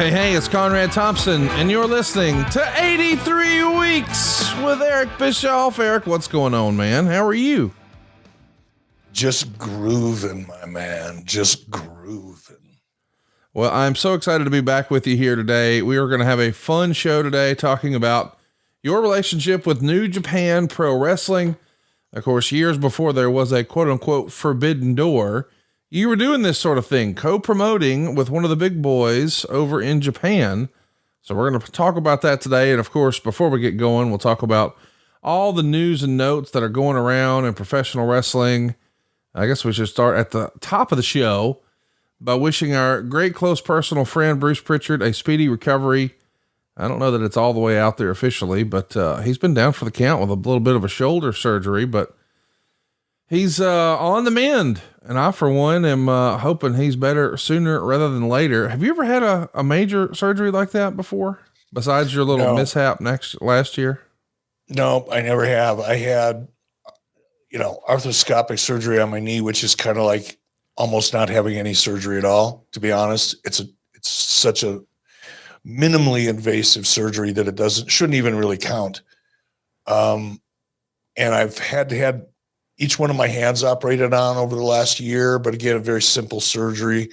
Hey, it's Conrad Thompson, and you're listening to 83 Weeks with Eric Bischoff. Eric, what's going on, man? How are you? Just grooving, my man. Just grooving. Well, I'm so excited to be back with you here today. We are going to have a fun show today talking about your relationship with New Japan Pro Wrestling. Of course, years before there was a quote unquote forbidden door, you were doing this sort of thing, co-promoting with one of the big boys over in Japan. So we're going to talk about that today. And of course, before we get going, we'll talk about all the news and notes that are going around in professional wrestling. I guess we should start at the top of the show by wishing our great close personal friend, Bruce Pritchard, a speedy recovery. I don't know that it's all the way out there officially, but he's been down for the count with a little bit of a shoulder surgery, but he's on the mend. And I, for one, am hoping he's better sooner rather than later. Have you ever had a major surgery like that before, besides your little mishap last year? No, I never have. I had, arthroscopic surgery on my knee, which is kind of like almost not having any surgery at all. To be honest, it's such a minimally invasive surgery that shouldn't even really count. And I've had each one of my hands operated on over the last year, but again, a very simple surgery.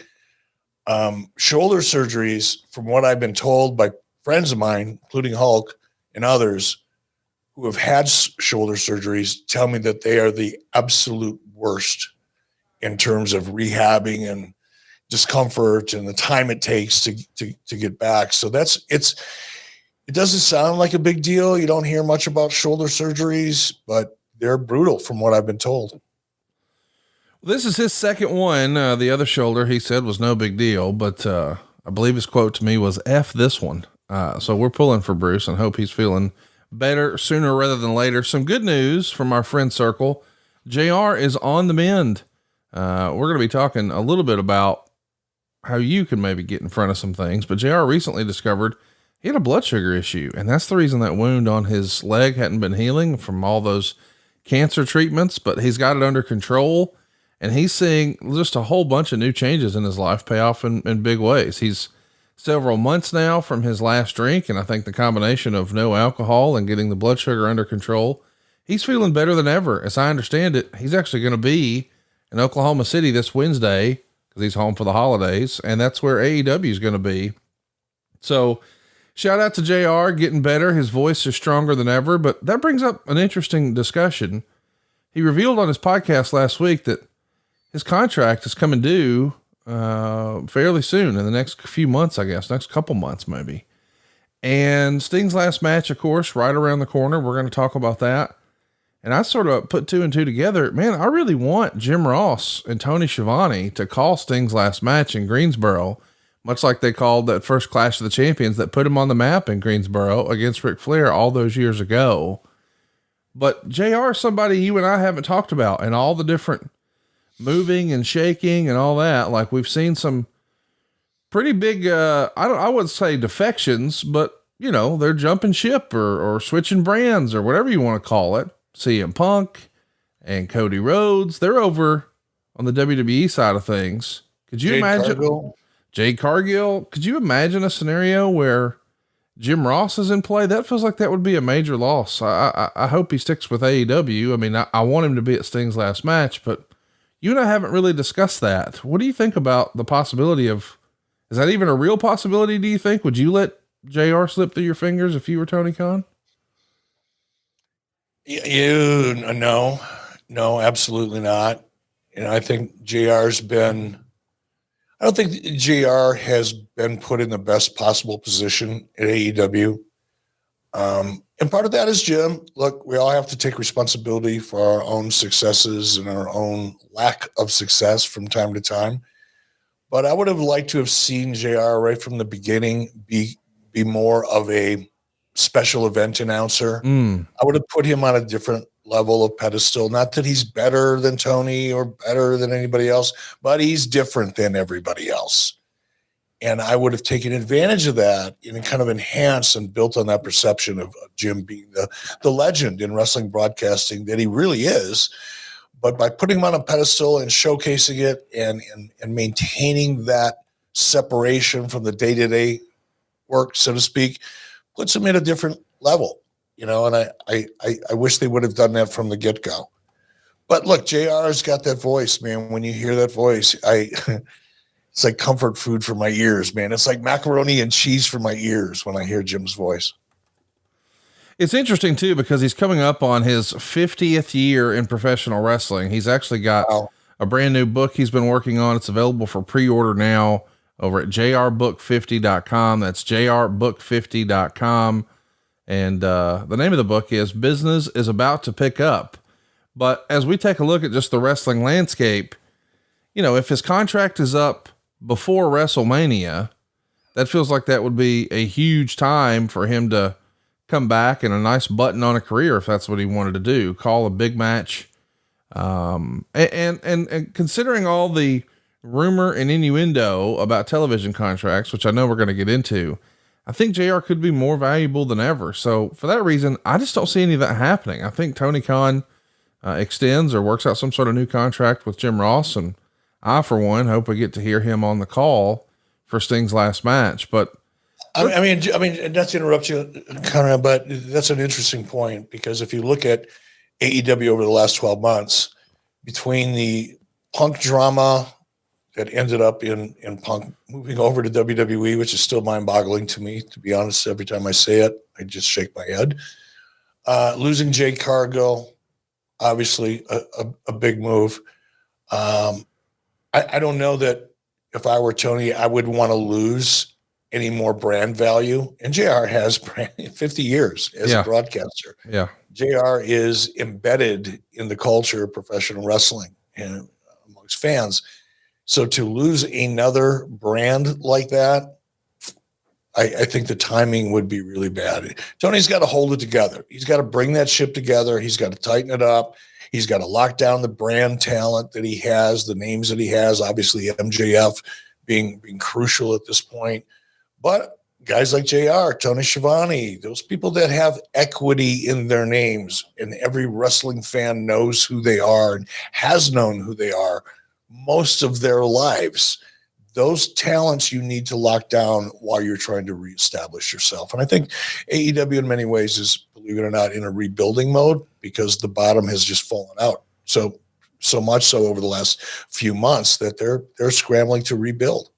Shoulder surgeries, from what I've been told by friends of mine, including Hulk and others who have had shoulder surgeries, tell me that they are the absolute worst in terms of rehabbing and discomfort and the time it takes to get back. So it doesn't sound like a big deal. You don't hear much about shoulder surgeries, but they're brutal from what I've been told. This is his second one. The other shoulder, he said, was no big deal, but I believe his quote to me was F this one. So we're pulling for Bruce and hope he's feeling better sooner rather than later. Some good news from our friend circle. JR is on the mend. We're going to be talking a little bit about how you can maybe get in front of some things, but JR recently discovered he had a blood sugar issue. And that's the reason that wound on his leg hadn't been healing from all those cancer treatments, but he's got it under control, and he's seeing just a whole bunch of new changes in his life pay off in big ways. He's several months now from his last drink. And I think the combination of no alcohol and getting the blood sugar under control, he's feeling better than ever. As I understand it, he's actually going to be in Oklahoma City this Wednesday because he's home for the holidays, and that's where AEW is going to be. So shout out to JR, getting better. His voice is stronger than ever, but that brings up an interesting discussion. He revealed on his podcast last week that his contract is coming due fairly soon in the next few months, I guess, next couple months maybe. And Sting's last match, of course, right around the corner. We're going to talk about that. And I sort of put two and two together. Man, I really want Jim Ross and Tony Schiavone to call Sting's last match in Greensboro, much like they called that first Clash of the Champions that put him on the map in Greensboro against Ric Flair all those years ago. But JR is somebody you and I haven't talked about, and all the different moving and shaking and all that. Like, we've seen some pretty big, I wouldn't say defections, but they're jumping ship or switching brands or whatever you want to call it. CM Punk and Cody Rhodes, they're over on the WWE side of things. Could you imagine Jade Cargill? Could you imagine a scenario where Jim Ross is in play? That feels like that would be a major loss. I hope he sticks with AEW. I mean, I want him to be at Sting's last match, but you and I haven't really discussed that. What do you think about the possibility of, is that even a real possibility? Do you think, would you let JR slip through your fingers if you were Tony Khan? No, absolutely not. I think I don't think JR has been put in the best possible position at AEW. And part of that is Jim. Look, we all have to take responsibility for our own successes and our own lack of success from time to time. But I would have liked to have seen JR right from the beginning be more of a special event announcer. I would have put him on a different level of pedestal. Not that he's better than Tony or better than anybody else, but he's different than everybody else. And I would have taken advantage of that and kind of enhanced and built on that perception of Jim being the legend in wrestling broadcasting that he really is. But by putting him on a pedestal and showcasing it and maintaining that separation from the day-to-day work, so to speak, puts him at a different level, and I wish they would have done that from the get-go. But look, JR's got that voice, man. When you hear that voice, it's like comfort food for my ears, man. It's like macaroni and cheese for my ears when I hear Jim's voice. It's interesting too, because he's coming up on his 50th year in professional wrestling. He's actually got a brand new book he's been working on. It's available for pre-order now over at jrbook50.com. That's jrbook50.com. And, the name of the book is Business is About to Pick Up. But as we take a look at just the wrestling landscape, if his contract is up before WrestleMania, that feels like that would be a huge time for him to come back and a nice button on a career, if that's what he wanted to do, call a big match. And considering all the rumor and innuendo about television contracts, which I know we're going to get into, I think JR could be more valuable than ever. So for that reason, I just don't see any of that happening. I think Tony Khan extends or works out some sort of new contract with Jim Ross. And I, for one, hope we get to hear him on the call for Sting's last match. But I mean, not to interrupt you, Conrad, but that's an interesting point, because if you look at AEW over the last 12 months, between the Punk drama that ended up in Punk moving over to WWE, which is still mind-boggling to me, to be honest. Every time I say it, I just shake my head. Losing Jade Cargill, obviously a big move. I don't know that if I were Tony, I would want to lose any more brand value. And JR has 50 years as a broadcaster. Yeah. JR is embedded in the culture of professional wrestling and amongst fans. So to lose another brand like that, I think the timing would be really bad. Tony's got to hold it together. He's got to bring that ship together. He's got to tighten it up. He's got to lock down the brand talent that he has, the names that he has, obviously MJF being crucial at this point. But guys like JR, Tony Schiavone, those people that have equity in their names, and every wrestling fan knows who they are and has known who they are most of their lives. Those talents you need to lock down while you're trying to reestablish yourself. And I think AEW in many ways is, believe it or not, in a rebuilding mode, because the bottom has just fallen out. So much so over the last few months that they're scrambling to rebuild.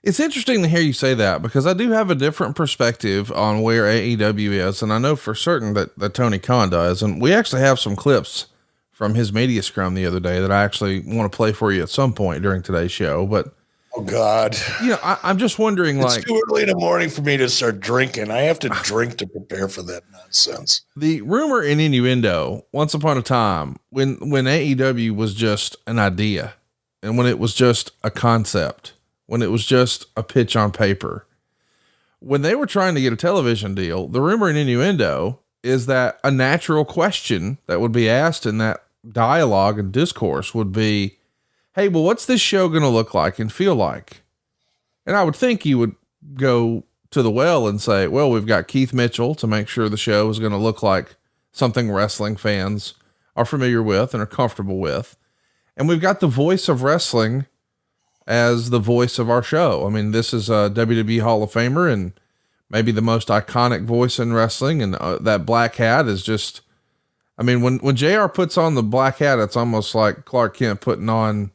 It's interesting to hear you say that, because I do have a different perspective on where AEW is. And I know for certain that Tony Khan does. And we actually have some clips from his media scrum the other day that I actually want to play for you at some point during today's show. But oh God, I'm just wondering, it's too early in the morning for me to start drinking. I have to drink to prepare for that nonsense. The rumor and innuendo once upon a time when AEW was just an idea, and when it was just a concept, when it was just a pitch on paper, when they were trying to get a television deal, the rumor and innuendo is that a natural question that would be asked in that dialogue and discourse would be, hey, well, what's this show going to look like and feel like? And I would think you would go to the well and say, well, we've got Keith Mitchell to make sure the show is going to look like something wrestling fans are familiar with and are comfortable with. And we've got the voice of wrestling as the voice of our show. I mean, this is a WWE Hall of Famer and maybe the most iconic voice in wrestling. And that black hat is just, I mean, when JR puts on the black hat, it's almost like Clark Kent putting on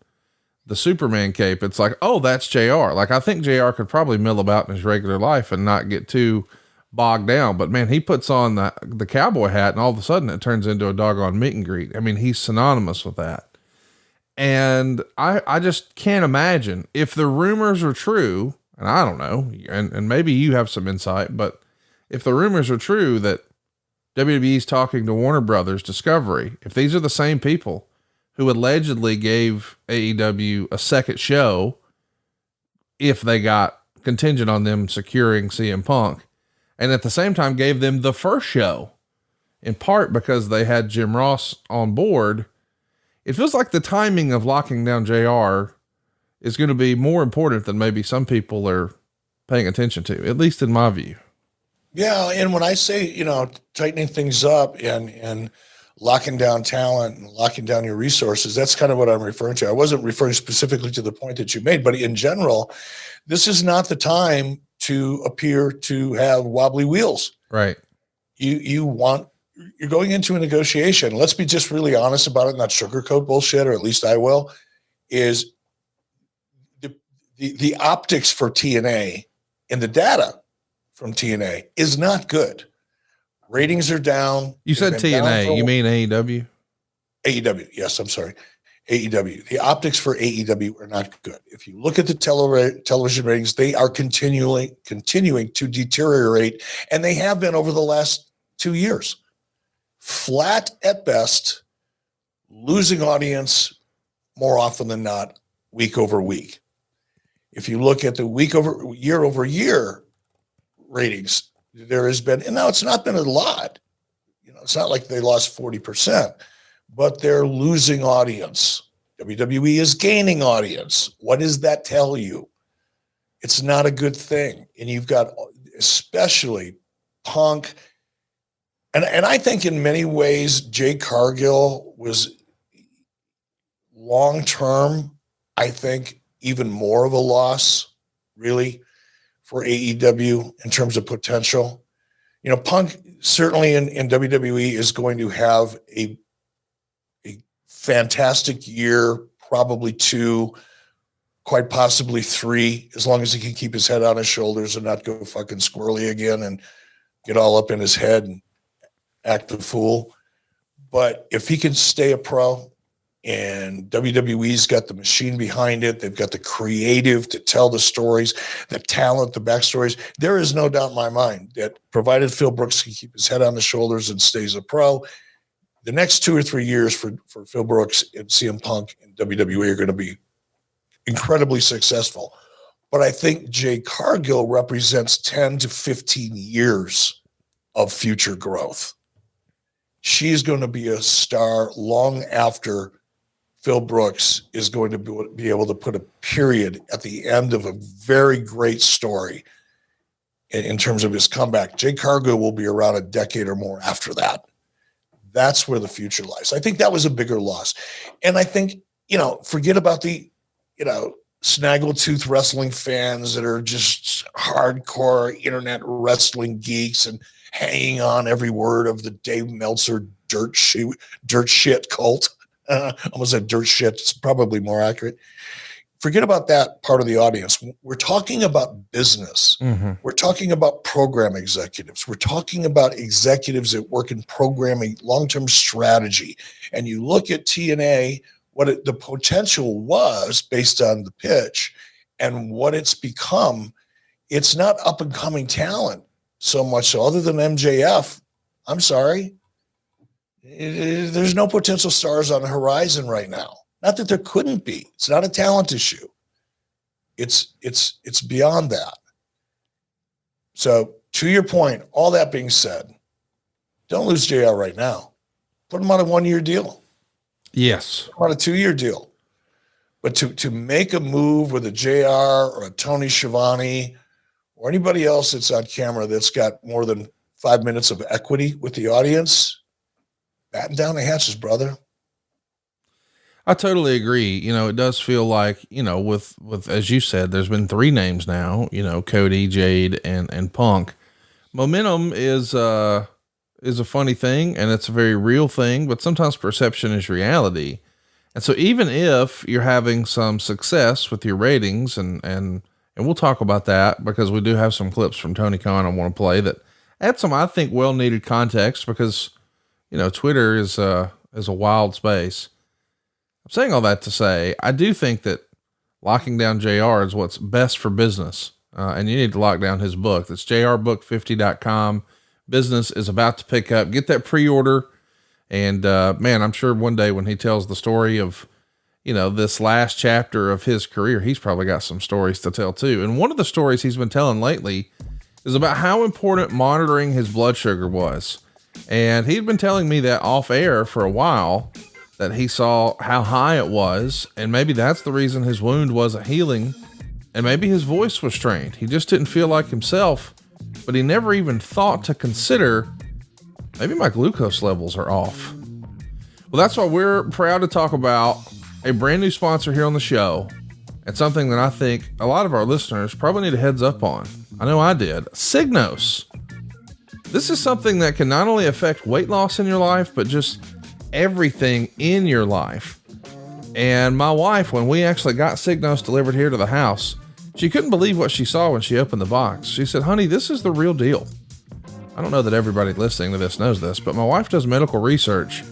the Superman cape. It's like, oh, that's JR. Like, I think JR could probably mill about in his regular life and not get too bogged down, but man, he puts on the cowboy hat and all of a sudden it turns into a doggone meet and greet. I mean, he's synonymous with that. And I just can't imagine, if the rumors are true, and I don't know, and maybe you have some insight, but if the rumors are true that WWE's talking to Warner Brothers Discovery, if these are the same people who allegedly gave AEW a second show, if they got contingent on them securing CM Punk, and at the same time gave them the first show, in part because they had Jim Ross on board, it feels like the timing of locking down JR is going to be more important than maybe some people are paying attention to, at least in my view. Yeah. And when I say, tightening things up and locking down talent and locking down your resources, that's kind of what I'm referring to. I wasn't referring specifically to the point that you made, but in general, this is not the time to appear to have wobbly wheels. Right. You're going into a negotiation. Let's be just really honest about it, not sugarcoat bullshit, or at least I will, is the optics for TNA and the data from TNA is not good. Ratings are down. You said TNA, you mean AEW? AEW. Yes. I'm sorry. AEW. The optics for AEW are not good. If you look at the television ratings, they are continuing to deteriorate, and they have been over the last 2 years. Flat at best, losing audience more often than not, week over week. If you look at the year over year ratings, there has been, and now it's not been a lot. It's not like they lost 40%, but they're losing audience. WWE is gaining audience. What does that tell you? It's not a good thing. And you've got especially Punk. And I think in many ways, Jay Cargill was long-term, I think, even more of a loss, really, for AEW in terms of potential. Punk certainly in WWE is going to have a fantastic year, probably 2, quite possibly 3, as long as he can keep his head on his shoulders and not go fucking squirrely again and get all up in his head and act the fool. But if he can stay a pro, and WWE's got the machine behind it, they've got the creative to tell the stories, the talent, the backstories, there is no doubt in my mind that provided Phil Brooks can keep his head on his shoulders and stays a pro, the next 2 or 3 years for Phil Brooks and CM Punk and WWE are going to be incredibly successful. But I think Jay Cargill represents 10 to 15 years of future growth. She's going to be a star long after Phil Brooks is going to be able to put a period at the end of a very great story in terms of his comeback. Jay Cargill will be around a decade or more after that. That's where the future lies. I think that was a bigger loss. And I think, forget about the, snaggletooth wrestling fans that are just hardcore internet wrestling geeks and hanging on every word of the Dave Meltzer dirt shit cult. Almost said dirt shit. It's probably more accurate. Forget about that part of the audience. We're talking about business. Mm-hmm. We're talking about program executives. We're talking about executives that work in programming, long-term strategy. And you look at TNA, what the potential was based on the pitch and what it's become. It's not up and coming talent so much so, other than MJF. I'm sorry. There's no potential stars on the horizon right now. Not that there couldn't be. It's not a talent issue. It's beyond that. So to your point, all that being said, don't lose JR right now. Put him on a 1-year deal. Yes. On a 2-year deal. But to make a move with a JR or a Tony Schiavone or anybody else that's on camera that's got more than 5 minutes of equity with the audience, batten down the hatches, brother. I totally agree. It does feel like, with, as you said, there's been 3 names now, Cody, Jade, and Punk. Momentum is a funny thing, and it's a very real thing, but sometimes perception is reality. And so even if you're having some success with your ratings, and we'll talk about that because we do have some clips from Tony Khan I want to play that add some, I think, well-needed context because, Twitter is a wild space. I'm saying all that to say, I do think that locking down JR is what's best for business. And you need to lock down his book. That's jrbook50.com. Business is about to pick up. Get that pre-order. And, man, I'm sure one day when he tells the story of, this last chapter of his career, he's probably got some stories to tell too. And one of the stories he's been telling lately is about how important monitoring his blood sugar was. And he'd been telling me that off air for a while, that he saw how high it was. And maybe that's the reason his wound wasn't healing. And maybe his voice was strained. He just didn't feel like himself, but he never even thought to consider, maybe my glucose levels are off. Well, that's why we're proud to talk about a brand new sponsor here on the show. And something that I think a lot of our listeners probably need a heads up on. I know I did. Signos. This is something that can not only affect weight loss in your life, but just everything in your life. And my wife, when we actually got Signos delivered here to the house, she couldn't believe what she saw when she opened the box. She said, honey, this is the real deal. I don't know that everybody listening to this knows this, but my wife does medical research.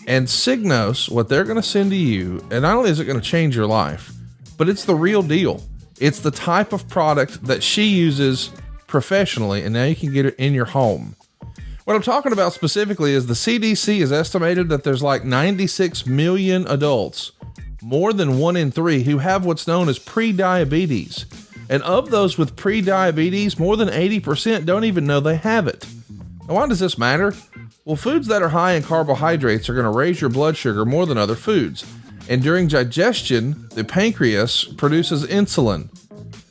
And Signos, what they're going to send to you, and not only is it going to change your life, but it's the real deal. It's the type of product that she uses professionally, and now you can get it in your home. What I'm talking about specifically is the CDC has estimated that there's like 96 million adults, more than 1 in 3, who have what's known as pre-diabetes. And of those with pre-diabetes, more than 80% don't even know they have it. Now, why does this matter? Well, foods that are high in carbohydrates are going to raise your blood sugar more than other foods. And during digestion, the pancreas produces insulin,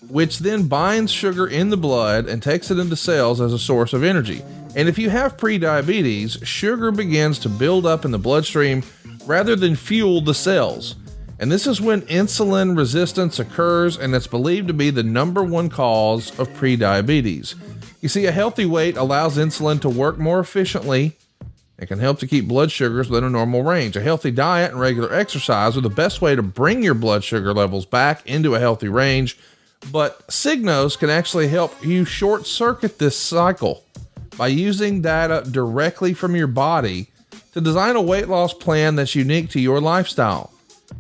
which then binds sugar in the blood and takes it into cells as a source of energy. And if you have pre-diabetes, sugar begins to build up in the bloodstream rather than fuel the cells. And this is when insulin resistance occurs, and it's believed to be the #1 cause of pre-diabetes. You see, a healthy weight allows insulin to work more efficiently and can help to keep blood sugars within a normal range. A healthy diet and regular exercise are the best way to bring your blood sugar levels back into a healthy range. But Signos can actually help you short circuit this cycle by using data directly from your body to design a weight loss plan that's unique to your lifestyle.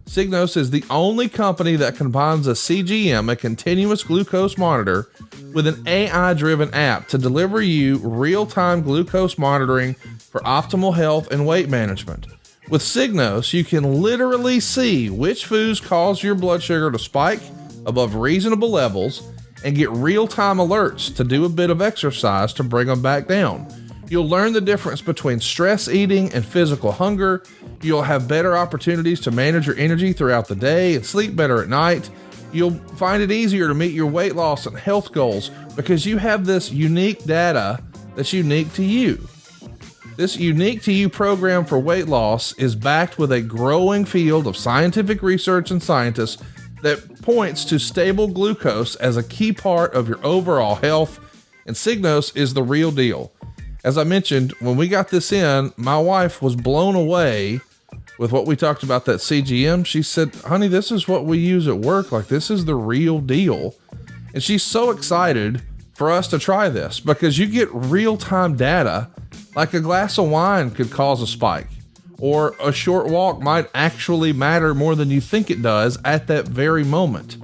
Signos is the only company that combines a CGM, a continuous glucose monitor, with an AI-driven app to deliver you real-time glucose monitoring for optimal health and weight management. With Signos, you can literally see which foods cause your blood sugar to spike above reasonable levels and get real-time alerts to do a bit of exercise to bring them back down. You'll learn the difference between stress eating and physical hunger. You'll have better opportunities to manage your energy throughout the day and sleep better at night. You'll find it easier to meet your weight loss and health goals because you have this unique data that's unique to you. This unique to you program for weight loss is backed with a growing field of scientific research and scientists that points to stable glucose as a key part of your overall health, and Signos is the real deal. As I mentioned, when we got this in, my wife was blown away with what we talked about, that CGM. She said, honey, this is what we use at work. Like, this is the real deal. And she's so excited for us to try this because you get real-time data. Like a glass of wine could cause a spike, or a short walk might actually matter more than you think it does at that very moment.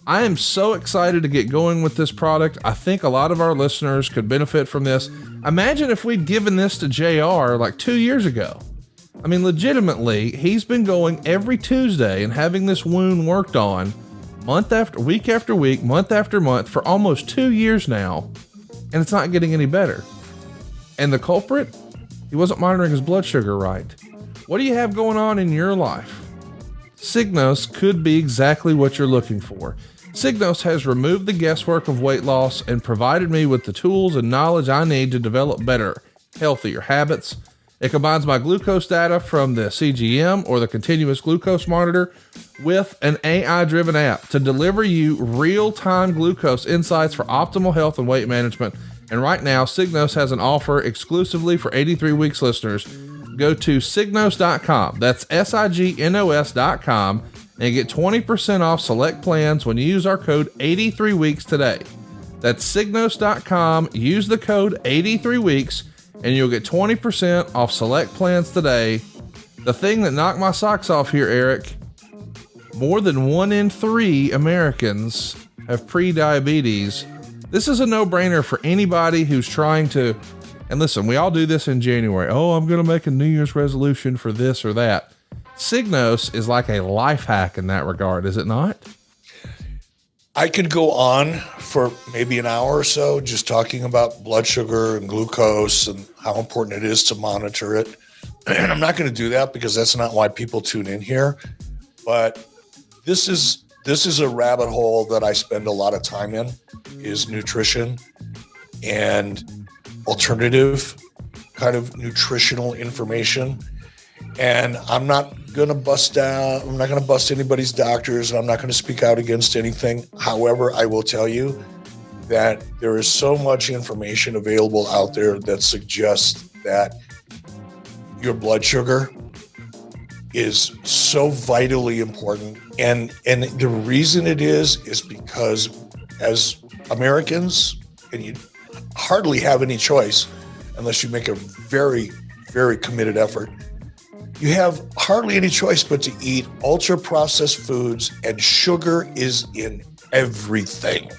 I am so excited to get going with this product. I think a lot of our listeners could benefit from this. Imagine if we'd given this to JR like 2 years ago. I mean, legitimately, he's been going every Tuesday and having this wound worked on week after week, month after month for almost 2 years now, and it's not getting any better. And the culprit? He wasn't monitoring his blood sugar right. What do you have going on in your life? Signos could be exactly what you're looking for. Signos has removed the guesswork of weight loss and provided me with the tools and knowledge I need to develop better, healthier habits. It combines my glucose data from the CGM or the continuous glucose monitor with an AI-driven app to deliver you real-time glucose insights for optimal health and weight management. And right now, Signos has an offer exclusively for 83 Weeks listeners. Go to Signos.com. That's SIGNOS.com and get 20% off select plans when you use our code 83Weeks today. That's Signos.com. Use the code 83Weeks and you'll get 20% off select plans today. The thing that knocked my socks off here, Eric, more than 1 in 3 Americans have pre-diabetes. This is a no-brainer for anybody who's trying to, and listen, we all do this in January. Oh, I'm going to make a New Year's resolution for this or that. Signos is like a life hack in that regard, is it not? I could go on for maybe an hour or so just talking about blood sugar and glucose and how important it is to monitor it. And I'm not going to do that because that's not why people tune in here. But this is a rabbit hole that I spend a lot of time in, is nutrition and alternative kind of nutritional information. And I'm not going to bust anybody's doctors. And I'm not going to speak out against anything. However, I will tell you that there is so much information available out there that suggests that your blood sugar is so vitally important. And the reason it is because as Americans, and you hardly have any choice unless you make a very, very committed effort, you have hardly any choice but to eat ultra processed foods, and sugar is in everything.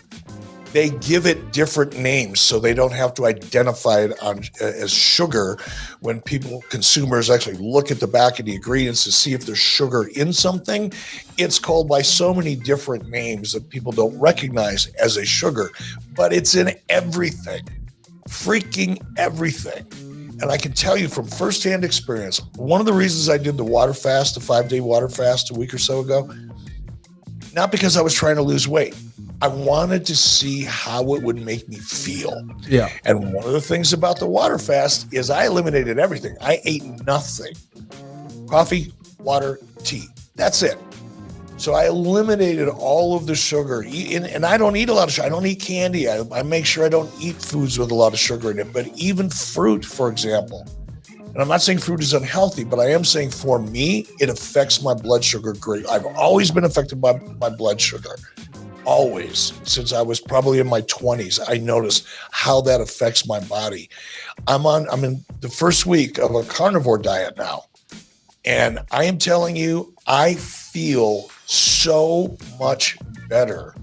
They give it different names so they don't have to identify it as sugar when consumers actually look at the back of the ingredients to see if there's sugar in something. It's called by so many different names that people don't recognize as a sugar, but it's in everything, freaking everything. And I can tell you from firsthand experience, one of the reasons I did the water fast, the 5-day water fast a week or so ago, not because I was trying to lose weight. I wanted to see how it would make me feel. Yeah. And one of the things about the water fast is I eliminated everything. I ate nothing. Coffee, water, tea. That's it. So I eliminated all of the sugar. And I don't eat a lot of sugar. I don't eat candy. I make sure I don't eat foods with a lot of sugar in it. But even fruit, for example. And I'm not saying fruit is unhealthy, but I am saying for me, it affects my blood sugar greatly. I've always been affected by my blood sugar. Always, since I was probably in my 20s, I noticed how that affects my body. I'm in the first week of a carnivore diet now. And I am telling you, I feel so much better.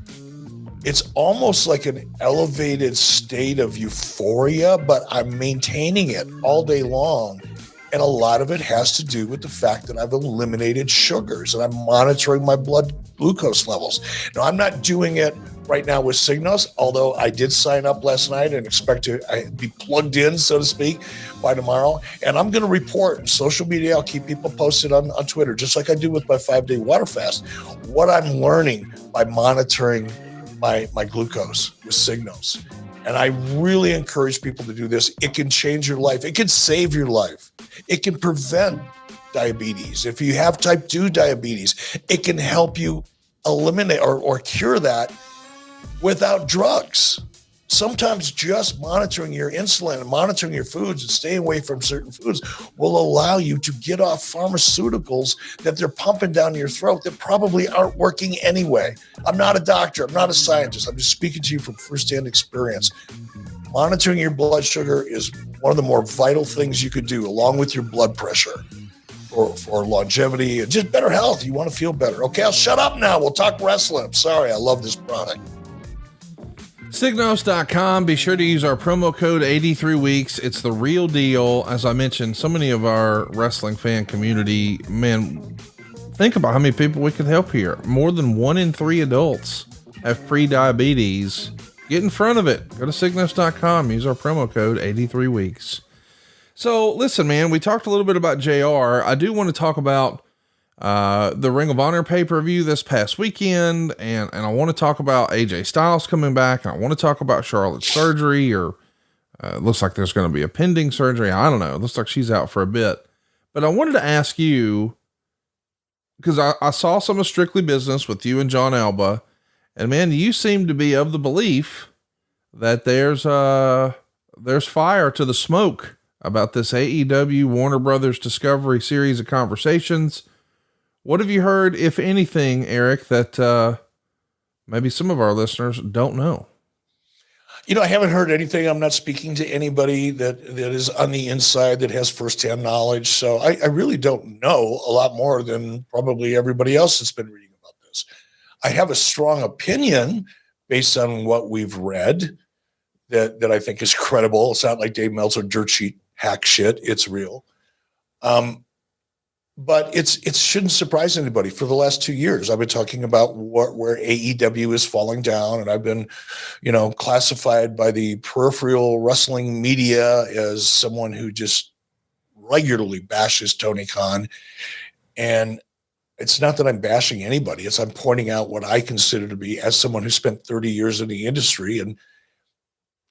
It's almost like an elevated state of euphoria, but I'm maintaining it all day long. And a lot of it has to do with the fact that I've eliminated sugars and I'm monitoring my blood glucose levels. Now, I'm not doing it right now with Signos, although I did sign up last night and expect to be plugged in, so to speak, by tomorrow. And I'm going to report on social media. I'll keep people posted on Twitter, just like I do with my 5-day water fast, what I'm learning by monitoring my glucose with Signos. And I really encourage people to do this. It can change your life. It can save your life. It can prevent diabetes. If you have type 2 diabetes, it can help you eliminate or cure that without drugs. Sometimes just monitoring your insulin and monitoring your foods and staying away from certain foods will allow you to get off pharmaceuticals that they're pumping down your throat that probably aren't working anyway. I'm not a doctor. I'm not a scientist. I'm just speaking to you from firsthand experience. Monitoring your blood sugar is one of the more vital things you could do, along with your blood pressure, for longevity and just better health. You want to feel better. Okay, I'll shut up now. We'll talk wrestling. I'm sorry. I love this product. Signos.com. Be sure to use our promo code 83 weeks. It's the real deal. As I mentioned, so many of our wrestling fan community, man, think about how many people we could help here. More than 1 in 3 adults have pre-diabetes. Get in front of it. Go to Signos.com. Use our promo code 83 weeks. So listen, man, we talked a little bit about JR. I do want to talk about the Ring of Honor pay-per-view this past weekend. And I want to talk about AJ Styles coming back. And I want to talk about Charlotte's surgery, or it looks like there's going to be a pending surgery. I don't know. It looks like she's out for a bit, but I wanted to ask you, because I saw some of Strictly Business with you and John Alba, and man, you seem to be of the belief that there's fire to the smoke about this AEW Warner Brothers Discovery series of conversations. What have you heard, if anything, Eric, that maybe some of our listeners don't know? You know, I haven't heard anything. I'm not speaking to anybody that is on the inside that has firsthand knowledge. So I really don't know a lot more than probably everybody else that's been reading about this. I have a strong opinion based on what we've read that I think is credible. It's not like Dave Meltzer dirt sheet hack shit. It's real. But it shouldn't surprise anybody. For the last 2 years, I've been talking about where AEW is falling down, and I've been, classified by the peripheral wrestling media as someone who just regularly bashes Tony Khan. And it's not that I'm bashing anybody. It's I'm pointing out what I consider to be, as someone who spent 30 years in the industry and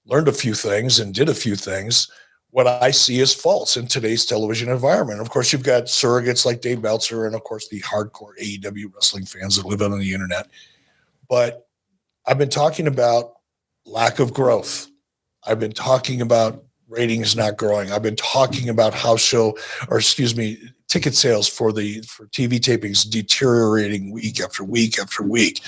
learned a few things and did a few things, what I see is false in today's television environment. Of course, you've got surrogates like Dave Meltzer and, of course, the hardcore AEW wrestling fans that live on the internet. But I've been talking about lack of growth. I've been talking about ratings not growing. I've been talking about ticket sales for TV tapings deteriorating week after week after week.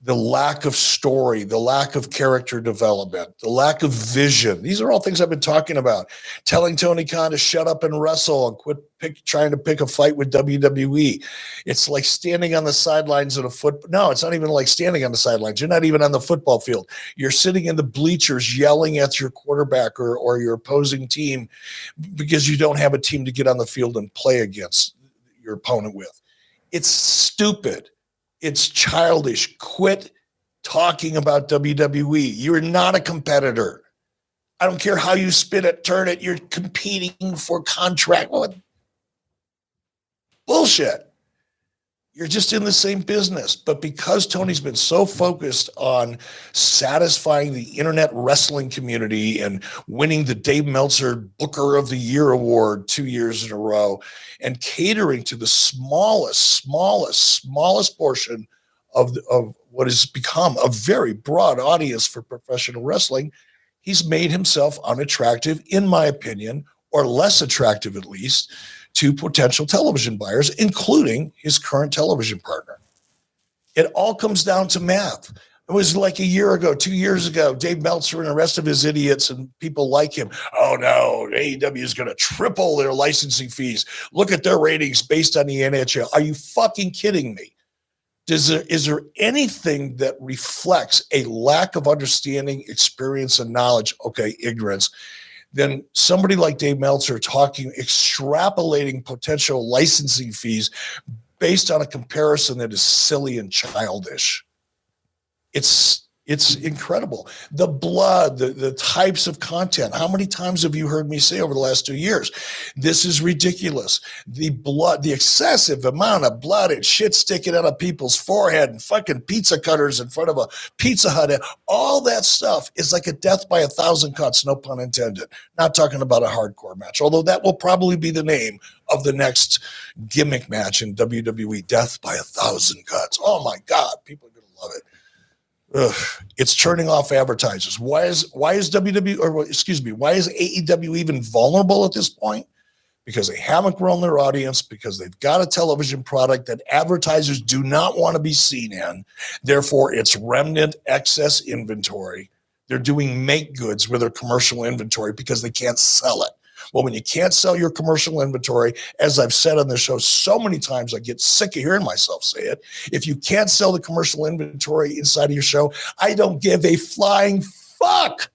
The lack of story, the lack of character development, the lack of vision. These are all things I've been talking about. Telling Tony Khan to shut up and wrestle and quit trying to pick a fight with WWE. It's like standing on the sidelines of No, it's not even like standing on the sidelines. You're not even on the football field. You're sitting in the bleachers yelling at your quarterback or your opposing team because you don't have a team to get on the field and play against your opponent with. It's stupid. It's childish. Quit talking about WWE. You're not a competitor. I don't care how you spin it, turn it. You're competing for contract. What? Bullshit. You're just in the same business. But because Tony's been so focused on satisfying the internet wrestling community and winning the Dave Meltzer Booker of the Year award 2 years in a row and catering to the smallest portion of what has become a very broad audience for professional wrestling, he's made himself unattractive, in my opinion, or less attractive at least, to potential television buyers, including his current television partner. It all comes down to math. It was like a year ago, 2 years ago, Dave Meltzer and the rest of his idiots and people like him. Oh no, AEW is going to triple their licensing fees. Look at their ratings based on the NHL. Are you fucking kidding me? Is there anything that reflects a lack of understanding, experience, and knowledge? Okay, ignorance. Then somebody like Dave Meltzer extrapolating potential licensing fees based on a comparison that is silly and childish. It's incredible. The blood, the types of content. How many times have you heard me say over the last 2 years, this is ridiculous. The blood, the excessive amount of blood and shit sticking out of people's forehead and fucking pizza cutters in front of a Pizza Hut. All that stuff is like a death by 1,000 cuts, no pun intended. Not talking about a hardcore match, although that will probably be the name of the next gimmick match in WWE, Death by 1,000 Cuts. Oh my God, people are going to love it. Ugh, it's turning off advertisers. Why is AEW even vulnerable at this point? Because they haven't grown their audience, because they've got a television product that advertisers do not want to be seen in. Therefore, it's remnant excess inventory. They're doing make goods with their commercial inventory because they can't sell it. Well, when you can't sell your commercial inventory, as I've said on the show so many times, I get sick of hearing myself say it. If you can't sell the commercial inventory inside of your show, I don't give a flying fuck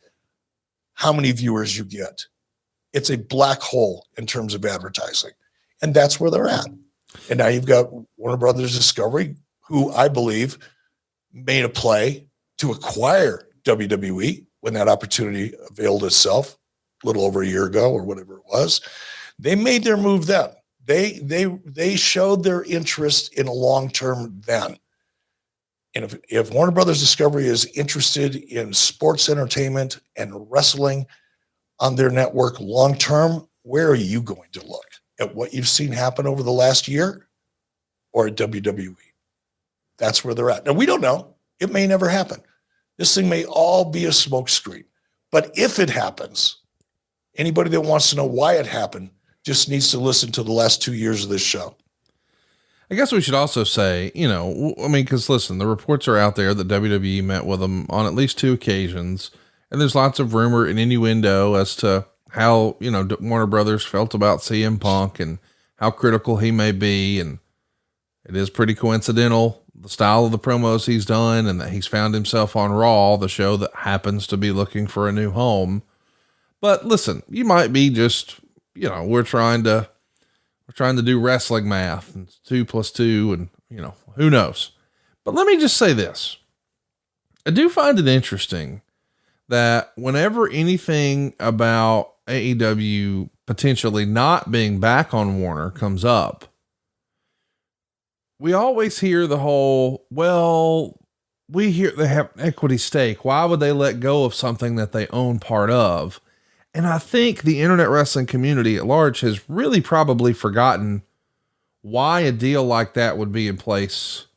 how many viewers you get. It's a black hole in terms of advertising. And that's where they're at. And now you've got Warner Brothers Discovery, who I believe made a play to acquire WWE when that opportunity availed itself. A little over a year ago or whatever it was. They made their move then. They showed their interest in a long-term then. And if Warner Brothers Discovery is interested in sports entertainment and wrestling on their network long-term, where are you going to look? At what you've seen happen over the last year or at WWE? That's where they're at. Now, we don't know. It may never happen. This thing may all be a smokescreen. But if it happens, anybody that wants to know why it happened just needs to listen to the last 2 years of this show. I guess we should also say, because listen, the reports are out there that WWE met with them on at least 2 occasions, and there's lots of rumor and innuendo as to how, Warner Brothers felt about CM Punk and how critical he may be. And it is pretty coincidental, the style of the promos he's done, and that he's found himself on Raw, the show that happens to be looking for a new home. But listen, you might be just, we're trying to do wrestling math and 2 + 2 and, who knows. But let me just say this. I do find it interesting that whenever anything about AEW potentially not being back on Warner comes up, we always hear the whole, we hear they have an equity stake. Why would they let go of something that they own part of? And I think the internet wrestling community at large has really probably forgotten why a deal like that would be in place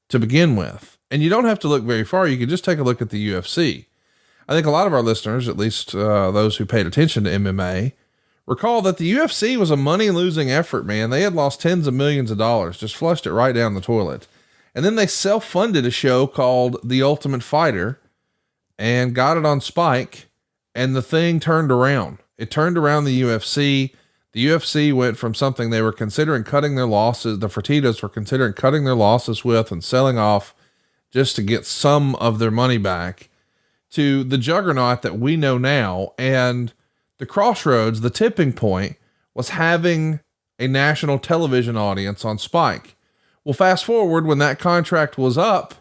to begin with. And you don't have to look very far. You can just take a look at the UFC. I think a lot of our listeners, at least those who paid attention to MMA, recall that the UFC was a money losing effort, man. They had lost tens of millions of dollars, just flushed it right down the toilet. And then they self-funded a show called The Ultimate Fighter and got it on Spike, and the thing turned around. It turned around the UFC. The UFC went from something they were considering cutting their losses. The Fertittas were considering cutting their losses with and selling off just to get some of their money back, to the juggernaut that we know now. And the crossroads, the tipping point, was having a national television audience on Spike. Well, fast forward, when that contract was up,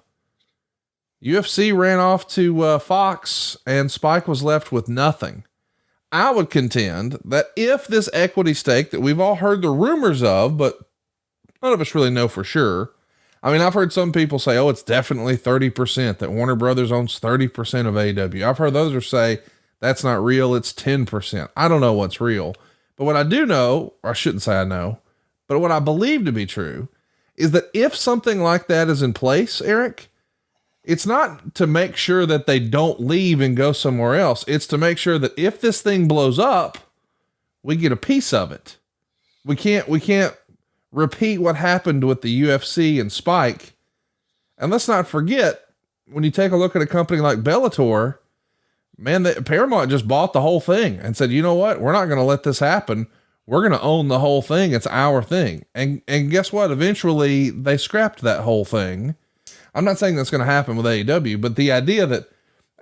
UFC ran off to Fox, and Spike was left with nothing. I would contend that if this equity stake that we've all heard the rumors of, but none of us really know for sure. I mean, I've heard some people say, oh, it's definitely 30%, that Warner Brothers owns 30% of AEW. I've heard others say that's not real. It's 10%. I don't know what's real, but what I do know, or I shouldn't say I know, but what I believe to be true is that if something like that is in place, Eric, it's not to make sure that they don't leave and go somewhere else. It's to make sure that if this thing blows up, we get a piece of it. We can't repeat what happened with the UFC and Spike. And let's not forget, when you take a look at a company like Bellator, man, Paramount just bought the whole thing and said, you know what? We're not going to let this happen. We're going to own the whole thing. It's our thing. And guess what? Eventually they scrapped that whole thing. I'm not saying that's going to happen with AEW, but the idea that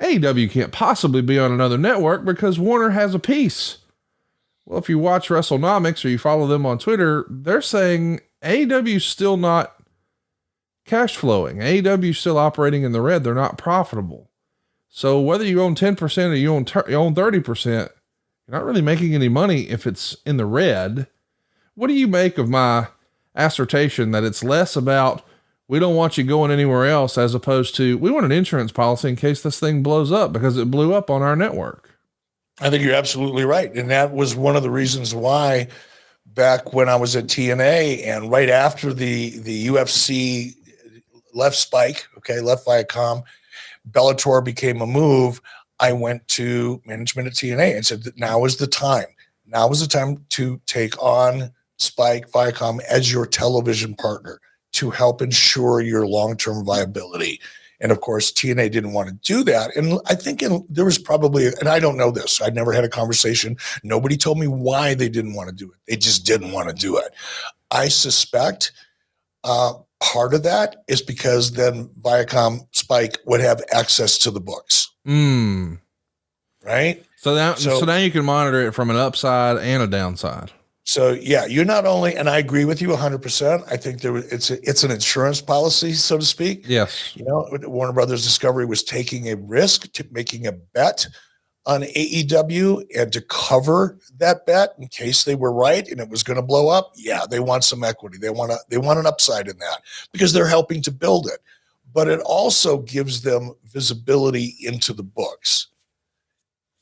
AEW can't possibly be on another network because Warner has a piece. Well, if you watch WrestleNomics or you follow them on Twitter, they're saying AEW is still not cash flowing. AEW is still operating in the red. They're not profitable. So whether you own 10% or you own 30%, you're not really making any money if it's in the red. What do you make of my assertion that it's less about, we don't want you going anywhere else, as opposed to, we want an insurance policy in case this thing blows up because it blew up on our network? I think you're absolutely right. And that was one of the reasons why back when I was at TNA and right after the UFC left Spike, left Viacom, Bellator became a move, I went to management at TNA and said that now is the time. Now is the time to take on Spike, Viacom as your television partner to help ensure your long-term viability. And of course, TNA didn't want to do that. And I think there was probably, and I don't know this, I never had a conversation. Nobody told me why they didn't want to do it. They just didn't want to do it. I suspect part of that is because then Viacom Spike would have access to the books. Right? So now you can monitor it from an upside and a downside. So yeah, you're not only, and I agree with you 100%. I think it's an insurance policy, so to speak. Yes. You know, Warner Brothers Discovery was taking a risk to making a bet on AEW, and to cover that bet in case they were right and it was going to blow up. Yeah, they want some equity. They want an upside in that because they're helping to build it. But it also gives them visibility into the books.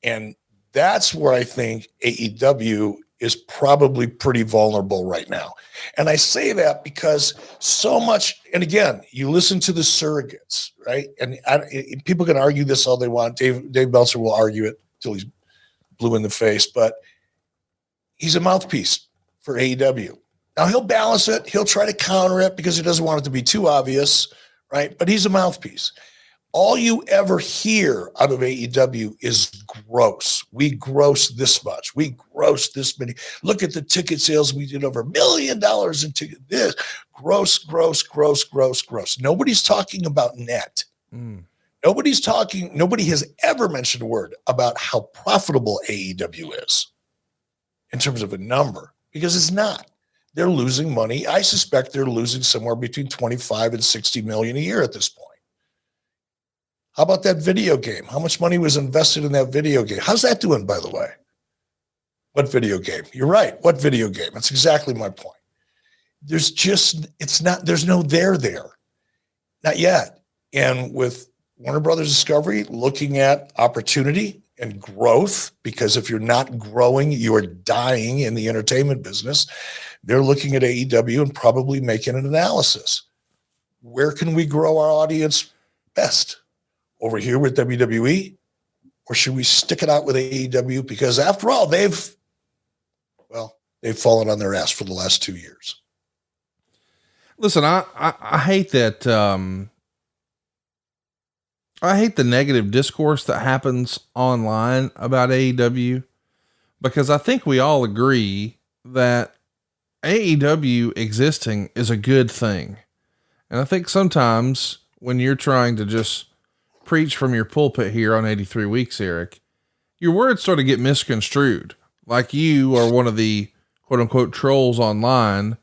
And that's where I think AEW is probably pretty vulnerable right now. And I say that because so much, and again, you listen to the surrogates, right? And people can argue this all they want. Dave Meltzer will argue it till he's blue in the face, but he's a mouthpiece for AEW. Now he'll balance it. He'll try to counter it because he doesn't want it to be too obvious, right? But he's a mouthpiece. All you ever hear out of AEW is gross. We gross this much. We gross this many. Look at the ticket sales. We did over $1 million in ticket. This gross, gross, gross, gross, gross. Nobody's talking about net. Nobody has ever mentioned a word about how profitable AEW is in terms of a number, because it's not. They're losing money. I suspect they're losing somewhere between 25 and 60 million a year at this point. How about that video game? How much money was invested in that video game? How's that doing, by the way? What video game? You're right. What video game? That's exactly my point. There's no there. Not yet. And with Warner Brothers Discovery looking at opportunity and growth, because if you're not growing, you are dying in the entertainment business. They're looking at AEW and probably making an analysis. Where can we grow our audience best? Over here with WWE, or should we stick it out with AEW? Because after all, they've fallen on their ass for the last 2 years. Listen, I hate that. I hate the negative discourse that happens online about AEW, because I think we all agree that AEW existing is a good thing. And I think sometimes when you're trying to just preach from your pulpit here on 83 Weeks, Eric, your words sort of get misconstrued. Like you are one of the quote unquote trolls online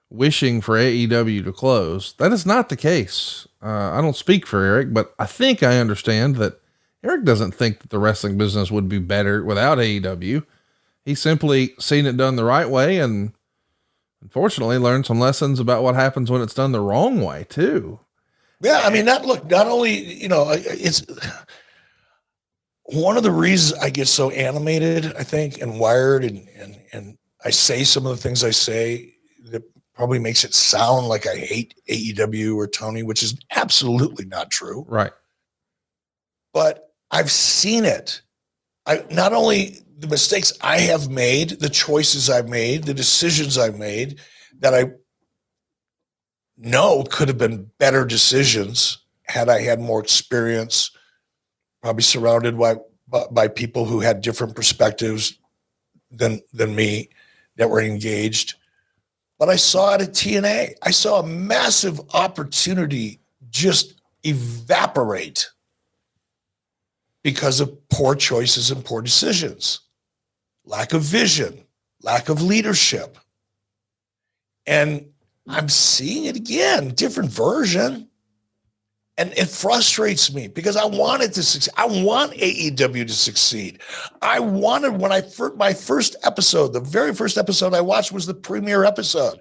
wishing for AEW to close. That is not the case. I don't speak for Eric, but I think I understand that Eric doesn't think that the wrestling business would be better without AEW. He's simply seen it done the right way, and unfortunately learned some lessons about what happens when it's done the wrong way too. Yeah. I mean, not only, it's one of the reasons I get so animated, I think, and wired, and I say some of the things I say that probably makes it sound like I hate AEW or Tony, which is absolutely not true. Right. But I've seen it. Not only the mistakes I have made, the choices I've made, the decisions I've made that I know could have been better decisions had I had more experience, probably surrounded by people who had different perspectives than me that were engaged. But I saw it at TNA. I saw a massive opportunity just evaporate because of poor choices and poor decisions, lack of vision, lack of leadership. And I'm seeing it again, different version. And it frustrates me because I want it to succeed. I want AEW to succeed. I wanted my first episode, the very first episode I watched was the premiere episode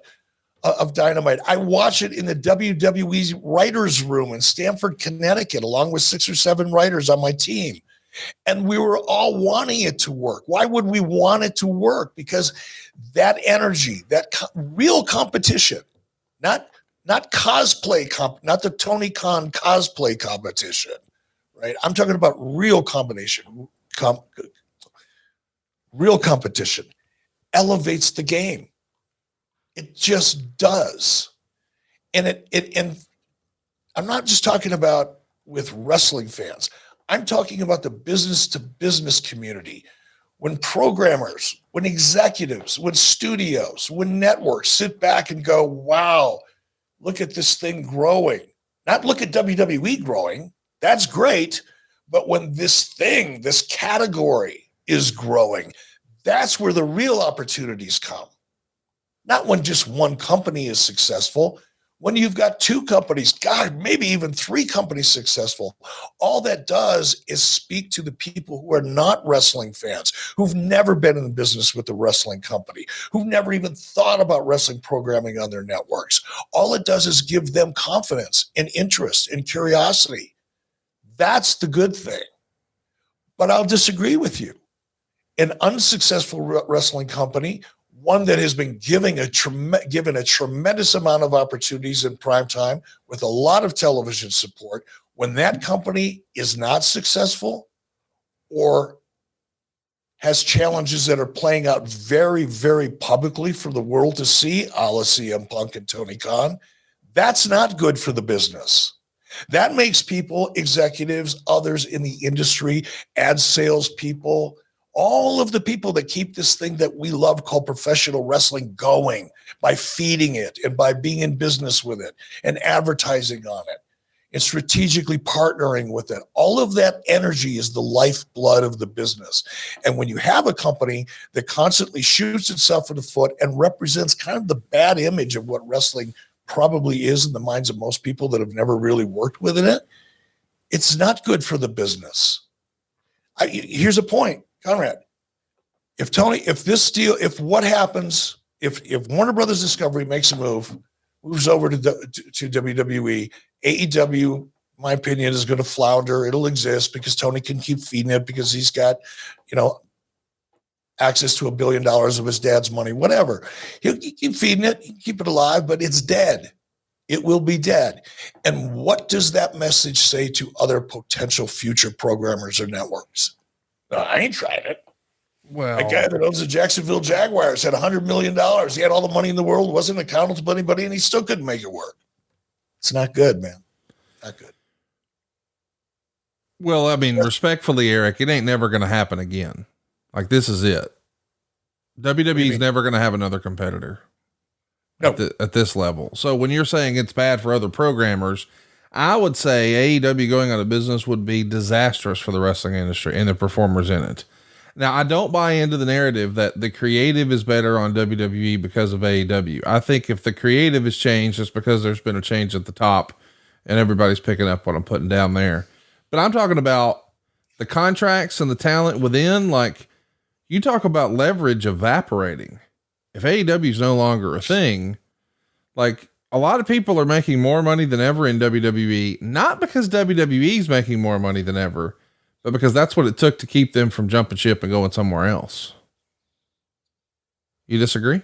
of Dynamite. I watched it in the WWE's writers' room in Stamford, Connecticut, along with 6 or 7 writers on my team. And we were all wanting it to work. Why would we want it to work? Because that energy, that real competition, not cosplay, not the Tony Khan cosplay competition, right? I'm talking about real combination, real competition elevates the game. It just does. And and I'm not just talking about with wrestling fans. I'm talking about the business to business community. When programmers, when executives, when studios, when networks sit back and go, wow, look at this thing growing. Not look at WWE growing. That's great. But when this category is growing, that's where the real opportunities come. Not when just one company is successful. When you've got 2 companies, God, maybe even 3 companies successful, all that does is speak to the people who are not wrestling fans, who've never been in business with a wrestling company, who've never even thought about wrestling programming on their networks. All it does is give them confidence and interest and curiosity. That's the good thing. But I'll disagree with you. An unsuccessful wrestling company, one that has been given a tremendous amount of opportunities in prime time with a lot of television support, when that company is not successful or has challenges that are playing out very, very publicly for the world to see, a la CM Punk and Tony Khan, that's not good for the business. That makes people, executives, others in the industry, ad sales people, all of the people that keep this thing that we love called professional wrestling going by feeding it and by being in business with it and advertising on it and strategically partnering with it. All of that energy is the lifeblood of the business. And when you have a company that constantly shoots itself in the foot and represents kind of the bad image of what wrestling probably is in the minds of most people that have never really worked within it, it's not good for the business. Here's a point. Conrad, if what happens, if Warner Brothers Discovery makes a moves over to WWE, AEW, my opinion, is going to flounder. It'll exist because Tony can keep feeding it because he's got, access to $1 billion of his dad's money, whatever. He'll keep feeding it, keep it alive, but it's dead. It will be dead. And what does that message say to other potential future programmers or networks? No, I ain't tried it. Well, That guy that owns the Jacksonville Jaguars had $100 million. He had all the money in the world, wasn't accountable to anybody, and he still couldn't make it work. It's not good, man. Not good. well, I mean, respectfully, Eric, it ain't never going to happen again. Like, this is it. WWE's never going to have another competitor at this level. So when you're saying it's bad for other programmers, I would say AEW going out of business would be disastrous for the wrestling industry and the performers in it. Now, I don't buy into the narrative that the creative is better on WWE because of AEW. I think if the creative is changed, it's because there's been a change at the top and everybody's picking up what I'm putting down there. But I'm talking about the contracts and the talent within. Like, you talk about leverage evaporating. If AEW is no longer a thing, like, a lot of people are making more money than ever in WWE, not because WWE is making more money than ever, but because that's what it took to keep them from jumping ship and going somewhere else. You disagree?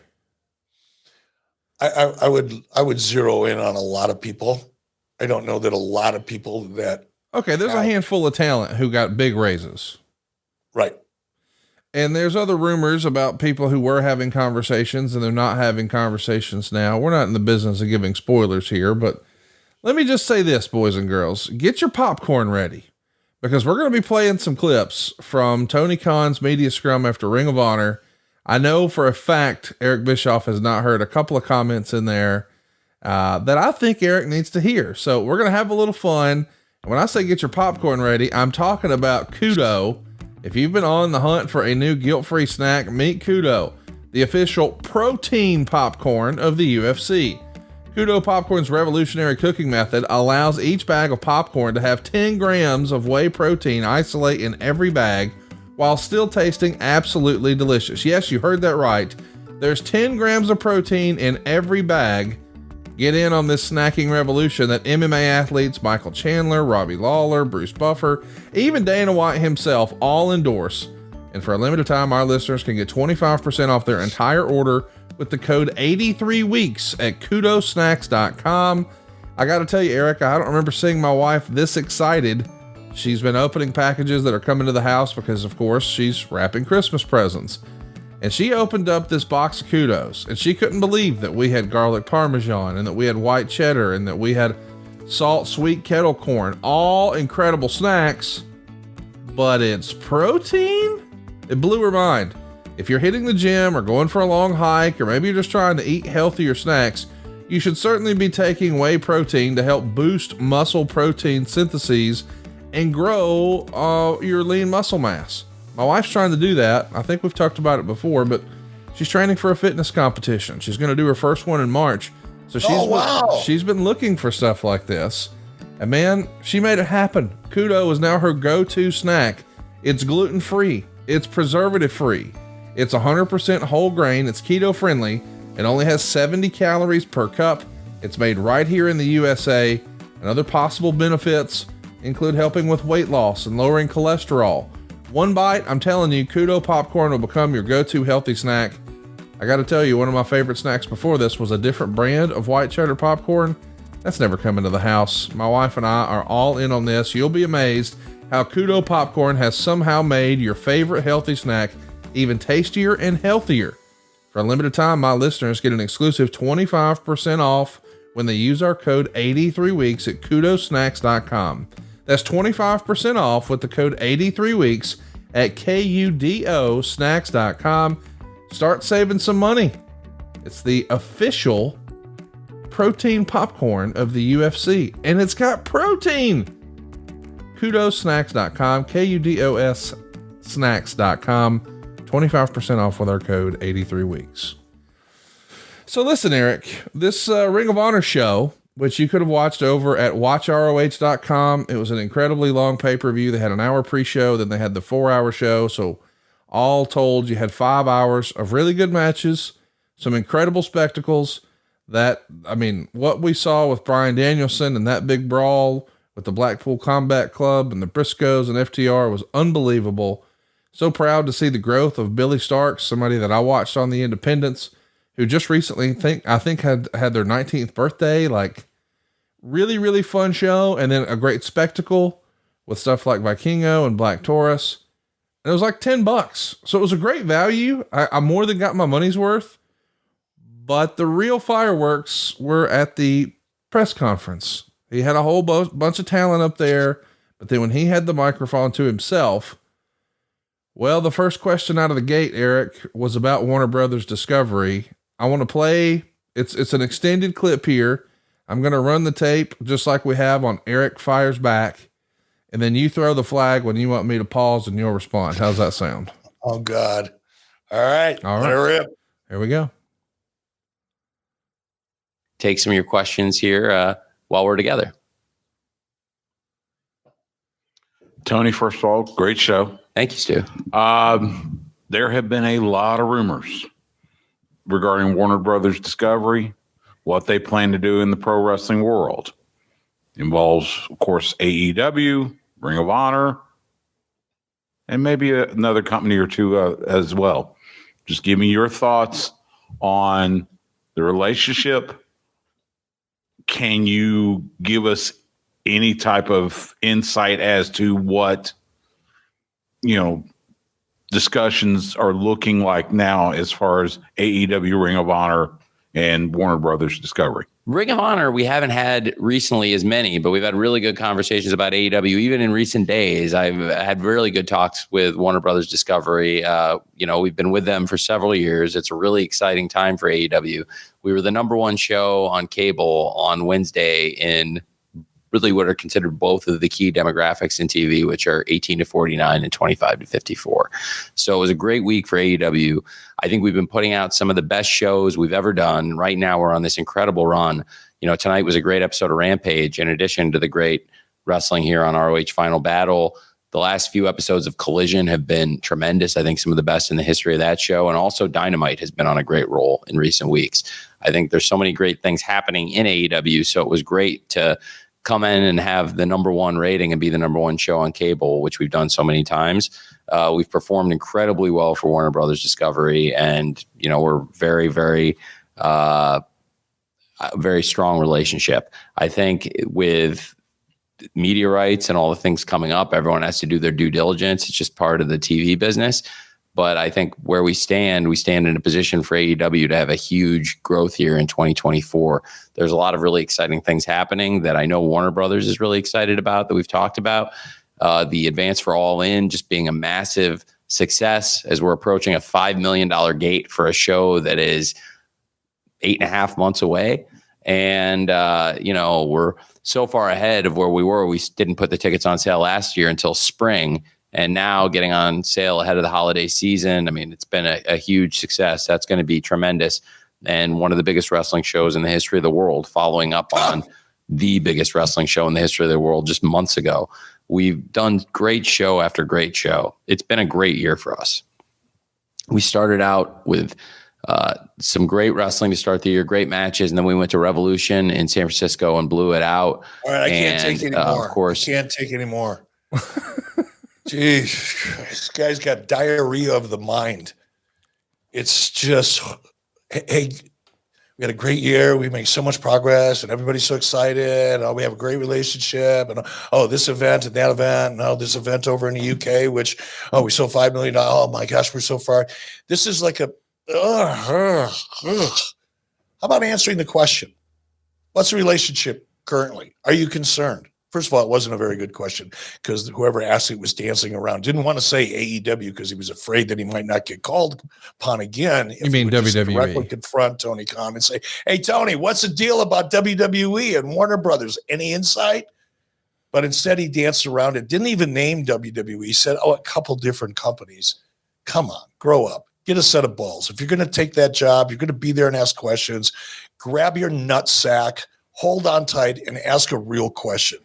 I would zero in on a lot of people. I don't know that a lot of people that. Okay. There's a handful of talent who got big raises. Right. And there's other rumors about people who were having conversations and they're not having conversations now. We're not in the business of giving spoilers here, but let me just say this, boys and girls, get your popcorn ready because we're going to be playing some clips from Tony Khan's media scrum after Ring of Honor. I know for a fact, Eric Bischoff has not heard a couple of comments in there, that I think Eric needs to hear. So we're going to have a little fun. And when I say get your popcorn ready, I'm talking about Kudo. If you've been on the hunt for a new guilt-free snack, meet Kudo, the official protein popcorn of the UFC. Kudo Popcorn's revolutionary cooking method allows each bag of popcorn to have 10 grams of whey protein isolate in every bag while still tasting absolutely delicious. Yes, you heard that right. There's 10 grams of protein in every bag. Get in on this snacking revolution that MMA athletes Michael Chandler, Robbie Lawler, Bruce Buffer, even Dana White himself all endorse. And for a limited time, our listeners can get 25% off their entire order with the code 83weeks at kudosnacks.com. I got to tell you, Eric, I don't remember seeing my wife this excited. She's been opening packages that are coming to the house because, of course, she's wrapping Christmas presents. And she opened up this box of Kudos and she couldn't believe that we had garlic Parmesan and that we had white cheddar and that we had salt sweet kettle corn, all incredible snacks, but it's protein. It blew her mind. If you're hitting the gym or going for a long hike, or maybe you're just trying to eat healthier snacks, you should certainly be taking whey protein to help boost muscle protein syntheses and grow your lean muscle mass. My wife's trying to do that. I think we've talked about it before, but she's training for a fitness competition. She's going to do her first one in March. So she's been looking for stuff like this. And man, she made it happen. Kudo is now her go-to snack. It's gluten-free. It's preservative-free. It's 100% whole grain. It's keto-friendly. It only has 70 calories per cup. It's made right here in the USA. And other possible benefits include helping with weight loss and lowering cholesterol. One bite, I'm telling you, Kudo popcorn will become your go-to healthy snack. I got to tell you, one of my favorite snacks before this was a different brand of white cheddar popcorn. That's never come into the house. My wife and I are all in on this. You'll be amazed how Kudo popcorn has somehow made your favorite healthy snack even tastier and healthier. For a limited time, my listeners get an exclusive 25% off when they use our code 83weeks at kudosnacks.com. That's 25% off with the code 83weeks at kudosnacks.com. Start saving some money. It's the official protein popcorn of the UFC, and it's got protein. Kudosnacks.com, KUDOS snacks.com, 25% off with our code 83weeks. So listen, Eric, this Ring of Honor show, which you could have watched over at watchroh.com. It was an incredibly long pay-per-view. They had an hour pre-show, then they had the 4-hour show. So all told, you had 5 hours of really good matches, some incredible spectacles. What we saw with Bryan Danielson and that big brawl with the Blackpool Combat Club and the Briscoes and FTR was unbelievable. So proud to see the growth of Billy Starks, somebody that I watched on the Independents, who just recently I think had their 19th birthday. Like, really, really fun show. And then a great spectacle with stuff like Vikingo and Black Taurus. and it was like $10. So it was a great value. I more than got my money's worth, but the real fireworks were at the press conference. He had a whole bunch of talent up there, but then when he had the microphone to himself, well, the first question out of the gate, Eric, was about Warner Brothers Discovery. I want to play. It's an extended clip here. I'm going to run the tape just like we have on Eric Fires Back. And then you throw the flag when you want me to pause and you'll respond. How's that sound? Oh God. All right. Let her rip. Here we go. Take some of your questions here while we're together. Tony, first of all, great show. Thank you, Stu. There have been a lot of rumors regarding Warner Brothers Discovery, what they plan to do in the pro wrestling world. Involves, of course, AEW, Ring of Honor, and maybe another company or two as well. Just give me your thoughts on the relationship. Can you give us any type of insight as to what, discussions are looking like now as far as AEW, Ring of Honor, and Warner Brothers Discovery? Ring of Honor, we haven't had recently as many, but we've had really good conversations about AEW. Even in recent days, I've had really good talks with Warner Brothers Discovery. We've been with them for several years. It's a really exciting time for AEW. We were the number one show on cable on Wednesday in really what are considered both of the key demographics in TV, which are 18 to 49 and 25 to 54. So it was a great week for AEW. I think we've been putting out some of the best shows we've ever done. Right now, we're on this incredible run. Tonight was a great episode of Rampage, in addition to the great wrestling here on ROH Final Battle. The last few episodes of Collision have been tremendous. I think some of the best in the history of that show. And also Dynamite has been on a great roll in recent weeks. I think there's so many great things happening in AEW. So it was great to come in and have the number one rating and be the number one show on cable, which we've done so many times. We've performed incredibly well for Warner Brothers Discovery, and we're very, very, very strong relationship. I think with media rights and all the things coming up, everyone has to do their due diligence. It's just part of the TV business. But I think where we stand in a position for AEW to have a huge growth here in 2024. There's a lot of really exciting things happening that I know Warner Brothers is really excited about, that we've talked about. The Advance for All In just being a massive success as we're approaching a $5 million gate for a show that is 8.5 months away. And, we're so far ahead of where we were. We didn't put the tickets on sale last year until spring. And now getting on sale ahead of the holiday season. I mean, it's been a huge success. That's going to be tremendous. And one of the biggest wrestling shows in the history of the world, following up on the biggest wrestling show in the history of the world just months ago. We've done great show after great show. It's been a great year for us. We started out with some great wrestling to start the year, great matches. And then we went to Revolution in San Francisco and blew it out. All right, I can't take any more. Of course. I can't take any more. Jeez, this guy's got diarrhea of the mind. It's just, hey, we had a great year. We make so much progress, and everybody's so excited. Oh, we have a great relationship, and this event and that event, and this event over in the UK, which we sold $5 million. Oh my gosh, we're so far. This is like a. How about answering the question? What's the relationship currently? Are you concerned? First of all, it wasn't a very good question because whoever asked it was dancing around. Didn't want to say AEW because he was afraid that he might not get called upon again. You mean WWE? Directly confront Tony Khan and say, "Hey, Tony, what's the deal about WWE and Warner Brothers? Any insight?" But instead, he danced around it. Didn't even name WWE. He said, "Oh, a couple different companies." Come on, grow up. Get a set of balls. If you're going to take that job, you're going to be there and ask questions. Grab your nutsack, hold on tight, and ask a real question.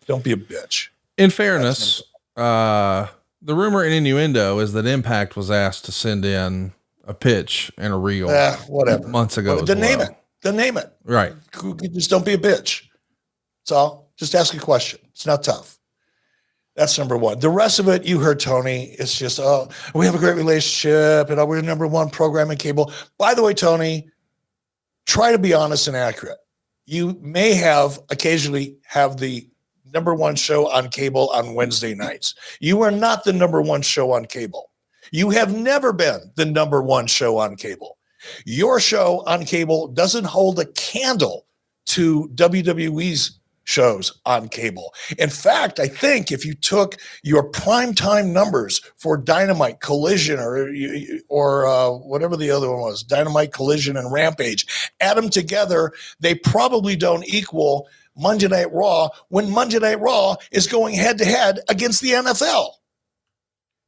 Don't be a bitch. In fairness, the rumor and innuendo is that Impact was asked to send in a pitch and a reel whatever months ago. Then name it. Then name it. Right. Just don't be a bitch. That's all. Just ask a question. It's not tough. That's number one. The rest of it, you heard Tony. It's just, we have a great relationship and we're number one programming cable. By the way, Tony, try to be honest and accurate. You may occasionally have the number one show on cable on Wednesday nights. You are not the number one show on cable. You have never been the number one show on cable. Your show on cable doesn't hold a candle to WWE's shows on cable. In fact, I think if you took your primetime numbers for Dynamite, Collision, or whatever the other one was, Dynamite, Collision, and Rampage, add them together, they probably don't equal Monday Night Raw when Monday Night Raw is going head-to-head against the NFL.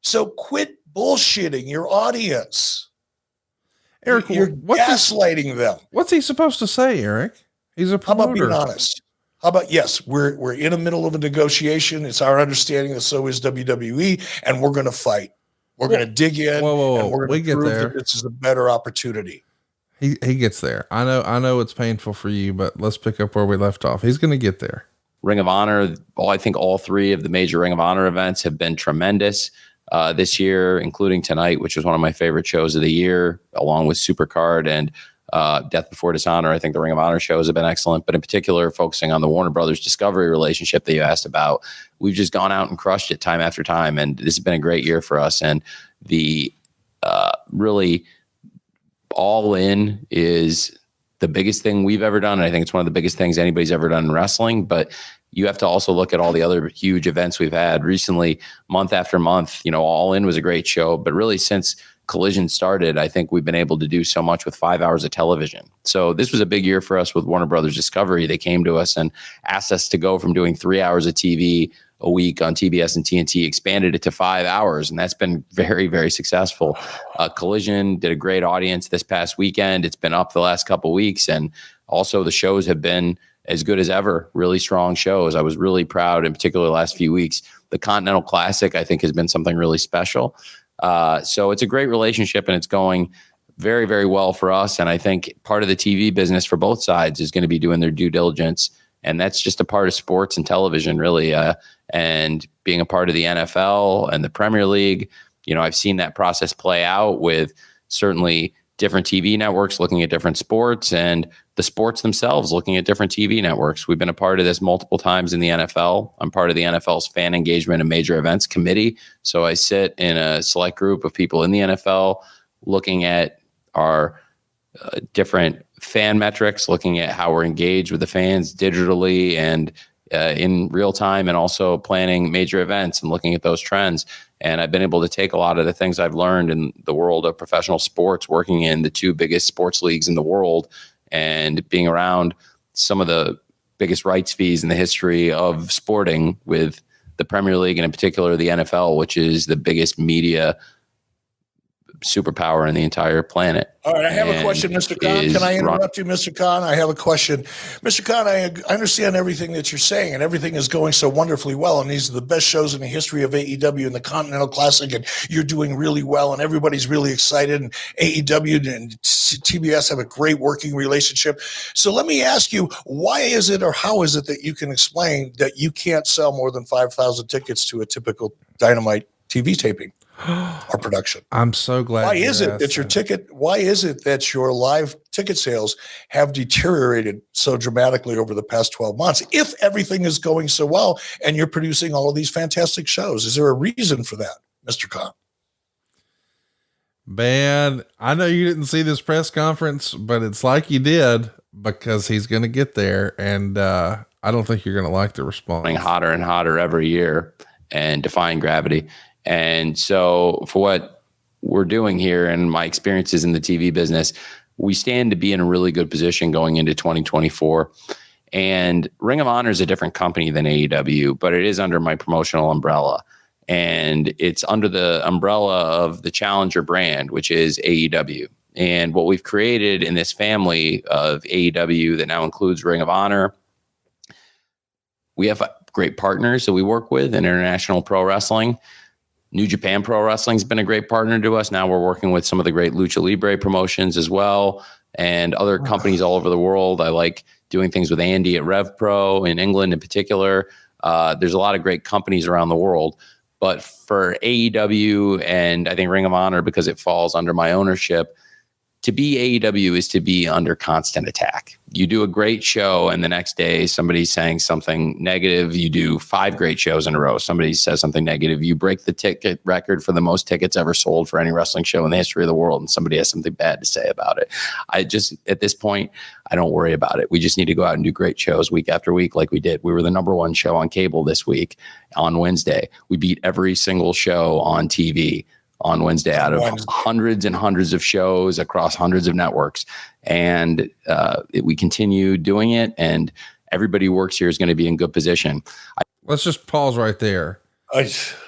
So quit bullshitting your audience. Eric, You're gaslighting them. What's he supposed to say, Eric? He's a promoter. How about being honest? How about, yes, we're in the middle of a negotiation. It's our understanding that so is WWE, and we're going to fight. We're going to dig in, and we're going to prove that this is a better opportunity. He gets there. I know it's painful for you, but let's pick up where we left off. He's going to get there. Ring of Honor, I think all three of the major Ring of Honor events have been tremendous this year, including tonight, which was one of my favorite shows of the year, along with Supercard and Death Before Dishonor. I think the Ring of Honor shows have been excellent, but in particular, focusing on the Warner Brothers Discovery relationship that you asked about, we've just gone out and crushed it time after time. And this has been a great year for us. And the really All In is the biggest thing we've ever done. And I think it's one of the biggest things anybody's ever done in wrestling, but you have to also look at all the other huge events we've had recently, month after month. All In was a great show, but really since Collision started, I think we've been able to do so much with 5 hours of television. So this was a big year for us with Warner Brothers Discovery. They came to us and asked us to go from doing 3 hours of TV a week on TBS and TNT, expanded it to 5 hours. And that's been very, very successful. Collision did a great audience this past weekend. It's been up the last couple of weeks. And also the shows have been as good as ever, really strong shows. I was really proud, in particular the last few weeks. The Continental Classic, I think, has been something really special. So it's a great relationship, and it's going very, very well for us. And I think part of the TV business for both sides is going to be doing their due diligence. And that's just a part of sports and television, really. And being a part of the NFL and the Premier League, I've seen that process play out with certainly different TV networks looking at different sports, and the sports themselves looking at different TV networks. We've been a part of this multiple times in the NFL. I'm part of the NFL's fan engagement and major events committee. So I sit in a select group of people in the NFL looking at our different fan metrics, looking at how we're engaged with the fans digitally and in real time, and also planning major events and looking at those trends. And I've been able to take a lot of the things I've learned in the world of professional sports, working in the two biggest sports leagues in the world and being around some of the biggest rights fees in the history of sporting, with the Premier League and in particular the NFL, which is the biggest media superpower in the entire planet. All right, I have a question, Mr. Khan. Can I interrupt you, Mr. Khan? I have a question. Mr. Khan, I understand everything that you're saying, and everything is going so wonderfully well, and these are the best shows in the history of AEW and the Continental Classic, and you're doing really well, and everybody's really excited, and AEW and TBS have a great working relationship. So let me ask you, why is it, or how is it that you can explain that you can't sell more than 5,000 tickets to a typical Dynamite TV taping or production? I'm so glad. Why is it that your live ticket sales have deteriorated so dramatically over the past 12 months if everything is going so well and you're producing all of these fantastic shows? Is there a reason for that, Mr. Khan? Man, I know you didn't see this press conference, but it's like you did, because he's going to get there. And I don't think you're going to like the response. Getting hotter and hotter every year and defying gravity. And so for what we're doing here and my experiences in the TV business, we stand to be in a really good position going into 2024. And Ring of Honor is a different company than AEW, but it is under my promotional umbrella. And it's under the umbrella of the challenger brand, which is AEW. And what we've created in this family of AEW that now includes Ring of Honor, we have great partners that we work with in international pro wrestling. New Japan Pro Wrestling has been a great partner to us. Now we're working with some of the great Lucha Libre promotions as well, and other companies all over the world. I like doing things with Andy at Rev Pro in England in particular. There's a lot of great companies around the world. But for AEW and I think Ring of Honor, because it falls under my ownership, to be AEW is to be under constant attack. You do a great show and the next day somebody's saying something negative. You do 5 great shows in a row. Somebody says something negative. You break the ticket record for the most tickets ever sold for any wrestling show in the history of the world, and somebody has something bad to say about it. I just, at this point, I don't worry about it. We just need to go out and do great shows week after week like we did. We were the #1 show on cable this week on Wednesday. We beat every single show on TV on Wednesday out of hundreds and hundreds of shows across hundreds of networks. And we continue doing it, and everybody who works here is going to be in good position. Let's just pause right there.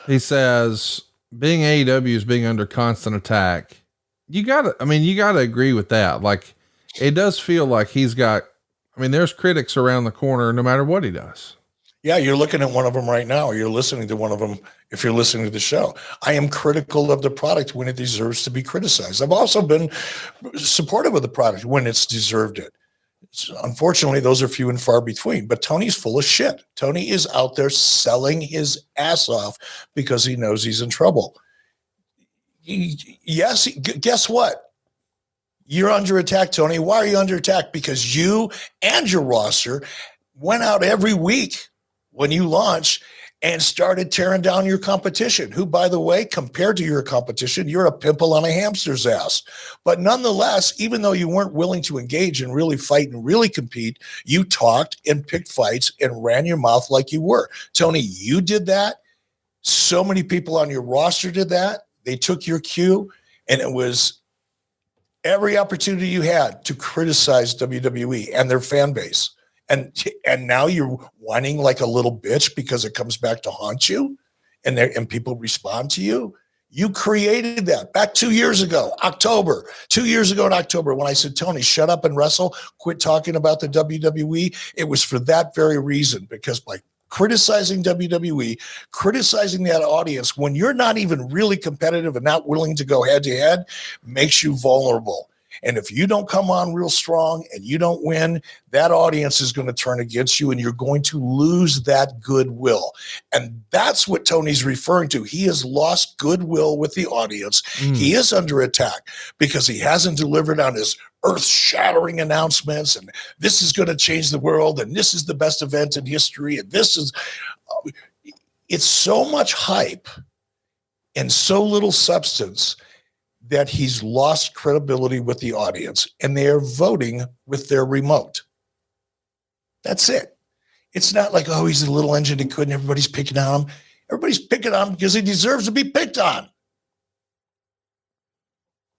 He says being AEW is being under constant attack. You gotta agree with that. Like, it does feel like there's critics around the corner no matter what he does. Yeah, you're looking at one of them right now. You're listening to one of them if you're listening to the show. I am critical of the product when it deserves to be criticized. I've also been supportive of the product when it's deserved it. Unfortunately, those are few and far between. But Tony's full of shit. Tony is out there selling his ass off because he knows he's in trouble. Guess what? You're under attack, Tony. Why are you under attack? Because you and your roster went out every week when you launched and started tearing down your competition, who, by the way, compared to your competition, you're a pimple on a hamster's ass. But nonetheless, even though you weren't willing to engage and really fight and really compete, you talked and picked fights and ran your mouth like you were. Tony, you did that. So many people on your roster did that. They took your cue, and it was every opportunity you had to criticize WWE and their fan base. And now you're whining like a little bitch because it comes back to haunt you, and people respond to you. You created that back 2 years ago, October, 2 years ago in October, when I said, Tony, shut up and wrestle, quit talking about the WWE. It was for that very reason, because by criticizing WWE, criticizing that audience when you're not even really competitive and not willing to go head to head, makes you vulnerable. And if you don't come on real strong and you don't win, that audience is going to turn against you, and you're going to lose that goodwill. And that's what Tony's referring to. He has lost goodwill with the audience. He is under attack because he hasn't delivered on his earth-shattering announcements, and this is going to change the world, and this is the best event in history, and this is it's so much hype and so little substance that he's lost credibility with the audience, and they are voting with their remote. That's it. It's not like, oh, he's a little engine and couldn't. Everybody's picking on him. Everybody's picking on him because he deserves to be picked on.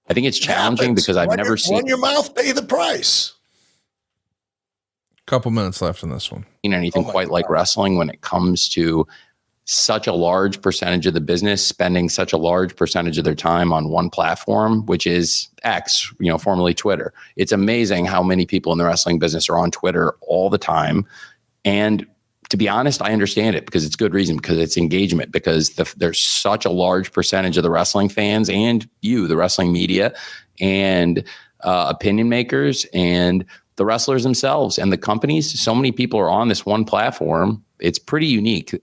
I think it's challenging because I've never seen. Run your mouth, pay the price. Couple minutes left in this one. Anything quite like wrestling when it comes to such a large percentage of the business spending such a large percentage of their time on one platform, which is X, formerly Twitter. It's amazing how many people in the wrestling business are on Twitter all the time. And to be honest, I understand it because it's good reason, because it's engagement, because there's such a large percentage of the wrestling fans and the wrestling media and opinion makers and the wrestlers themselves and the companies. So many people are on this one platform. It's pretty unique.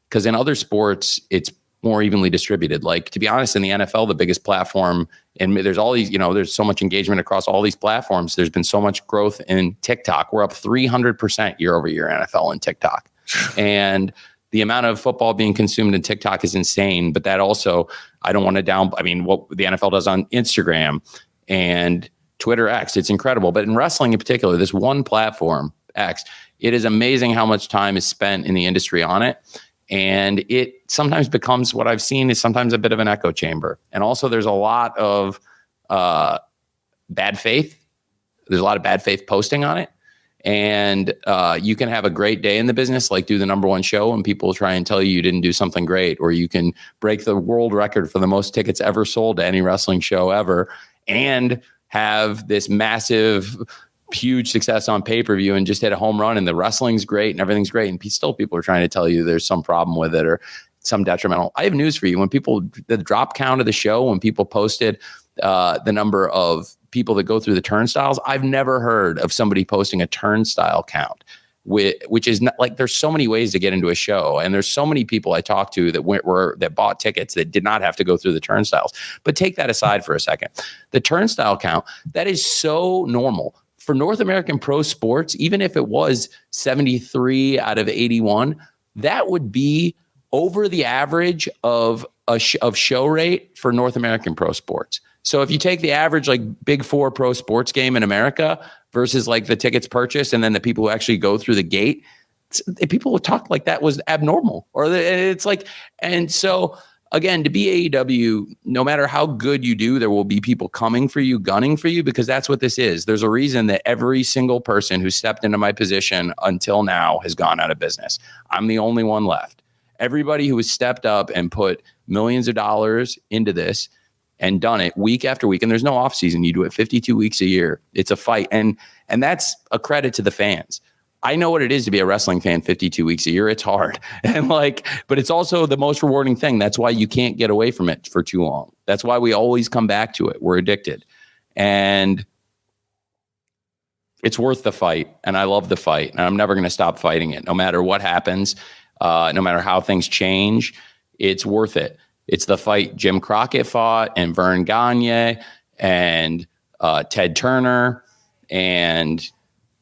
Because in other sports, it's more evenly distributed. Like, to be honest, in the NFL, the biggest platform, and there's all these, there's so much engagement across all these platforms. There's been so much growth in TikTok. We're up 300% year over year NFL in TikTok. And the amount of football being consumed in TikTok is insane. But that also, I don't want to what the NFL does on Instagram and Twitter X, it's incredible. But in wrestling in particular, this one platform, X, it is amazing how much time is spent in the industry on it. And it sometimes becomes, what I've seen is sometimes a bit of an echo chamber. And also there's a lot of bad faith. There's a lot of bad faith posting on it. And you can have a great day in the business, like do the #1 show, and people try and tell you didn't do something great, or you can break the world record for the most tickets ever sold to any wrestling show ever, and have this massive, huge success on pay-per-view and just hit a home run, and the wrestling's great and everything's great. And still people are trying to tell you there's some problem with it or some detrimental. I have news for you. When the drop count of the show, when people posted the number of people that go through the turnstiles, I've never heard of somebody posting a turnstile count which is not like, there's so many ways to get into a show. And there's so many people I talked to that bought tickets that did not have to go through the turnstiles. But take that aside for a second. The turnstile count, that is so normal. For North American pro sports, even if it was 73 out of 81, that would be over the average of show rate for North American pro sports. So if you take the average like big four pro sports game in America versus like the tickets purchased and then the people who actually go through the gate, people would talk like that was abnormal, it's like, and so again, to be AEW, no matter how good you do, there will be people coming for you, gunning for you, because that's what this is. There's a reason that every single person who stepped into my position until now has gone out of business. I'm the only one left. Everybody who has stepped up and put millions of dollars into this and done it week after week. And there's no off season. You do it 52 weeks a year. It's a fight. And that's a credit to the fans. I know what it is to be a wrestling fan 52 weeks a year. It's hard. And but it's also the most rewarding thing. That's why you can't get away from it for too long. That's why we always come back to it. We're addicted. And it's worth the fight. And I love the fight. And I'm never going to stop fighting it. No matter what happens, no matter how things change, it's worth it. It's the fight Jim Crockett fought, and Vern Gagne, and Ted Turner, and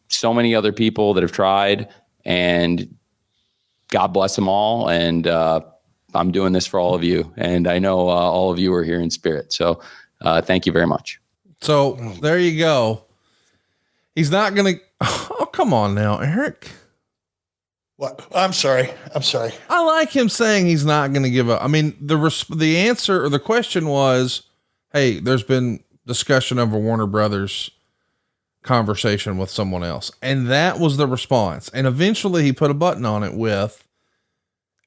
so many other people that have tried, and God bless them all. And I'm doing this for all of you. And I know all of you are here in spirit. So thank you very much. So there you go. He's not going to, oh, come on now, Eric. What? I'm sorry. I like him saying he's not going to give up. I mean, the answer or the question was, hey, there's been discussion over Warner Brothers conversation with someone else. And that was the response. And eventually he put a button on it with,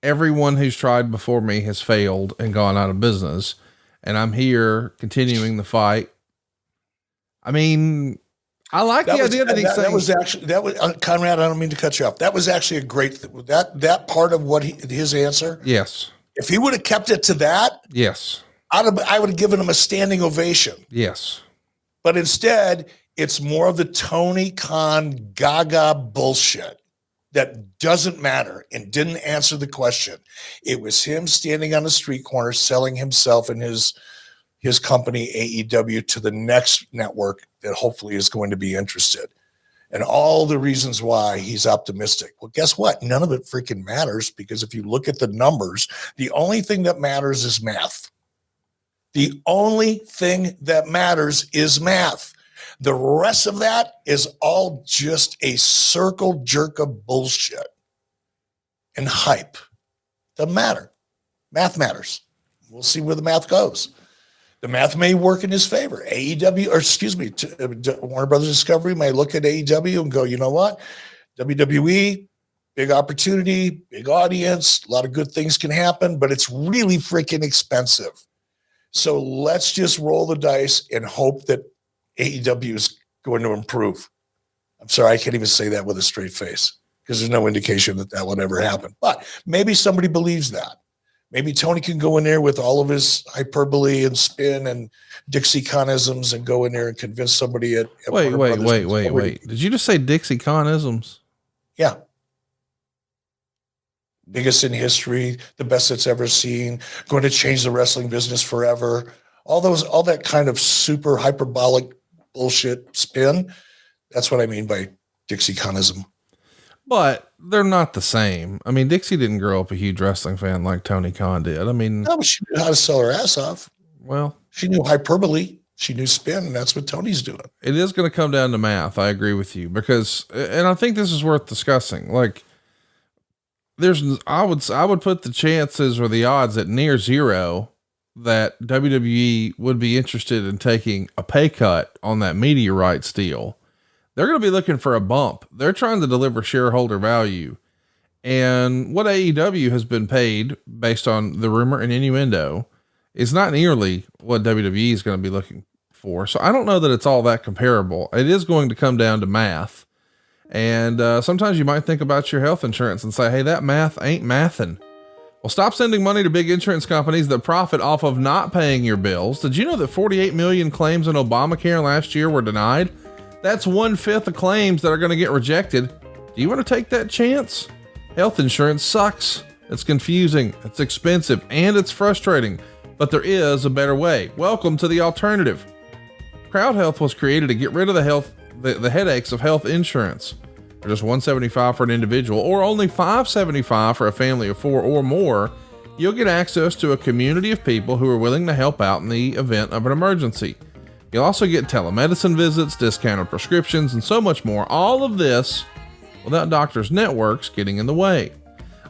everyone who's tried before me has failed and gone out of business. And I'm here continuing the fight. I mean, I like the idea that he's saying that was Conrad. I don't mean to cut you off. That was actually a great, that part of what his answer. Yes. If he would have kept it to that, yes, I would have given him a standing ovation. Yes. But instead, it's more of the Tony Khan gaga bullshit that doesn't matter and didn't answer the question. It was him standing on the street corner, selling himself and his company AEW to the next network that hopefully is going to be interested, and all the reasons why he's optimistic. Well, guess what? None of it freaking matters, because if you look at the numbers, the only thing that matters is math. The only thing that matters is math. The rest of that is all just a circle jerk of bullshit and hype. Doesn't matter. Math matters. We'll see where the math goes. The math may work in his favor. Warner Brothers Discovery may look at AEW and go, you know what? WWE, big opportunity, big audience, a lot of good things can happen, but it's really freaking expensive. So let's just roll the dice and hope that AEW is going to improve. I'm sorry, I can't even say that with a straight face, because there's no indication that would ever happen. But maybe somebody believes that. Maybe Tony can go in there with all of his hyperbole and spin and Dixie Conisms and go in there and convince somebody at Wait. Did you just say Dixie Conisms? Yeah. Biggest in history, the best it's ever seen, going to change the wrestling business forever. All that kind of super hyperbolic bullshit spin. That's what I mean by Dixie Conism. But they're not the same. I mean, Dixie didn't grow up a huge wrestling fan like Tony Khan did. I mean, no, but she knew how to sell her ass off. Well, she knew hyperbole. She knew spin, and that's what Tony's doing. It is going to come down to math. I agree with you, because, and I think this is worth discussing. Like, I would put the chances or the odds at near zero that WWE would be interested in taking a pay cut on that media rights deal. They're going to be looking for a bump. They're trying to deliver shareholder value. And what AEW has been paid based on the rumor and innuendo is not nearly what WWE is going to be looking for. So I don't know that it's all that comparable. It is going to come down to math. And sometimes you might think about your health insurance and say, hey, that math ain't mathin'. Well, stop sending money to big insurance companies that profit off of not paying your bills. Did you know that 48 million claims in Obamacare last year were denied? That's 1/5 of claims that are going to get rejected Do you want to take that chance? Health insurance sucks. It's confusing, it's expensive, and it's frustrating, but there is a better way. Welcome to the alternative. Crowd Health was created to get rid of the headaches of health insurance. For just $175 for an individual, or only $575 for a family of 4 or more, you'll get access to a community of people who are willing to help out in the event of an emergency. You'll also get telemedicine visits, discounted prescriptions, and so much more. All of this without doctors' networks getting in the way.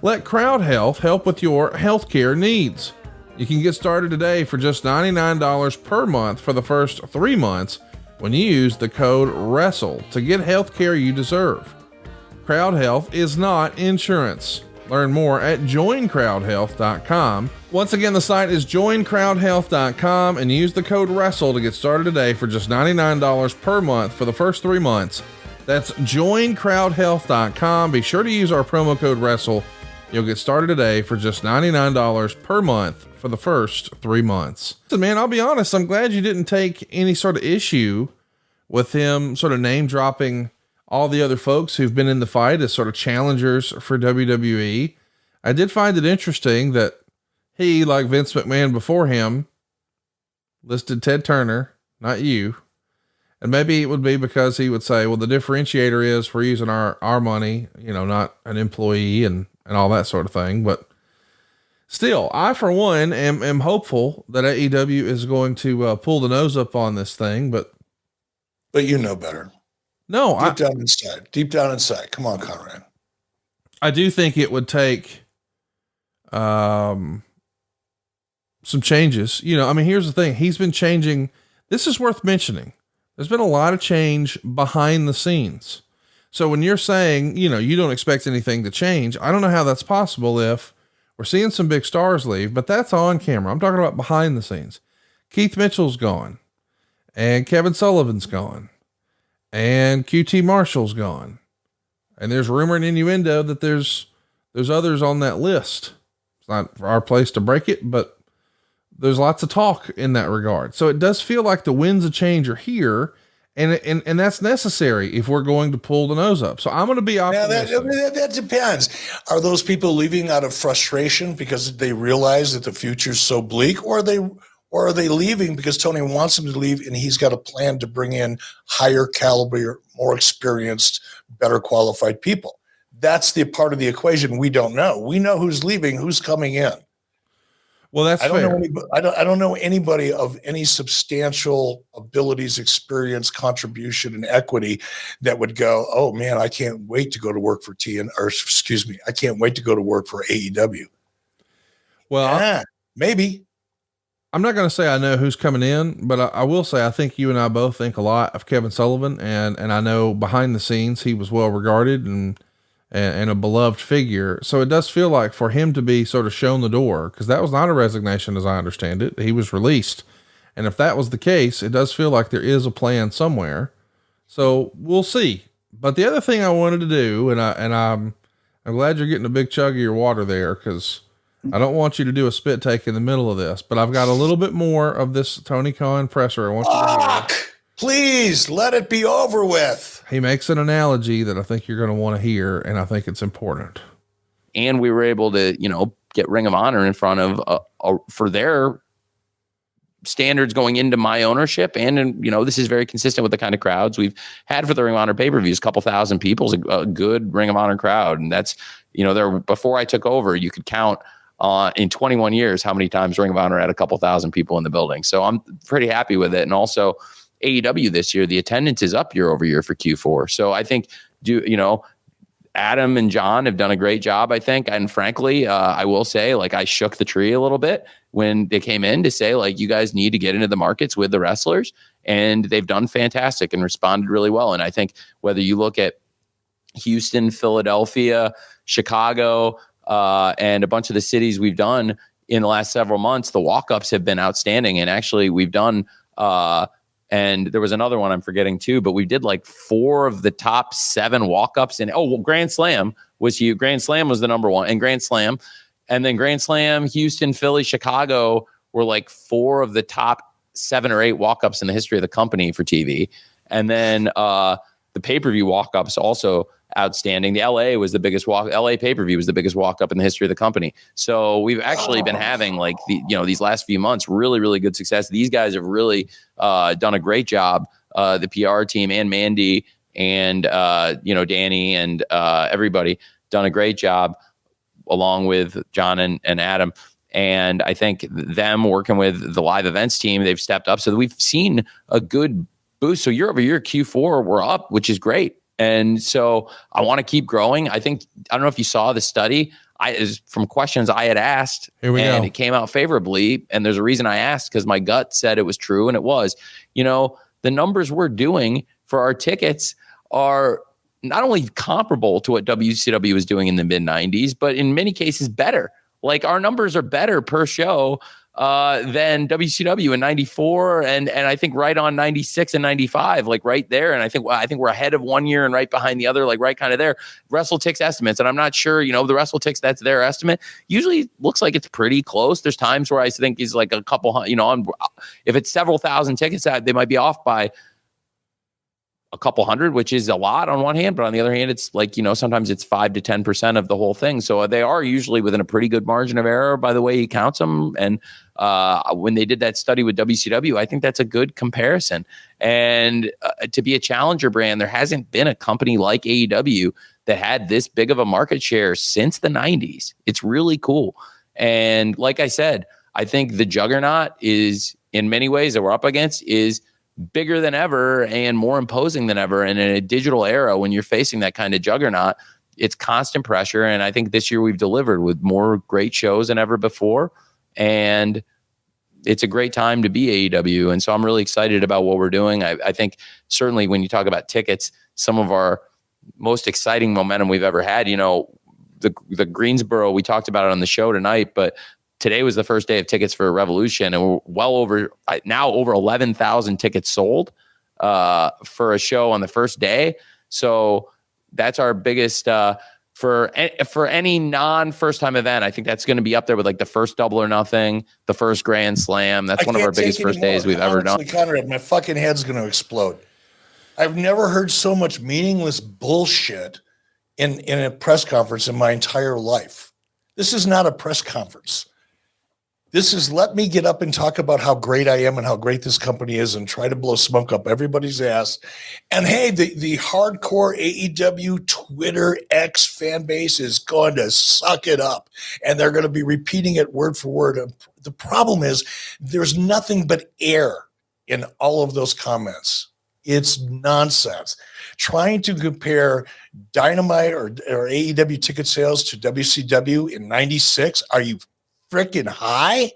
Let Crowd Health help with your healthcare needs. You can get started today for just $99 per month for the first 3 months when you use the code WRESTLE to get healthcare you deserve. Crowd Health is not insurance. Learn more at joincrowdhealth.com. Once again, the site is joincrowdhealth.com and use the code WRESTLE to get started today for just $99 per month for the first 3 months. That's joincrowdhealth.com. Be sure to use our promo code WRESTLE. You'll get started today for just $99 per month for the first 3 months. So, man, I'll be honest, I'm glad you didn't take any sort of issue with him sort of name dropping all the other folks who've been in the fight as sort of challengers for WWE. I did find it interesting that he, like Vince McMahon before him, listed Ted Turner, not you. And maybe it would be because he would say, well, the differentiator is we're using our money, not an employee and all that sort of thing. But still, I, for one, am hopeful that AEW is going to pull the nose up on this thing, but you know better. No, Deep down inside. Come on, Conrad. I do think it would take some changes. Here's the thing. He's been changing. This is worth mentioning. There's been a lot of change behind the scenes. So when you're saying, you don't expect anything to change, I don't know how that's possible if we're seeing some big stars leave, but that's on camera. I'm talking about behind the scenes. Keith Mitchell's gone and Kevin Sullivan's gone. And QT Marshall's gone. And there's rumor and innuendo that there's others on that list. It's not our place to break it, but there's lots of talk in that regard. So it does feel like the winds of change are here, and that's necessary if we're going to pull the nose up. So I'm going to be optimistic. Now that depends. Are those people leaving out of frustration because they realize that the future's so bleak, or are they leaving because Tony wants them to leave and he's got a plan to bring in higher caliber, more experienced, better qualified people? That's the part of the equation we don't know. We know who's leaving, who's coming in. Well, that's fair. I don't know anybody of any substantial abilities, experience, contribution, and equity that would go, oh man, I can't wait to go to work for I can't wait to go to work for AEW. Well, maybe. I'm not going to say I know who's coming in, but I will say I think you and I both think a lot of Kevin Sullivan, and I know behind the scenes he was well regarded and a beloved figure. So it does feel like for him to be sort of shown the door, because that was not a resignation as I understand it. He was released. And if that was the case, it does feel like there is a plan somewhere. So we'll see. But the other thing I wanted to do, and I'm glad you're getting a big chug of your water there, because I don't want you to do a spit take in the middle of this, but I've got a little bit more of this Tony Khan presser I want you to hear. Please let it be over with. He makes an analogy that I think you're going to want to hear, and I think it's important. And we were able to, get Ring of Honor in front of for their standards going into my ownership. And, this is very consistent with the kind of crowds we've had for the Ring of Honor pay-per-views. A couple thousand people is a good Ring of Honor crowd. And that's, before I took over, you could count in 21 years how many times Ring of Honor had a couple thousand people in the building. So I'm pretty happy with it. And also AEW this year, the attendance is up year over year for Q4. So I think, Adam and John have done a great job, I think. And frankly, I will say, I shook the tree a little bit when they came in to say, you guys need to get into the markets with the wrestlers. And they've done fantastic and responded really well. And I think whether you look at Houston, Philadelphia, Chicago, and a bunch of the cities we've done in the last several months, the walk-ups have been outstanding. And actually we've done, and there was another one I'm forgetting too, but we did 4 of the top 7 walk-ups. And Grand Slam was huge. Grand Slam was the number one, and Grand Slam, and then Grand Slam, Houston, Philly, Chicago were 4 of the top 7 or 8 walk-ups in the history of the company for TV. And then the The pay-per-view walk-ups also outstanding. The LA pay-per-view was the biggest walk-up in the history of the company. So we've actually been having like these last few months, really, really good success. These guys have really done a great job. The PR team and Mandy and Danny and everybody done a great job, along with John and Adam. And I think them working with the live events team, they've stepped up so that we've seen a good boost. So year over year, Q4, we're up, which is great. And so I want to keep growing. I don't know if you saw the study. From questions I had asked, Here we go. It came out favorably. And there's a reason I asked, because my gut said it was true, and it was. The numbers we're doing for our tickets are not only comparable to what WCW was doing in the mid 90s, but in many cases better. Like, our numbers are better per show than WCW in 94 and I think right on 96 and 95, like right there. And I think we're ahead of one year and right behind the other, like right kind of there. WrestleTix estimates, and I'm not sure, the WrestleTix, that's their estimate. Usually looks like it's pretty close. There's times where I think it's like a couple, if it's several thousand tickets, they might be off by a couple hundred, which is a lot on one hand, but on the other hand, it's like, sometimes it's 5 to 10% of the whole thing. So they are usually within a pretty good margin of error by the way he counts them. And when they did that study with WCW, I think that's a good comparison. And to be a challenger brand, there hasn't been a company like AEW that had this big of a market share since the 90s. It's really cool. And like I said, I think the juggernaut is, in many ways that we're up against, is bigger than ever and more imposing than ever. And in a digital era, when you're facing that kind of juggernaut, it's constant pressure. And I think this year we've delivered with more great shows than ever before. And it's a great time to be AEW. And so I'm really excited about what we're doing. I think certainly when you talk about tickets, some of our most exciting momentum we've ever had, the Greensboro, we talked about it on the show tonight, but today was the first day of tickets for Revolution, and we're well over 11,000 tickets sold for a show on the first day. So that's our biggest for any non-first time event. I think that's going to be up there with like the first Double or Nothing, the first Grand Slam. That's one of our biggest first days we've ever done. Conrad, my fucking head's going to explode. I've never heard so much meaningless bullshit in a press conference in my entire life. This is not a press conference. This is, let me get up and talk about how great I am and how great this company is and try to blow smoke up everybody's ass. And hey, the hardcore AEW Twitter X fan base is going to suck it up. And they're going to be repeating it word for word. The problem is there's nothing but air in all of those comments. It's nonsense. Trying to compare Dynamite or AEW ticket sales to WCW in 96, are you freaking high?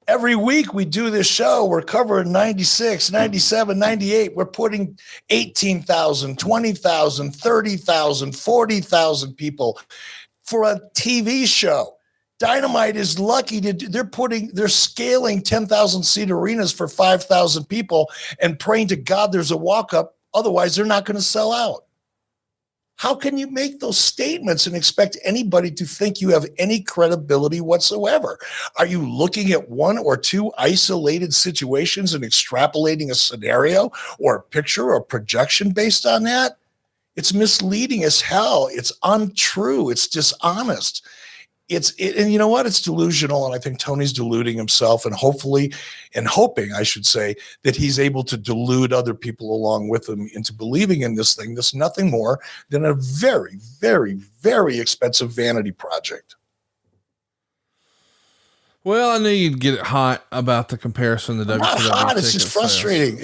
Every week we do this show, we're covering 96, 97, 98. We're putting 18,000, 20,000, 30,000, 40,000 people for a TV show. Dynamite is lucky they're scaling 10,000 seat arenas for 5,000 people and praying to God there's a walk up. Otherwise, they're not going to sell out. How can you make those statements and expect anybody to think you have any credibility whatsoever? Are you looking at one or two isolated situations and extrapolating a scenario or a picture or projection based on that? It's misleading as hell. It's untrue. It's dishonest. And you know what? It's delusional. And I think Tony's deluding himself and hoping, I should say, that he's able to delude other people along with him into believing in this thing. That's nothing more than a very, very, very expensive vanity project. Well, I knew you'd get it hot about the comparison to WCW. Not hot. It's just frustrating.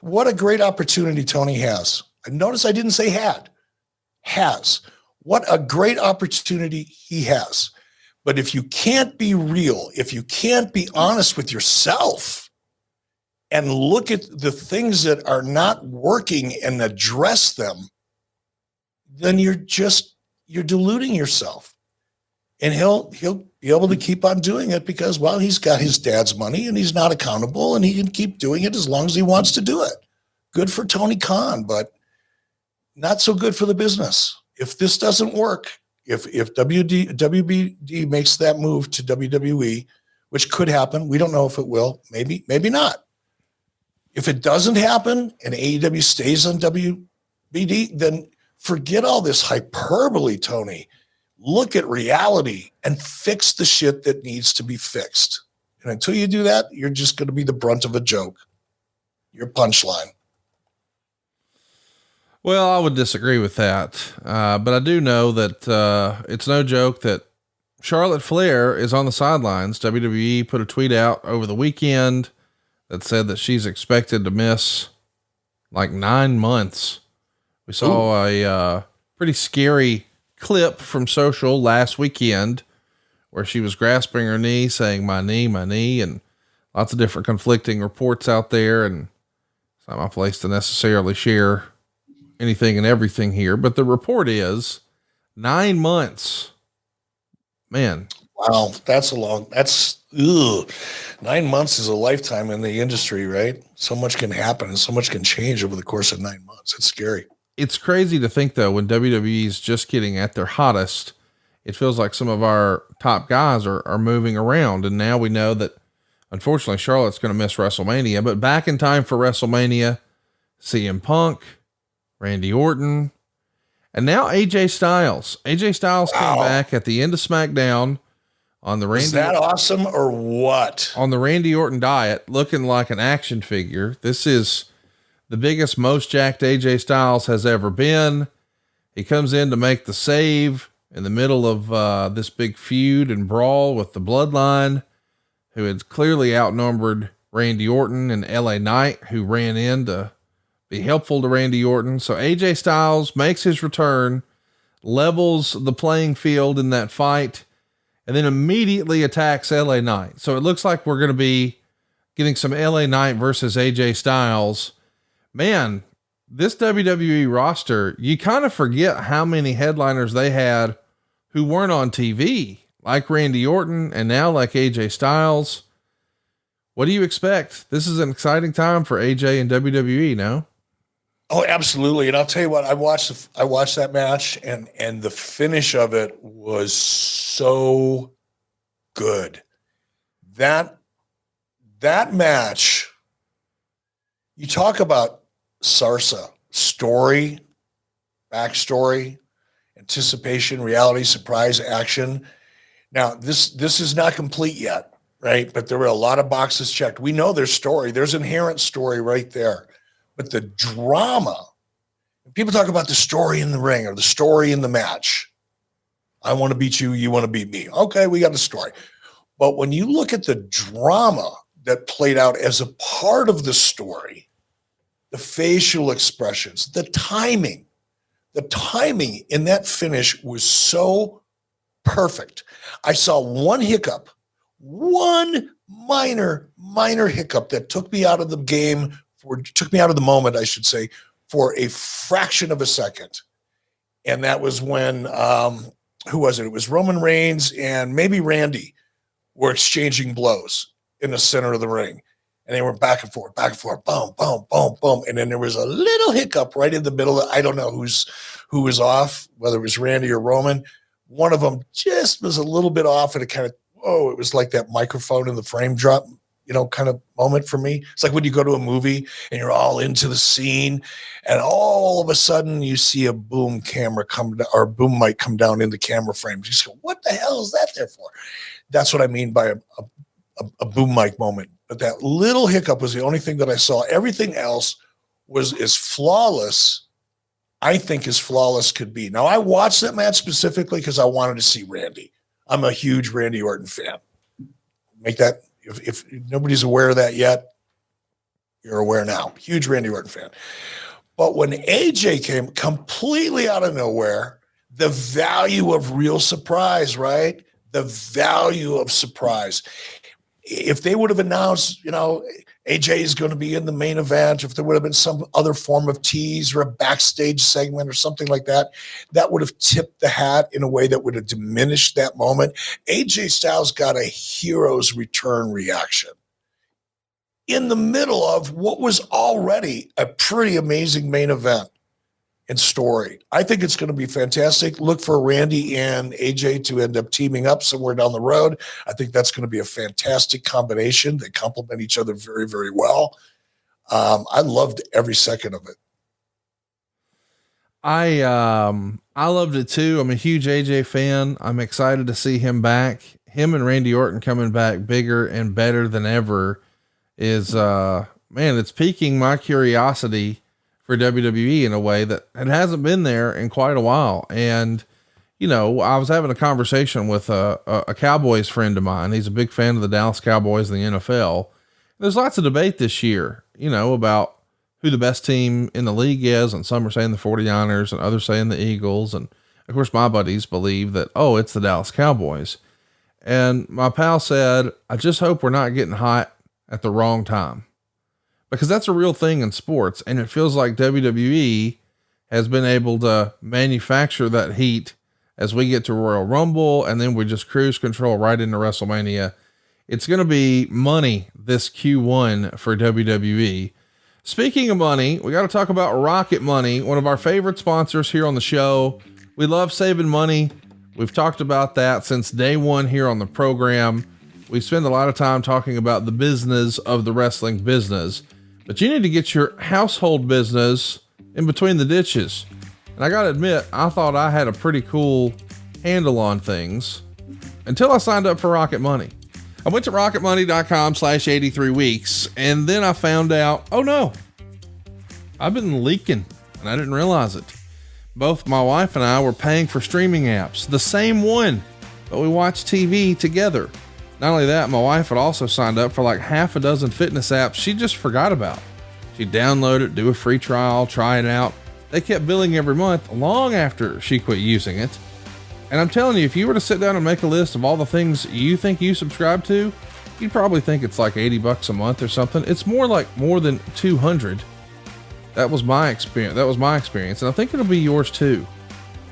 What a great opportunity Tony has. Notice I didn't say has. What a great opportunity he has. But if you can't be real, if you can't be honest with yourself and look at the things that are not working and address them, then you're deluding yourself. And he'll be able to keep on doing it because, well, he's got his dad's money and he's not accountable and he can keep doing it as long as he wants to do it. Good for Tony Khan, but not so good for the business. If this doesn't work, if WBD makes that move to WWE, which could happen, we don't know if it will, maybe not. If it doesn't happen and AEW stays on WBD, then forget all this hyperbole, Tony. Look at reality and fix the shit that needs to be fixed. And until you do that, you're just going to be the brunt of a joke. Your punchline. Well, I would disagree with that. But I do know that it's no joke that Charlotte Flair is on the sidelines. WWE put a tweet out over the weekend that said that she's expected to miss like 9 months. We saw a pretty scary clip from social last weekend where she was grasping her knee, saying, my knee, and lots of different conflicting reports out there. And it's not my place to necessarily share anything and everything here, but the report is 9 months, man. Wow. That's 9 months is a lifetime in the industry, right? So much can happen and so much can change over the course of 9 months. It's scary. It's crazy to think though, when WWE is just getting at their hottest, it feels like some of our top guys are moving around. And now we know that unfortunately Charlotte's going to miss WrestleMania, but back in time for WrestleMania, CM Punk, Randy Orton, and now AJ Styles. AJ Styles came back at the end of SmackDown on the Randy. Is that awesome or what? On the Randy Orton diet, looking like an action figure. This is the biggest, most jacked AJ Styles has ever been. He comes in to make the save in the middle of this big feud and brawl with the Bloodline, who had clearly outnumbered Randy Orton and LA Knight, who ran in to be helpful to Randy Orton. So AJ Styles makes his return, levels the playing field in that fight, and then immediately attacks LA Knight. So it looks like we're going to be getting some LA Knight versus AJ Styles. Man, this WWE roster, you kind of forget how many headliners they had who weren't on TV, like Randy Orton and now like AJ Styles. What do you expect? This is an exciting time for AJ and WWE, no? Oh, absolutely. And I'll tell you what, I watched that match and the finish of it was so good. That match, you talk about Sarsa, story, backstory, anticipation, reality, surprise, action. Now this is not complete yet, right? But there were a lot of boxes checked. We know there's story. There's inherent story right there. But the drama, people talk about the story in the ring or the story in the match. I want to beat you. You want to beat me. Okay, we got the story. But when you look at the drama that played out as a part of the story, the facial expressions, the timing in that finish was so perfect. I saw one hiccup, one minor hiccup that took me out of the game, took me out of the moment, I should say, for a fraction of a second. And that was when, who was it? It was Roman Reigns and maybe Randy were exchanging blows in the center of the ring. And they were back and forth, boom, boom, boom, boom. And then there was a little hiccup right in the middle. I don't know who was off, whether it was Randy or Roman. One of them just was a little bit off, and it kind of, it was like that microphone in the frame drop, kind of moment for me. It's like when you go to a movie and you're all into the scene and all of a sudden you see a boom camera come down, or boom mic come down in the camera frame. You just go, what the hell is that there for? That's what I mean by a boom mic moment. But that little hiccup was the only thing that I saw. Everything else was as flawless, I think, as flawless could be. Now, I watched that match specifically because I wanted to see Randy. I'm a huge Randy Orton fan. Make that, if nobody's aware of that yet, you're aware now. Huge Randy Orton fan. But when AJ came completely out of nowhere, the value of real surprise, right? The value of surprise. If they would have announced, AJ is going to be in the main event, if there would have been some other form of tease or a backstage segment or something like that, that would have tipped the hat in a way that would have diminished that moment. AJ Styles got a hero's return reaction in the middle of what was already a pretty amazing main event and story. I think it's going to be fantastic. Look for Randy and AJ to end up teaming up somewhere down the road. I think that's going to be a fantastic combination. They complement each other very, very well. I loved every second of it. I loved it too. I'm a huge AJ fan. I'm excited to see him back. Him and Randy Orton coming back bigger and better than ever is, man, it's piquing my curiosity for WWE in a way that it hasn't been there in quite a while. And, you know, I was having a conversation with a Cowboys friend of mine. He's a big fan of the Dallas Cowboys and the NFL. There's lots of debate this year, you know, about who the best team in the league is. And some are saying the 49ers and others saying the Eagles. And of course, my buddies believe that, oh, it's the Dallas Cowboys. And my pal said, I just hope we're not getting hot at the wrong time, because that's a real thing in sports. And it feels like WWE has been able to manufacture that heat as we get to Royal Rumble. And then we just cruise control right into WrestleMania. It's going to be money this Q1 for WWE. Speaking of money, we got to talk about Rocket Money, one of our favorite sponsors here on the show. We love saving money. We've talked about that since day one here on the program. We spend a lot of time talking about the business of the wrestling business, but you need to get your household business in between the ditches. And I got to admit, I thought I had a pretty cool handle on things until I signed up for Rocket Money. I went to rocketmoney.com/83weeks, and then I found out, oh no, I've been leaking and I didn't realize it. Both my wife and I were paying for streaming apps, the same one, but we watch TV together. Not only that, my wife had also signed up for like half a dozen fitness apps she just forgot about. She'd download it, do a free trial, try it out. They kept billing every month long after she quit using it. And I'm telling you, if you were to sit down and make a list of all the things you think you subscribe to, you'd probably think it's like $80 a month or something. It's more like more than 200. That was my experience. And I think it'll be yours too.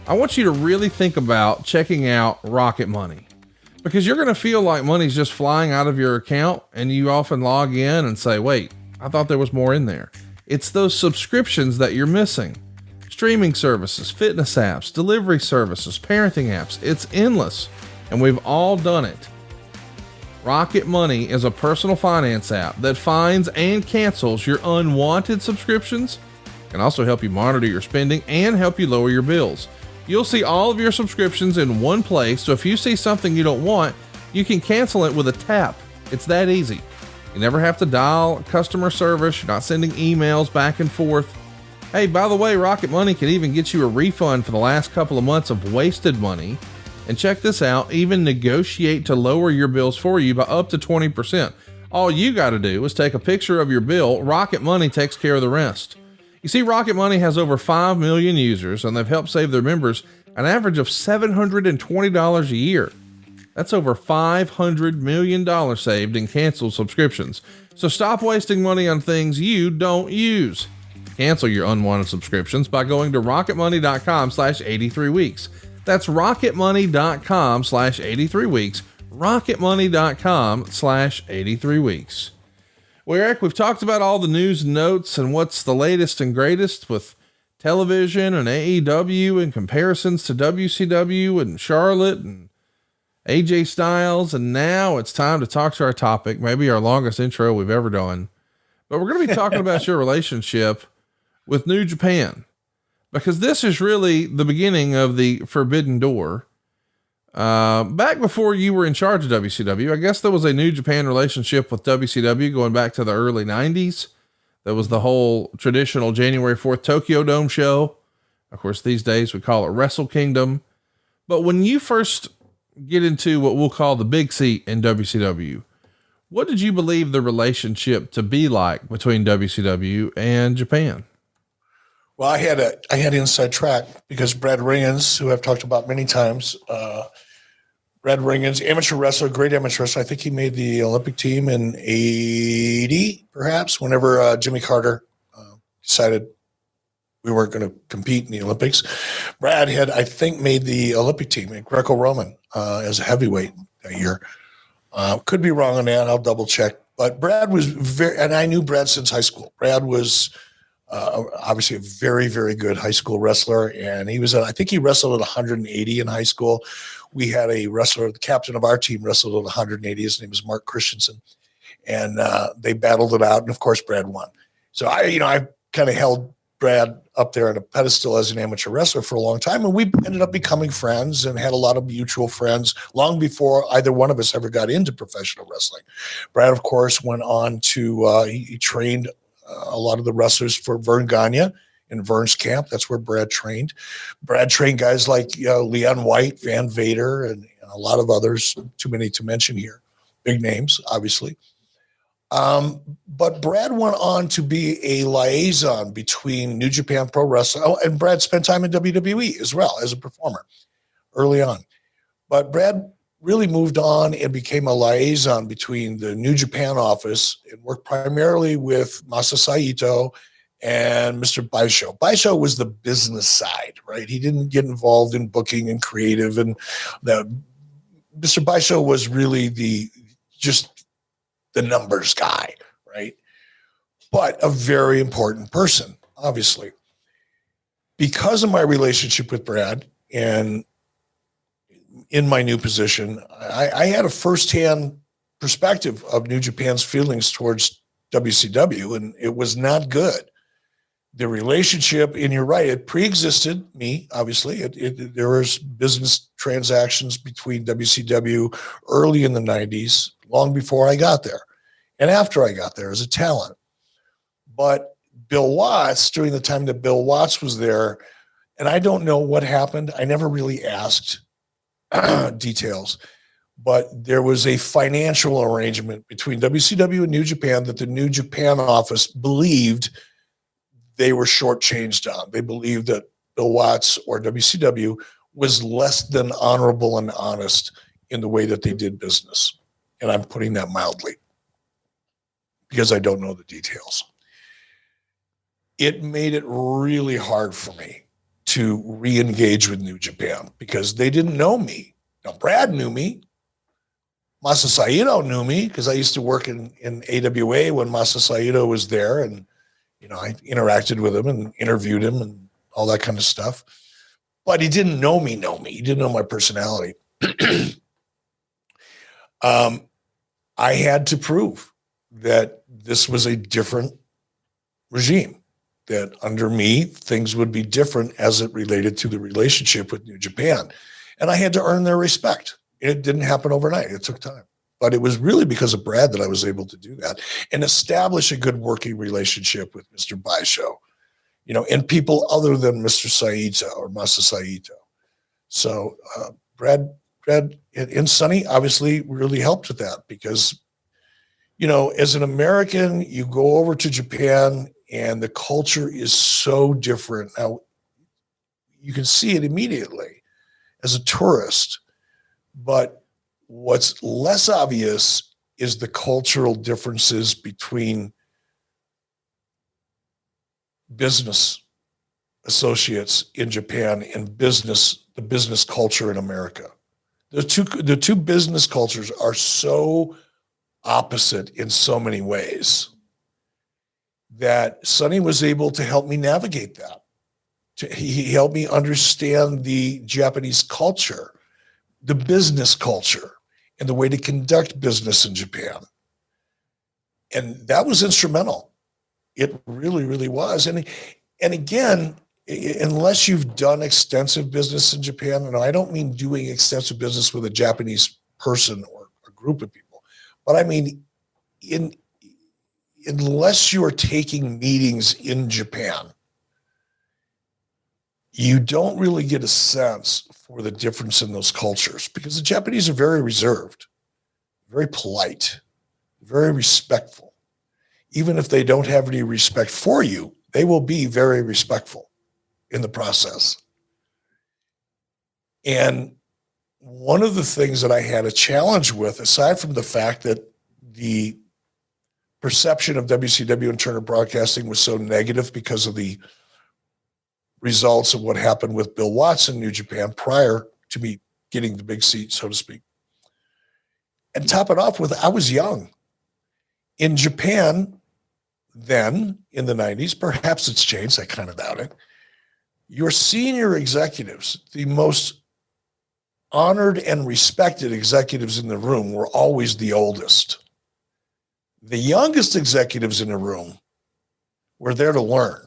I want you to really think about checking out Rocket Money, because you're going to feel like money's just flying out of your account, and you often log in and say, wait, I thought there was more in there. It's those subscriptions that you're missing. Streaming services, fitness apps, delivery services, parenting apps. It's endless, and we've all done it. Rocket Money is a personal finance app that finds and cancels your unwanted subscriptions. It can also help you monitor your spending and help you lower your bills. You'll see all of your subscriptions in one place, so if you see something you don't want, you can cancel it with a tap. It's that easy. You never have to dial customer service. You're not sending emails back and forth. Hey, by the way, Rocket Money can even get you a refund for the last couple of months of wasted money. And check this out, even negotiate to lower your bills for you by up to 20%. All you got to do is take a picture of your bill. Rocket Money takes care of the rest. You see, Rocket Money has over 5 million users, and they've helped save their members an average of $720 a year. That's over $500 million saved in canceled subscriptions. So stop wasting money on things you don't use. Cancel your unwanted subscriptions by going to rocketmoney.com/83weeks. That's rocketmoney.com/83weeks. rocketmoney.com/83weeks. Well, Eric, we've talked about all the news and notes and what's the latest and greatest with television and AEW and comparisons to WCW and Charlotte and AJ Styles. And now it's time to talk to our topic, maybe our longest intro we've ever done. But we're going to be talking about your relationship with New Japan, because this is really the beginning of the forbidden door. Back before you were in charge of WCW, I guess there was a New Japan relationship with WCW going back to the early 90s. There was the whole traditional January 4th Tokyo Dome show. Of course, these days we call it Wrestle Kingdom. But when you first get into what we'll call the big seat in WCW, what did you believe the relationship to be like between WCW and Japan? Well, I had inside track because Brad Ringens, who I've talked about many times, Brad Ringens, amateur wrestler, great amateur wrestler. I think he made the Olympic team in '80, perhaps, whenever Jimmy Carter decided we weren't going to compete in the Olympics. Brad had, I think, made the Olympic team in Greco-Roman as a heavyweight that year. Could be wrong on that. I'll double check. But Brad was and I knew Brad since high school. Brad was obviously a very, very good high school wrestler. And he was, I think he wrestled at 180 in high school. We had a wrestler, the captain of our team, wrestled at 180. His name was Mark Christensen. And they battled it out. And of course, Brad won. So I kind of held Brad up there on a pedestal as an amateur wrestler for a long time. And we ended up becoming friends and had a lot of mutual friends long before either one of us ever got into professional wrestling. Brad, of course, went on to, he trained a lot of the wrestlers for Vern Gagne in Vern's camp. That's where Brad trained. Brad trained guys like Leon White, Van Vader, and a lot of others, too many to mention here. Big names, obviously. But Brad went on to be a liaison between New Japan Pro Wrestling. Oh, and Brad spent time in WWE as well as a performer early on. But Brad really moved on and became a liaison between the New Japan office and worked primarily with Masa Saito and Mr. Bischoff. Bischoff was the business side, right? He didn't get involved in booking and creative. And Mr. Bischoff was really just the numbers guy, right? But a very important person, obviously. Because of my relationship with Brad and in my new position, I had a firsthand perspective of New Japan's feelings towards WCW, and it was not good. The relationship, and you're right, it pre-existed me, obviously. There was business transactions between WCW early in the 90s, long before I got there, and after I got there as a talent. But Bill Watts, during the time that Bill Watts was there, and I don't know what happened. I never really asked details, but there was a financial arrangement between WCW and New Japan that the New Japan office believed they were shortchanged on. They believed that Bill Watts or WCW was less than honorable and honest in the way that they did business. And I'm putting that mildly because I don't know the details. It made it really hard for me to re-engage with New Japan because they didn't know me. Now, Brad knew me. Masa Saito knew me because I used to work in AWA when Masa Saito was there, and I interacted with him and interviewed him and all that kind of stuff. But he didn't know me. He didn't know my personality. I had to prove that this was a different regime, that under me, things would be different as it related to the relationship with New Japan. And I had to earn their respect. It didn't happen overnight. It took time. But it was really because of Brad that I was able to do that and establish a good working relationship with Mr. Bischoff, and people other than Mr. Saito or Masa Saito. So Brad and Sonny obviously really helped with that because, as an American, you go over to Japan and the culture is so different. Now, you can see it immediately as a tourist, but what's less obvious is the cultural differences between business associates in Japan and the business culture in America. The two business cultures are so opposite in so many ways that Sonny was able to help me navigate that. He helped me understand the Japanese culture, the business culture, and the way to conduct business in Japan. And that was instrumental. It really, really was. And again, unless you've done extensive business in Japan, and I don't mean doing extensive business with a Japanese person or a group of people, but I mean, unless you are taking meetings in Japan, you don't really get a sense for the difference in those cultures because the Japanese are very reserved, very polite, very respectful. Even if they don't have any respect for you, they will be very respectful in the process. And one of the things that I had a challenge with, aside from the fact that the perception of WCW and Turner Broadcasting was so negative because of the results of what happened with Bill Watts in New Japan prior to me getting the big seat, so to speak. And top it off with, I was young. In Japan, then, in the 90s, perhaps it's changed, I kind of doubt it, your senior executives, the most honored and respected executives in the room, were always the oldest. The youngest executives in the room We're there to learn.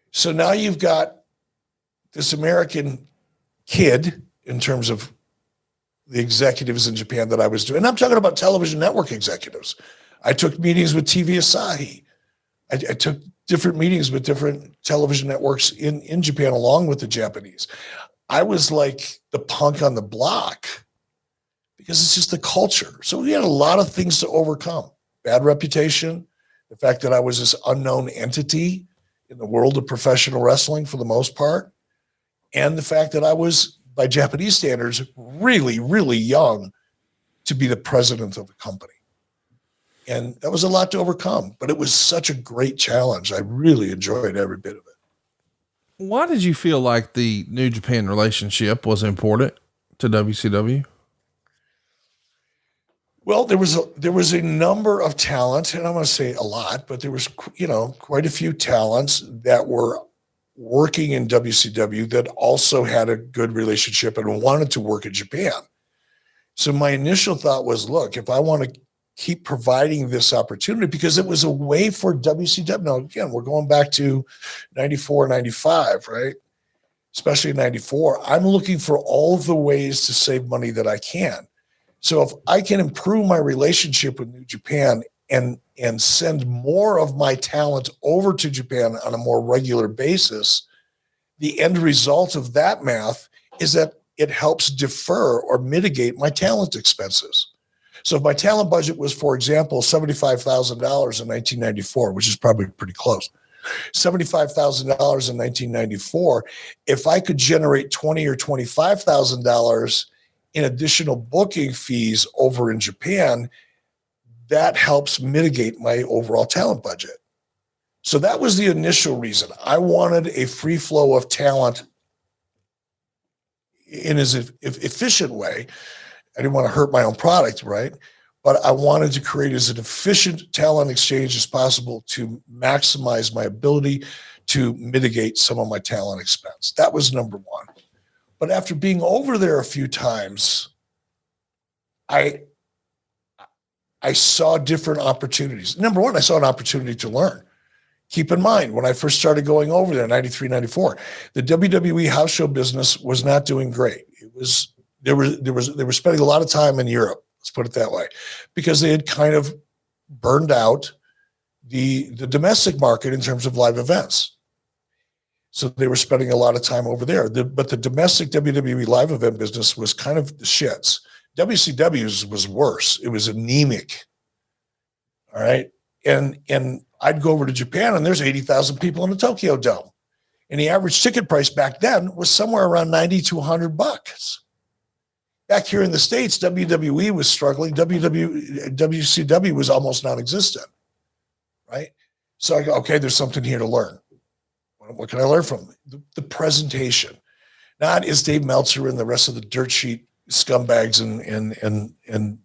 So now you've got this American kid in terms of the executives in Japan that I was doing. And I'm talking about television network executives. I took meetings with TV Asahi. I took different meetings with different television networks in Japan along with the Japanese. I was like the punk on the block because it's just the culture. So we had a lot of things to overcome. Bad reputation, the fact that I was this unknown entity in the world of professional wrestling for the most part, and the fact that I was, by Japanese standards, really, really young to be the president of the company. And that was a lot to overcome, but it was such a great challenge. I really enjoyed every bit of it. Why did you feel like the New Japan relationship was important to WCW? Well, there was a number of talent, and I'm going to say a lot, but there was, quite a few talents that were working in WCW that also had a good relationship and wanted to work in Japan. So my initial thought was, look, if I want to keep providing this opportunity, because it was a way for WCW. Now, again, we're going back to 94, 95, right? Especially 94. I'm looking for all the ways to save money that I can. So if I can improve my relationship with New Japan and send more of my talent over to Japan on a more regular basis, the end result of that math is that it helps defer or mitigate my talent expenses. So if my talent budget was, for example, $75,000 in 1994, which is probably pretty close, $75,000 in 1994, if I could generate $20,000 or $25,000 in additional booking fees over in Japan, that helps mitigate my overall talent budget. So that was the initial reason. I wanted a free flow of talent in as efficient way. I didn't want to hurt my own product, right? But I wanted to create as an efficient talent exchange as possible to maximize my ability to mitigate some of my talent expense. That was number one. But after being over there a few times, I saw different opportunities. Number one, I saw an opportunity to learn. Keep in mind, when I first started going over there, 93, 94, the WWE house show business was not doing great. They were spending a lot of time in Europe, let's put it that way, because they had kind of burned out the domestic market in terms of live events. So they were spending a lot of time over there. But the domestic WWE live event business was kind of the shits. WCW's was worse. It was anemic. All right. And I'd go over to Japan and there's 80,000 people in the Tokyo Dome. And the average ticket price back then was somewhere around $90 to $100. Back here in the States, WWE was struggling. WCW was almost non-existent. Right. So I go, okay, there's something here to learn. What can I learn from the presentation? Not is Dave Meltzer and the rest of the dirt sheet scumbags and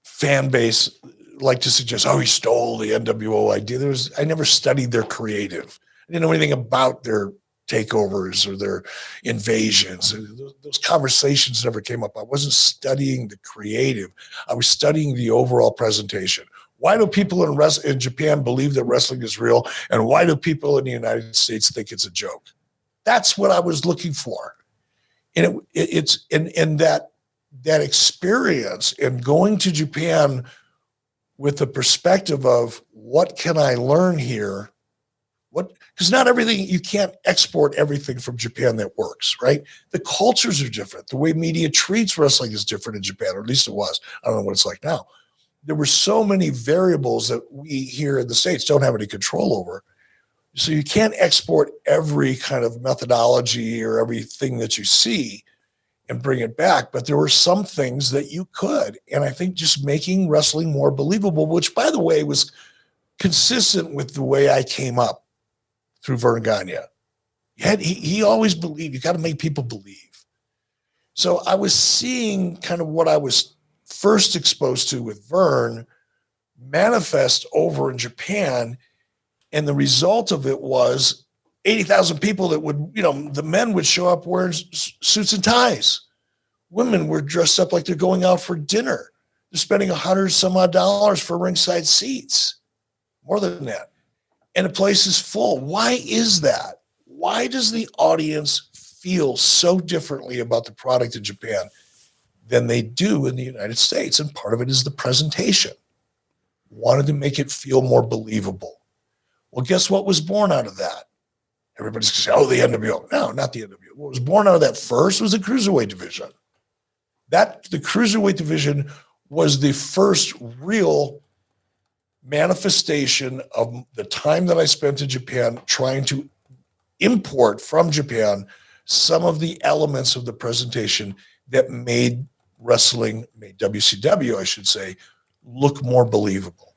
fan base like to suggest, oh, he stole the NWO idea. I never studied their creative. I didn't know anything about their takeovers or their invasions. Those conversations never came up. I wasn't studying the creative. I was studying the overall presentation. Why do people in Japan believe that wrestling is real? And why do people in the United States think it's a joke? That's what I was looking for. And it's that experience and going to Japan with the perspective of what can I learn here? Because not everything, you can't export everything from Japan that works, right? The cultures are different. The way media treats wrestling is different in Japan, or at least it was. I don't know what it's like now. There were so many variables that we here in the States don't have any control over. So you can't export every kind of methodology or everything that you see and bring it back. But there were some things that you could. And I think just making wrestling more believable, which, by the way, was consistent with the way I came up through Vern Gagne. He always believed, you got to make people believe. So I was seeing kind of what I was first exposed to with Vern manifest over in Japan. And the result of it was 80,000 people that would, the men would show up wearing suits and ties. Women were dressed up like they're going out for dinner. They're spending $100 some odd for ringside seats, more than that. And the place is full. Why is that? Why does the audience feel so differently about the product in Japan than they do in the United States? And part of it is the presentation. Wanted to make it feel more believable. Well, guess what was born out of that? Everybody's going to say, oh, the NWO. No, not the NWO. What was born out of that first was the Cruiserweight division. The Cruiserweight division was the first real manifestation of the time that I spent in Japan trying to import from Japan some of the elements of the presentation that made WCW, I should say, look more believable.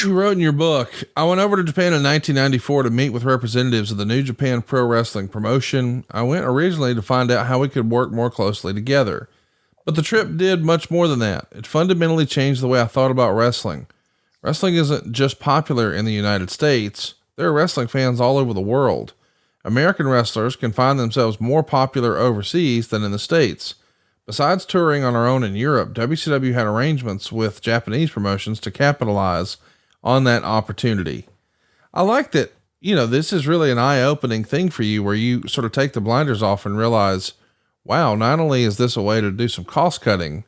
You wrote in your book, I went over to Japan in 1994 to meet with representatives of the New Japan Pro Wrestling promotion. I went originally to find out how we could work more closely together. But the trip did much more than that. It fundamentally changed the way I thought about wrestling. Wrestling isn't just popular in the United States. There are wrestling fans all over the world. American wrestlers can find themselves more popular overseas than in the States. Besides touring on our own in Europe, WCW had arrangements with Japanese promotions to capitalize on that opportunity. I like that, this is really an eye-opening thing for you where you sort of take the blinders off and realize, wow, not only is this a way to do some cost cutting,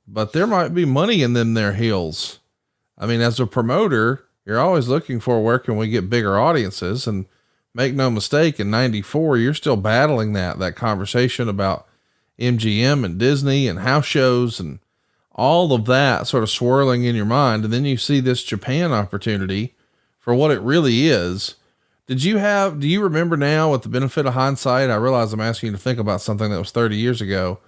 but there might be money in them their heels. I mean, as a promoter, you're always looking for where can we get bigger audiences, and make no mistake, in 94, you're still battling that conversation about MGM and Disney and house shows and all of that sort of swirling in your mind. And then you see this Japan opportunity for what it really is. Do you remember now, with the benefit of hindsight, I realize I'm asking you to think about something that was 30 years ago.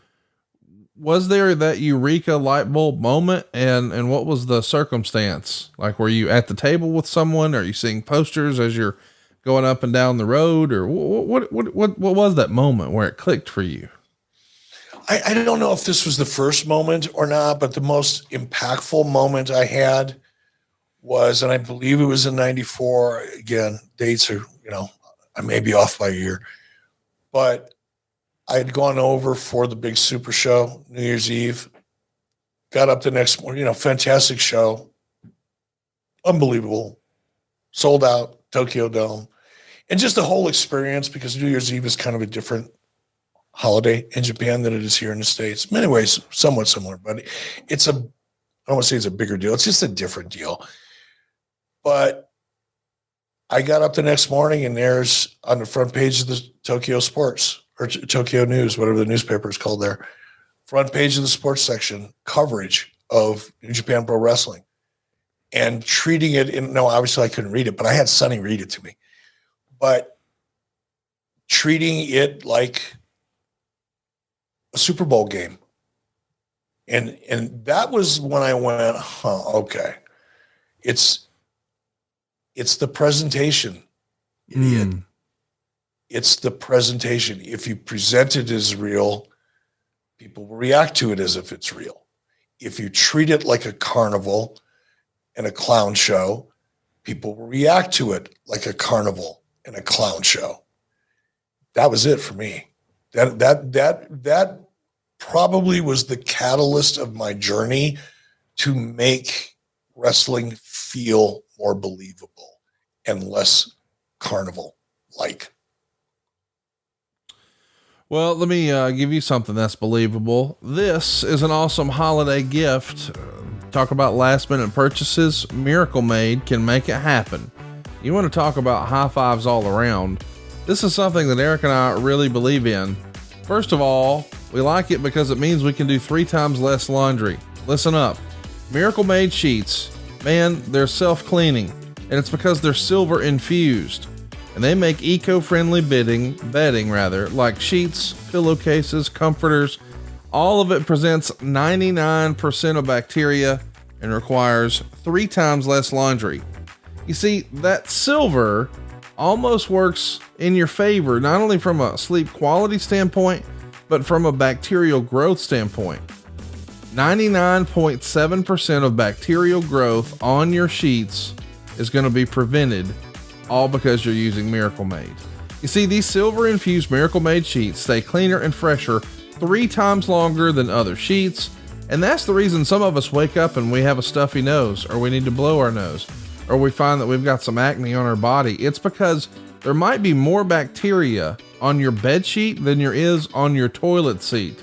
Was there that eureka light bulb moment? And what was the circumstance? Like, were you at the table with someone? Are you seeing posters as you're going up and down the road? Or what was that moment where it clicked for you? I don't know if this was the first moment or not, but the most impactful moment I had was, and I believe it was in 94. Again, dates are, I may be off by a year, but I had gone over for the big Super Show, New Year's Eve, got up the next morning, fantastic show, unbelievable, sold out, Tokyo Dome, and just the whole experience, because New Year's Eve is kind of a different holiday in Japan than it is here in the States. In many ways, somewhat similar, but I don't want to say it's a bigger deal. It's just a different deal. But I got up the next morning, and there's on the front page of the Tokyo Sports, or Tokyo News, whatever the newspaper is called there, front page of the sports section, coverage of New Japan Pro Wrestling, and treating it obviously I couldn't read it, but I had Sonny read it to me, but treating it like a Super Bowl game. And that was when I went, okay, it's the presentation, idiot. It's the presentation. If you present it as real, people will react to it as if it's real. If you treat it like a carnival and a clown show, people will react to it like a carnival and a clown show. That was it for me. That probably was the catalyst of my journey to make wrestling feel more believable and less carnival-like. Well, let me give you something that's believable. This is an awesome holiday gift. Talk about last-minute purchases. Miracle Made can make it happen. You want to talk about high fives all around. This is something that Eric and I really believe in. First of all, we like it because it means we can do 3 times less laundry. Listen up. Miracle Made sheets, man, they're self-cleaning, and it's because they're silver infused. And they make eco-friendly bedding, like sheets, pillowcases, comforters. All of it presents 99% of bacteria and requires 3 times less laundry. You see, that silver almost works in your favor, not only from a sleep quality standpoint, but from a bacterial growth standpoint. 99.7% of bacterial growth on your sheets is going to be prevented, all because you're using Miracle Made. You see, these silver infused Miracle Made sheets stay cleaner and fresher 3 times longer than other sheets. And that's the reason some of us wake up and we have a stuffy nose, or we need to blow our nose, or we find that we've got some acne on our body. It's because there might be more bacteria on your bed sheet than there is on your toilet seat.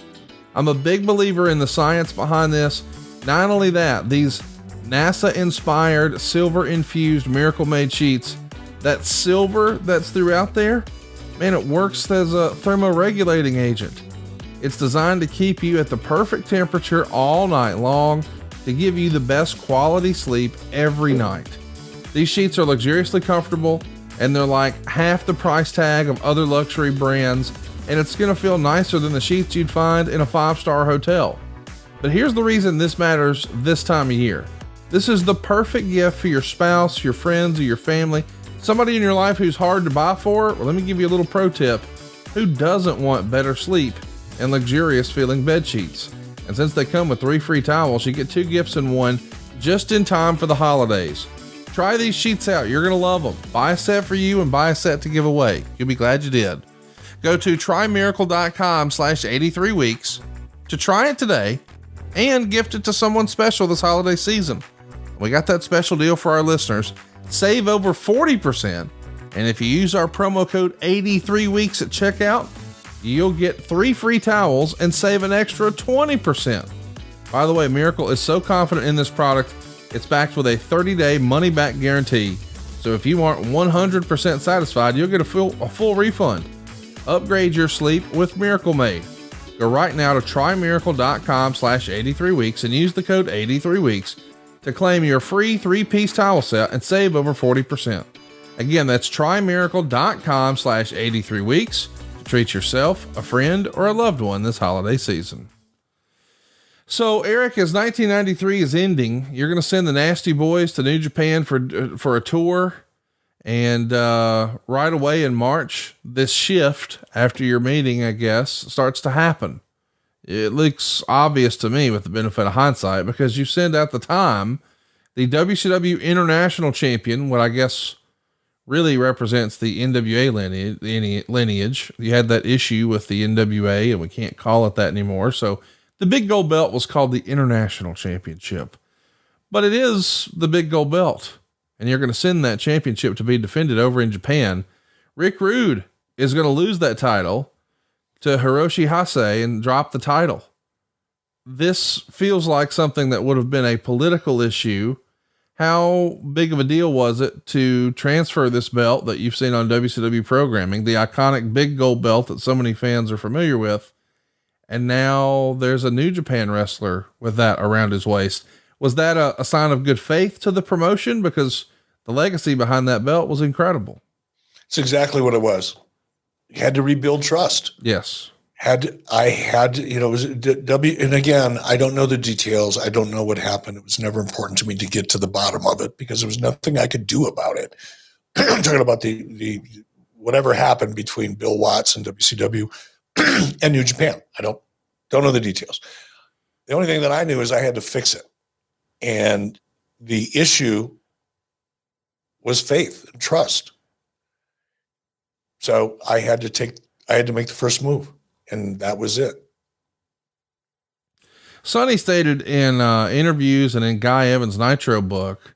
I'm a big believer in the science behind this. Not only that, these NASA inspired silver infused Miracle Made sheets, that silver that's throughout there, man, it works as a thermoregulating agent. It's designed to keep you at the perfect temperature all night long to give you the best quality sleep every night. These sheets are luxuriously comfortable, and they're like half the price tag of other luxury brands, and it's going to feel nicer than the sheets you'd find in a 5-star hotel. But here's the reason this matters this time of year. This is the perfect gift for your spouse, your friends, or your family, somebody in your life who's hard to buy for. Well, let me give you a little pro tip. Who doesn't want better sleep and luxurious feeling bed sheets? And since they come with 3 free towels, you get 2 gifts in one just in time for the holidays. Try these sheets out. You're going to love them. Buy a set for you and buy a set to give away. You'll be glad you did. Go to trymiracle.com/83weeks to try it today and gift it to someone special this holiday season. We got that special deal for our listeners. Save over 40%. And if you use our promo code 83weeks at checkout, you'll get 3 free towels and save an extra 20%. By the way, Miracle is so confident in this product, it's backed with a 30-day money-back guarantee. So if you aren't 100% satisfied, you'll get a full refund. Upgrade your sleep with Miracle Made. Go right now to trymiracle.com/83weeks and use the code 83weeks to claim your free 3-piece towel set and save over 40%. Again, that's trymiracle.com/83weeks to treat yourself, a friend, or a loved one this holiday season. So, Eric, as 1993 is ending, you're going to send the Nasty Boys to New Japan for a tour. And right away in March, this shift after your meeting, I guess, starts to happen. It looks obvious to me with the benefit of hindsight, because you send at the time the WCW International Champion, what I guess really represents the NWA lineage. You had that issue with the NWA, and we can't call it that anymore. So the big gold belt was called the International Championship, but it is the big gold belt. And you're going to send that championship to be defended over in Japan. Rick Rude is going to lose that title to Hiroshi Hase and drop the title. This feels like something that would have been a political issue. How big of a deal was it to transfer this belt that you've seen on WCW programming, the iconic big gold belt that so many fans are familiar with? And now there's a New Japan wrestler with that around his waist. Was that a sign of good faith to the promotion? Because the legacy behind that belt was incredible. It's exactly what it was. You had to rebuild trust. Yes. It was and again, I don't know the details. I don't know what happened. It was never important to me to get to the bottom of it because there was nothing I could do about it. I'm talking about the whatever happened between Bill Watts and WCW and New Japan. I don't know the details. The only thing that I knew is I had to fix it. And the issue was faith and trust. So I had to make the first move, and that was it. Sonny stated in interviews and in Guy Evans' Nitro book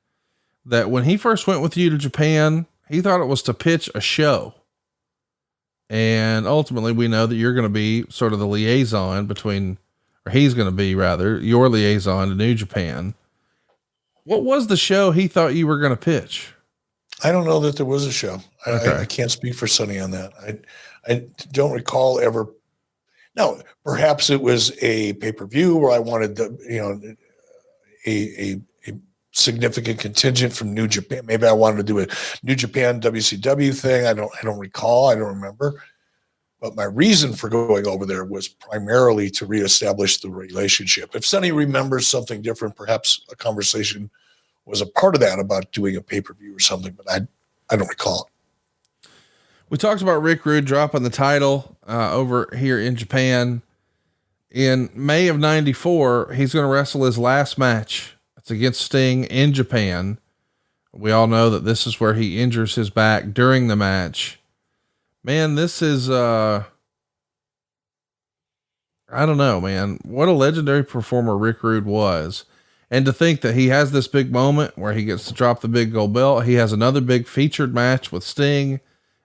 that when he first went with you to Japan, he thought it was to pitch a show. And ultimately we know that you're going to be sort of the liaison between, or he's going to be rather, your liaison to New Japan. What was the show he thought you were going to pitch? I don't know that there was a show. Okay. I can't speak for Sonny on that. I don't recall ever. No, perhaps it was a pay-per-view where I wanted a significant contingent from New Japan. Maybe I wanted to do a New Japan WCW thing. I don't recall. I don't remember. But my reason for going over there was primarily to reestablish the relationship. If Sonny remembers something different, perhaps a conversation was a part of that about doing a pay-per-view or something, but I don't recall it. We talked about Rick Rude dropping the title over here in Japan. In May of 94, he's going to wrestle his last match. It's against Sting in Japan. We all know that this is where he injures his back during the match. Man, this is, I don't know, man. What a legendary performer Rick Rude was. And to think that he has this big moment where he gets to drop the big gold belt. He has another big featured match with Sting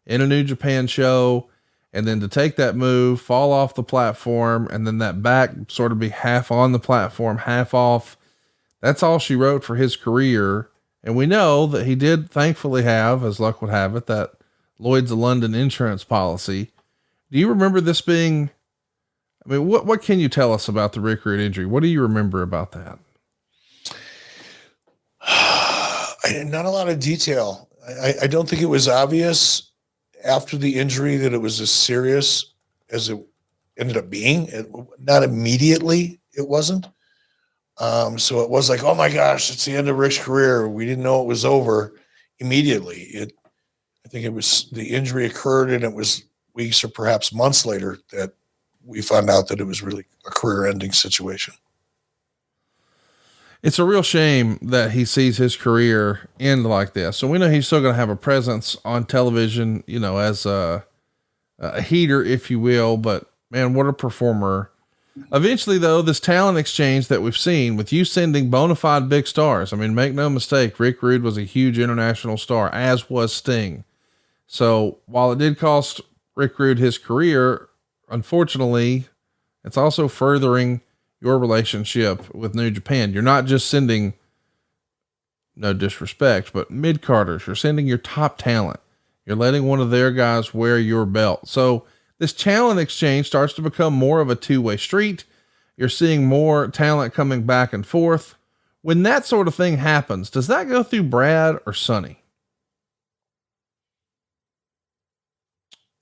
in a New Japan show. And then to take that move, fall off the platform, and then that back sort of be half on the platform, half off. That's all she wrote for his career. And we know that he did thankfully have, as luck would have it, that Lloyd's of London insurance policy. Do you remember this being, I mean, what can you tell us about the Rick Rude injury? What do you remember about that? Not a lot of detail. I don't think it was obvious after the injury that it was as serious as it ended up being. Not immediately, it wasn't. So it was like, oh my gosh, it's the end of Rick's career. We didn't know it was over immediately. I think it was the injury occurred, and it was weeks or perhaps months later that we found out that it was really a career-ending situation. It's a real shame that he sees his career end like this. So we know he's still going to have a presence on television, you know, as a heater, if you will, but man, what a performer. Eventually though, this talent exchange that we've seen with you sending bona fide big stars. I mean, make no mistake, Rick Rude was a huge international star, as was Sting. So while it did cost Rick Rude his career, unfortunately, it's also furthering your relationship with New Japan. You're not just sending, no disrespect, but mid-carders. You're sending your top talent. You're letting one of their guys wear your belt. So this talent exchange starts to become more of a two-way street. You're seeing more talent coming back and forth. When that sort of thing happens, does that go through Brad or Sonny?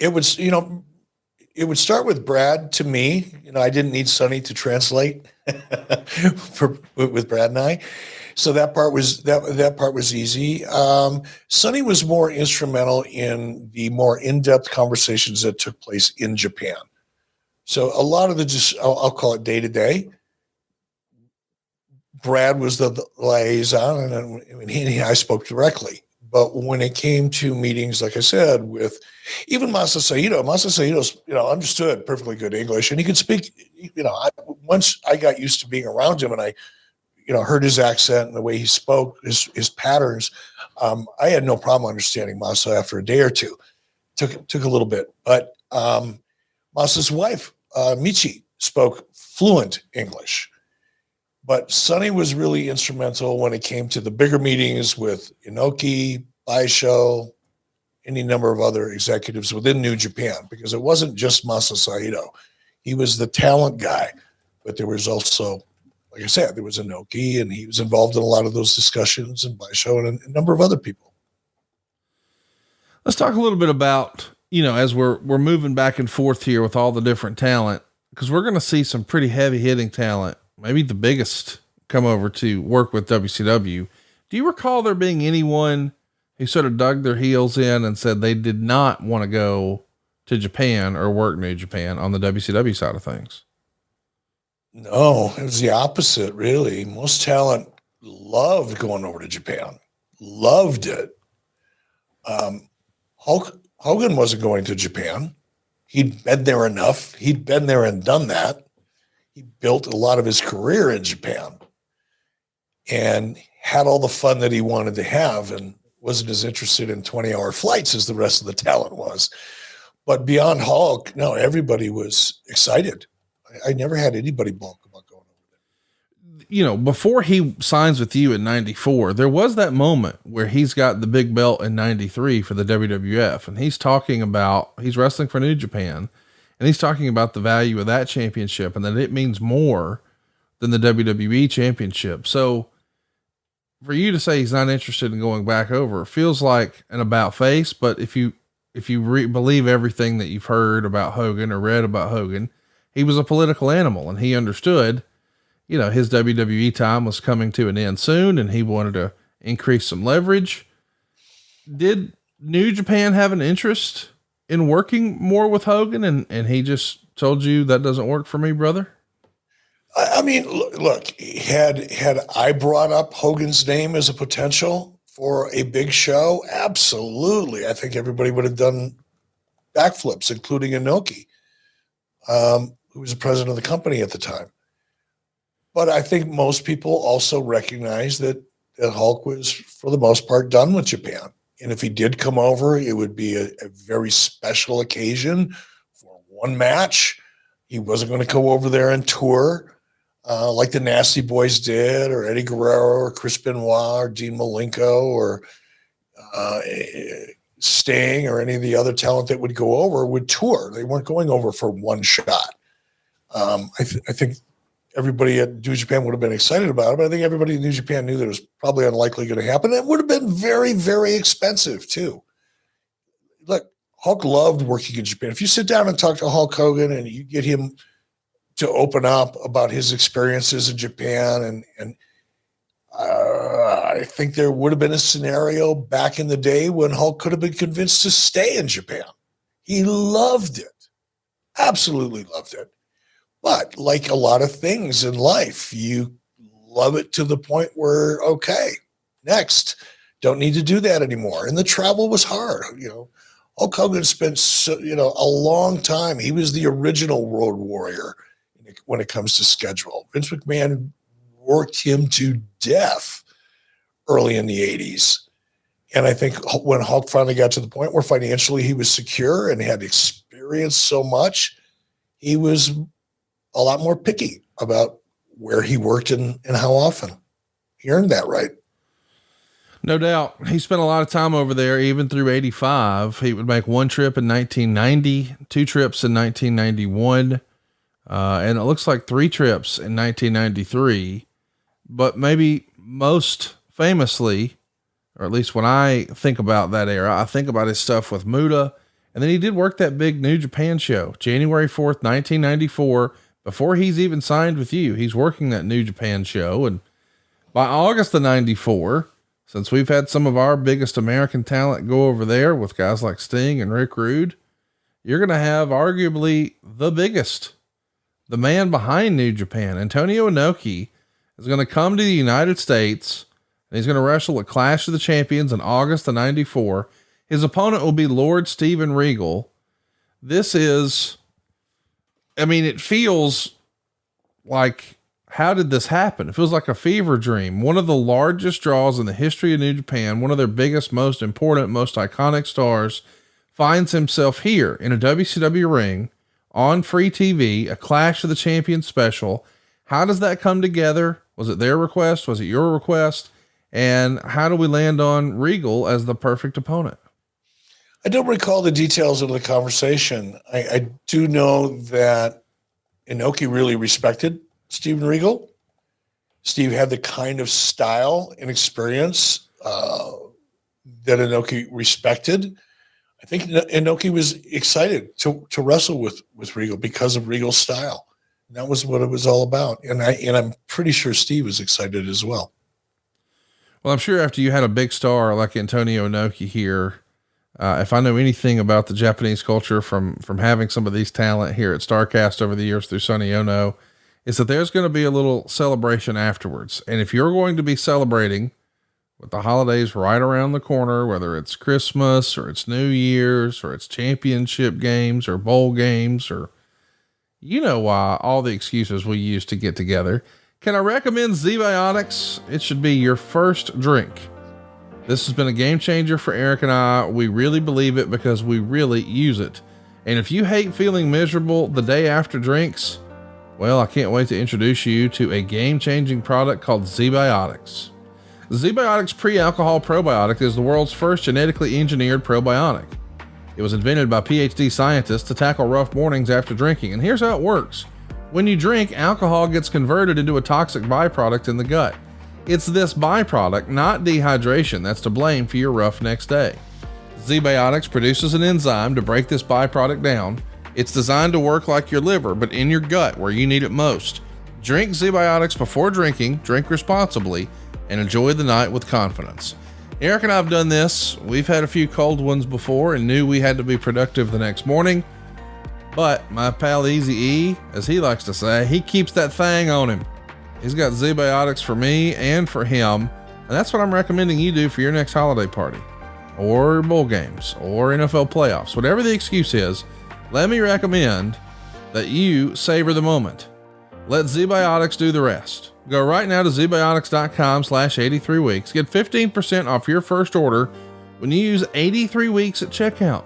It was, it would start with Brad to me. I didn't need Sonny to translate with Brad and I. So that part was easy. Sonny was more instrumental in the more in-depth conversations that took place in Japan. So a lot of I'll call it day to day. Brad was the liaison, and he and I spoke directly. But when it came to meetings, like I said, with even Masa Saito's, understood perfectly good English, and he could speak, once I got used to being around him and I, heard his accent and the way he spoke, his patterns, I had no problem understanding Masa after a day or two. Took a little bit, but Masa's wife, Michi, spoke fluent English. But Sonny was really instrumental when it came to the bigger meetings with Inoki, Bischoff, any number of other executives within New Japan, because it wasn't just Masa Saito. He was the talent guy, but there was also, like I said, there was Inoki, and he was involved in a lot of those discussions, and Bischoff and a number of other people. Let's talk a little bit about, as we're moving back and forth here with all the different talent, because we're going to see some pretty heavy hitting talent, maybe the biggest, come over to work with WCW. Do you recall there being anyone who sort of dug their heels in and said they did not want to go to Japan or work New Japan on the WCW side of things? No, it was the opposite, really. Most talent loved going over to Japan, loved it. Hogan wasn't going to Japan. He'd been there enough. He'd been there and done that. He built a lot of his career in Japan and had all the fun that he wanted to have, and wasn't as interested in 20-hour flights as the rest of the talent was. But beyond Hulk, no, everybody was excited. I never had anybody balk about going over there. Before he signs with you in 94, there was that moment where he's got the big belt in 93 for the WWF. And he's wrestling for New Japan, and he's talking about the value of that championship and that it means more than the WWE championship. So for you to say he's not interested in going back over, feels like an about face. But if you believe everything that you've heard about Hogan or read about Hogan, he was a political animal, and he understood, his WWE time was coming to an end soon, and he wanted to increase some leverage. Did New Japan have an interest in working more with Hogan, and he just told you that doesn't work for me, brother? I mean, look, had I brought up Hogan's name as a potential for a big show, absolutely. I think everybody would have done backflips, including Inoki. who was the president of the company at the time. But I think most people also recognize that Hulk was, for the most part, done with Japan. And if he did come over, it would be a very special occasion for one match. He wasn't going to go over there and tour like the Nasty Boys did, or Eddie Guerrero, or Chris Benoit, or Dean Malenko, or Sting, or any of the other talent that would go over would tour. They weren't going over for one shot. I think everybody at New Japan would have been excited about it, but I think everybody in New Japan knew that it was probably unlikely going to happen. It would have been very, very expensive too. Look, Hulk loved working in Japan. If you sit down and talk to Hulk Hogan and you get him to open up about his experiences in Japan, and I think there would have been a scenario back in the day when Hulk could have been convinced to stay in Japan. He loved it, absolutely loved it. But like a lot of things in life, you love it to the point where, okay, next, don't need to do that anymore. And the travel was hard. Hulk Hogan spent a long time. He was the original Road Warrior when it comes to schedule. Vince McMahon worked him to death early in the 80s. And I think when Hulk finally got to the point where financially he was secure and had experienced so much, he was a lot more picky about where he worked and how often. He earned that right. No doubt. He spent a lot of time over there, even through 85. He would make one trip in 1990, two trips in 1991. And it looks like three trips in 1993, but maybe most famously, or at least when I think about that era, I think about his stuff with Muta. And then he did work that big New Japan show, January 4th, 1994. Before he's even signed with you, he's working that New Japan show. And by August of 94, since we've had some of our biggest American talent go over there with guys like Sting and Rick Rude, you're going to have arguably the biggest, the man behind New Japan, Antonio Inoki, is going to come to the United States, and he's going to wrestle at Clash of the Champions in August of 94. His opponent will be Lord Steven Regal. This is, it feels like, how did this happen? It feels like a fever dream. One of the largest draws in the history of New Japan, one of their biggest, most important, most iconic stars, finds himself here in a WCW ring on free TV, a Clash of the Champions special. How does that come together? Was it their request? Was it your request? And how do we land on Regal as the perfect opponent? I don't recall the details of the conversation. I do know that Inoki really respected Steven Regal. Steve had the kind of style and experience that Inoki respected. I think Inoki was excited to wrestle with Regal because of Regal's style. And that was what it was all about. And I'm pretty sure Steve was excited as well. Well, I'm sure after you had a big star like Antonio Inoki here, if I know anything about the Japanese culture from having some of these talent here at StarCast over the years through Sonny Ono, is that there's going to be a little celebration afterwards. And if you're going to be celebrating with the holidays right around the corner, whether it's Christmas or it's New Year's or it's championship games or bowl games, or why all the excuses we use to get together, can I recommend Z-Biotics? It should be your first drink. This has been a game changer for Eric and I. We really believe it because we really use it. And if you hate feeling miserable the day after drinks, well, I can't wait to introduce you to a game-changing product called Z-Biotics. Z-Biotics Pre-Alcohol Probiotic is the world's first genetically engineered probiotic. It was invented by PhD scientists to tackle rough mornings after drinking. And here's how it works. When you drink, alcohol gets converted into a toxic byproduct in the gut. It's this byproduct, not dehydration, that's to blame for your rough next day. Z-Biotics produces an enzyme to break this byproduct down. It's designed to work like your liver, but in your gut where you need it most. Drink Z-Biotics before drinking, drink responsibly, and enjoy the night with confidence. Eric and I have done this. We've had a few cold ones before and knew we had to be productive the next morning. But my pal Easy E, as he likes to say, he keeps that thing on him. He's got Z-Biotics for me and for him. And that's what I'm recommending you do for your next holiday party or bowl games or NFL playoffs, whatever the excuse is. Let me recommend that you savor the moment. Let ZBiotics do the rest. Go right now to zbiotics.com/83weeks. Get 15% off your first order when you use 83 weeks at checkout.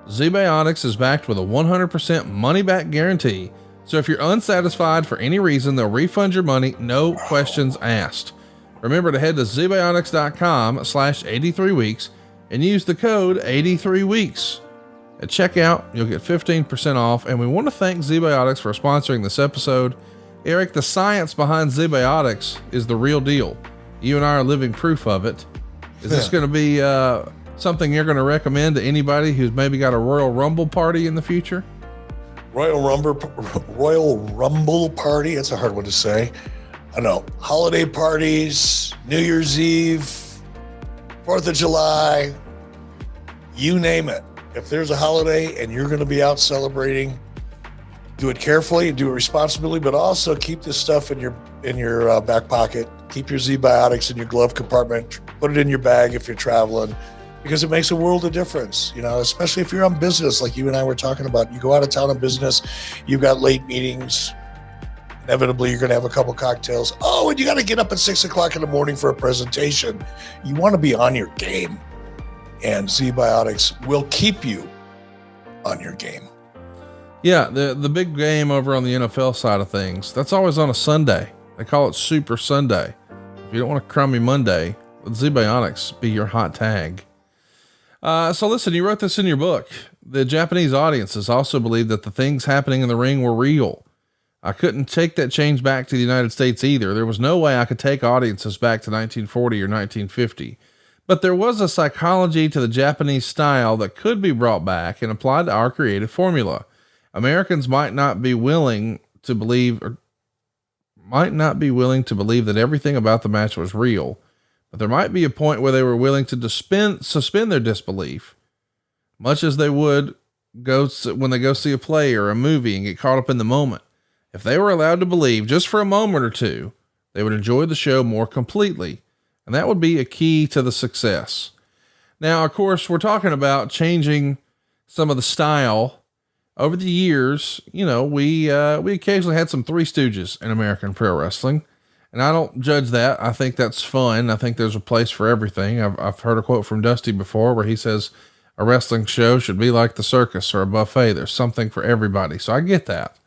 ZBiotics is backed with a 100% money back guarantee. So if you're unsatisfied for any reason, they'll refund your money, no questions asked. Remember to head to zbiotics.com/83weeks and use the code 83weeks. At checkout, you'll get 15% off. And we want to thank ZBiotics for sponsoring this episode. Eric, the science behind ZBiotics is the real deal. You and I are living proof of it. Is this going to be something you're going to recommend to anybody who's maybe got a Royal Rumble party in the future? Royal Rumble party. That's a hard one to say. I know. Holiday parties, New Year's Eve, 4th of July, you name it. If there's a holiday and you're going to be out celebrating, do it carefully, do it responsibly, but also keep this stuff in your back pocket. Keep your ZBiotics in your glove compartment. Put it in your bag if you're traveling, because it makes a world of difference. You know, especially if you're on business, like you and I were talking about. You go out of town on business, you've got late meetings. Inevitably, you're going to have a couple cocktails. Oh, and you got to get up at 6 o'clock in the morning for a presentation. You want to be on your game, and ZBiotics will keep you on your game. Yeah, the big game over on the NFL side of things, that's always on a Sunday. They call it Super Sunday. If you don't want a crummy Monday, let ZBiotics be your hot tag. So listen, you wrote this in your book. The Japanese audiences also believed that the things happening in the ring were real. I couldn't take that change back to the United States either. There was no way I could take audiences back to 1940 or 1950. But there was a psychology to the Japanese style that could be brought back and applied to our creative formula. Americans might not be willing to believe that everything about the match was real, but there might be a point where they were willing to suspend their disbelief, much as they would when they go see a play or a movie and get caught up in the moment. If they were allowed to believe just for a moment or two, they would enjoy the show more completely, and that would be a key to the success. Now, of course, we're talking about changing some of the style. Over the years, you know, we occasionally had some Three Stooges in American pro wrestling, and I don't judge that. I think that's fun. I think there's a place for everything. I've heard a quote from Dusty before where he says a wrestling show should be like the circus or a buffet. There's something for everybody. So I get that.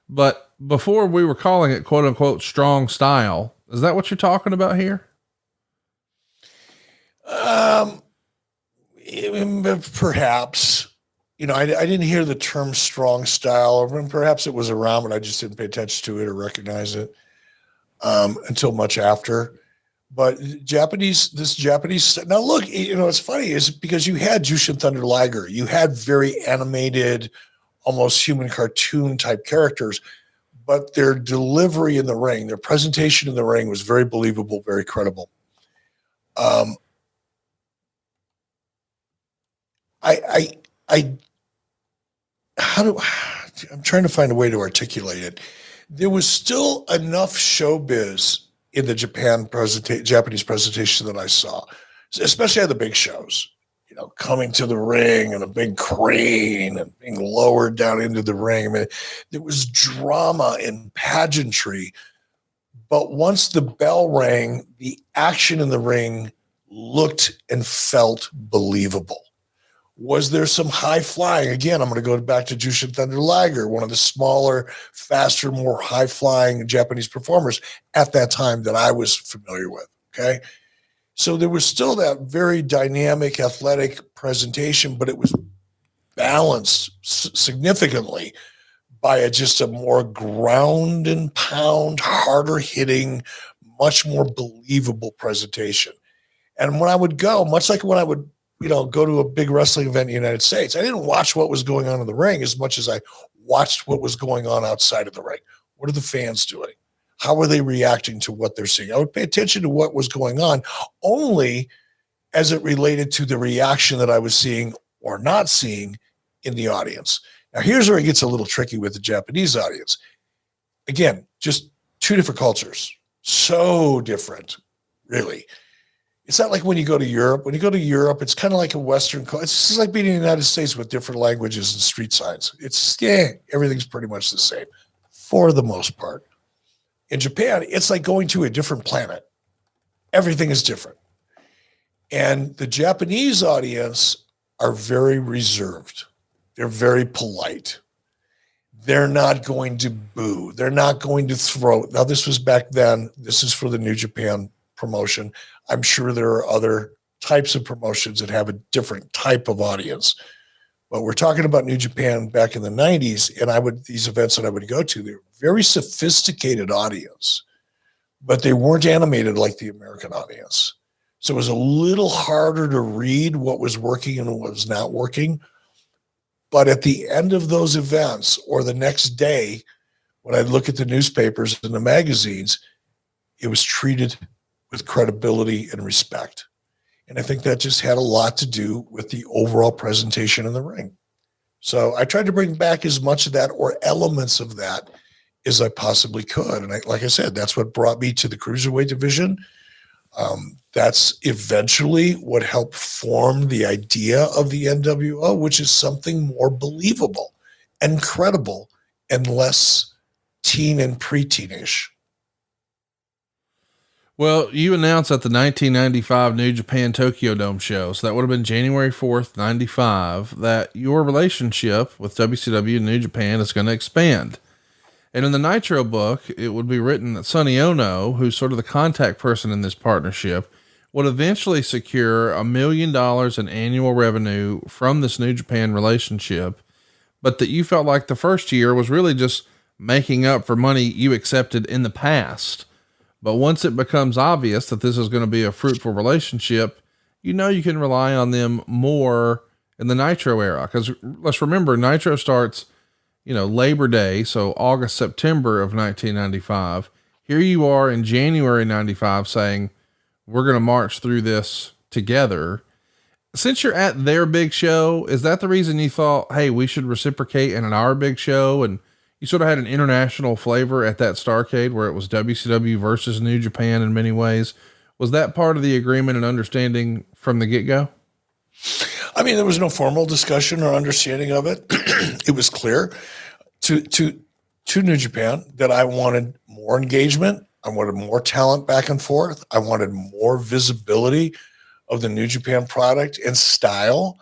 But before we were calling it quote unquote strong style, is that what you're talking about here? Perhaps. You know, I didn't hear the term strong style, or perhaps it was around, but I just didn't pay attention to it or recognize it until much after. But this Japanese, now look, you know, it's funny is because you had Jushin Thunder Liger, you had very animated, almost human cartoon type characters, but their delivery in the ring, their presentation in the ring was very believable, very credible. I'm trying to find a way to articulate it. There was still enough showbiz in the Japanese presentation that I saw, especially at the big shows, you know, coming to the ring and a big crane and being lowered down into the ring. I mean, there was drama and pageantry, but once the bell rang, the action in the ring looked and felt believable. Was there some high flying? Again, I'm going to go back to Jushin Thunder Liger, one of the smaller, faster, more high flying Japanese performers at that time that I was familiar with. Okay. So there was still that very dynamic, athletic presentation, but it was balanced significantly by just a more ground and pound, harder hitting, much more believable presentation. And when I would go, much like when I would, you know, go to a big wrestling event in the United States, I didn't watch what was going on in the ring as much as I watched what was going on outside of the ring. What are the fans doing? How are they reacting to what they're seeing? I would pay attention to what was going on only as it related to the reaction that I was seeing or not seeing in the audience. Now, here's where it gets a little tricky with the Japanese audience. Again, just two different cultures. So different, really. it's not like when you go to Europe. When you go to Europe, it's kind of like a Western. It's just like being in the United States with different languages and street signs. Everything's pretty much the same for the most part. In Japan, it's like going to a different planet. Everything is different. And the Japanese audience are very reserved. They're very polite. They're not going to boo. They're not going to throw. Now, this was back then. This is for the New Japan promotion. I'm sure there are other types of promotions that have a different type of audience. But we're talking about New Japan back in the 90s, and these events that I would go to, they're very sophisticated audience, but they weren't animated like the American audience. So it was a little harder to read what was working and what was not working. But at the end of those events or the next day, when I look at the newspapers and the magazines, it was treated with credibility and respect. And I think that just had a lot to do with the overall presentation in the ring. So I tried to bring back as much of that or elements of that as I possibly could. And like I said, that's what brought me to the cruiserweight division. That's eventually what helped form the idea of the NWO, which is something more believable and credible and less teen and preteenish. Well, you announced at the 1995 New Japan Tokyo Dome show, so that would have been January 4th, 95, that your relationship with WCW and New Japan is going to expand. And in the Nitro book, it would be written that Sonny Ono, who's sort of the contact person in this partnership, would eventually secure $1 million in annual revenue from this New Japan relationship, but that you felt like the first year was really just making up for money you accepted in the past. But once it becomes obvious that this is going to be a fruitful relationship, you know, you can rely on them more in the Nitro era. Cause let's remember, Nitro starts, Labor Day. So August, September of 1995, here you are in January 95 saying, we're going to march through this together. Since you're at their big show, is that the reason you thought, hey, we should reciprocate in our big show? And you sort of had an international flavor at that Starrcade where it was WCW versus New Japan in many ways. Was that part of the agreement and understanding from the get-go? I mean, there was no formal discussion or understanding of it. It was clear to New Japan that I wanted more engagement. I wanted more talent back and forth. I wanted more visibility of the New Japan product and style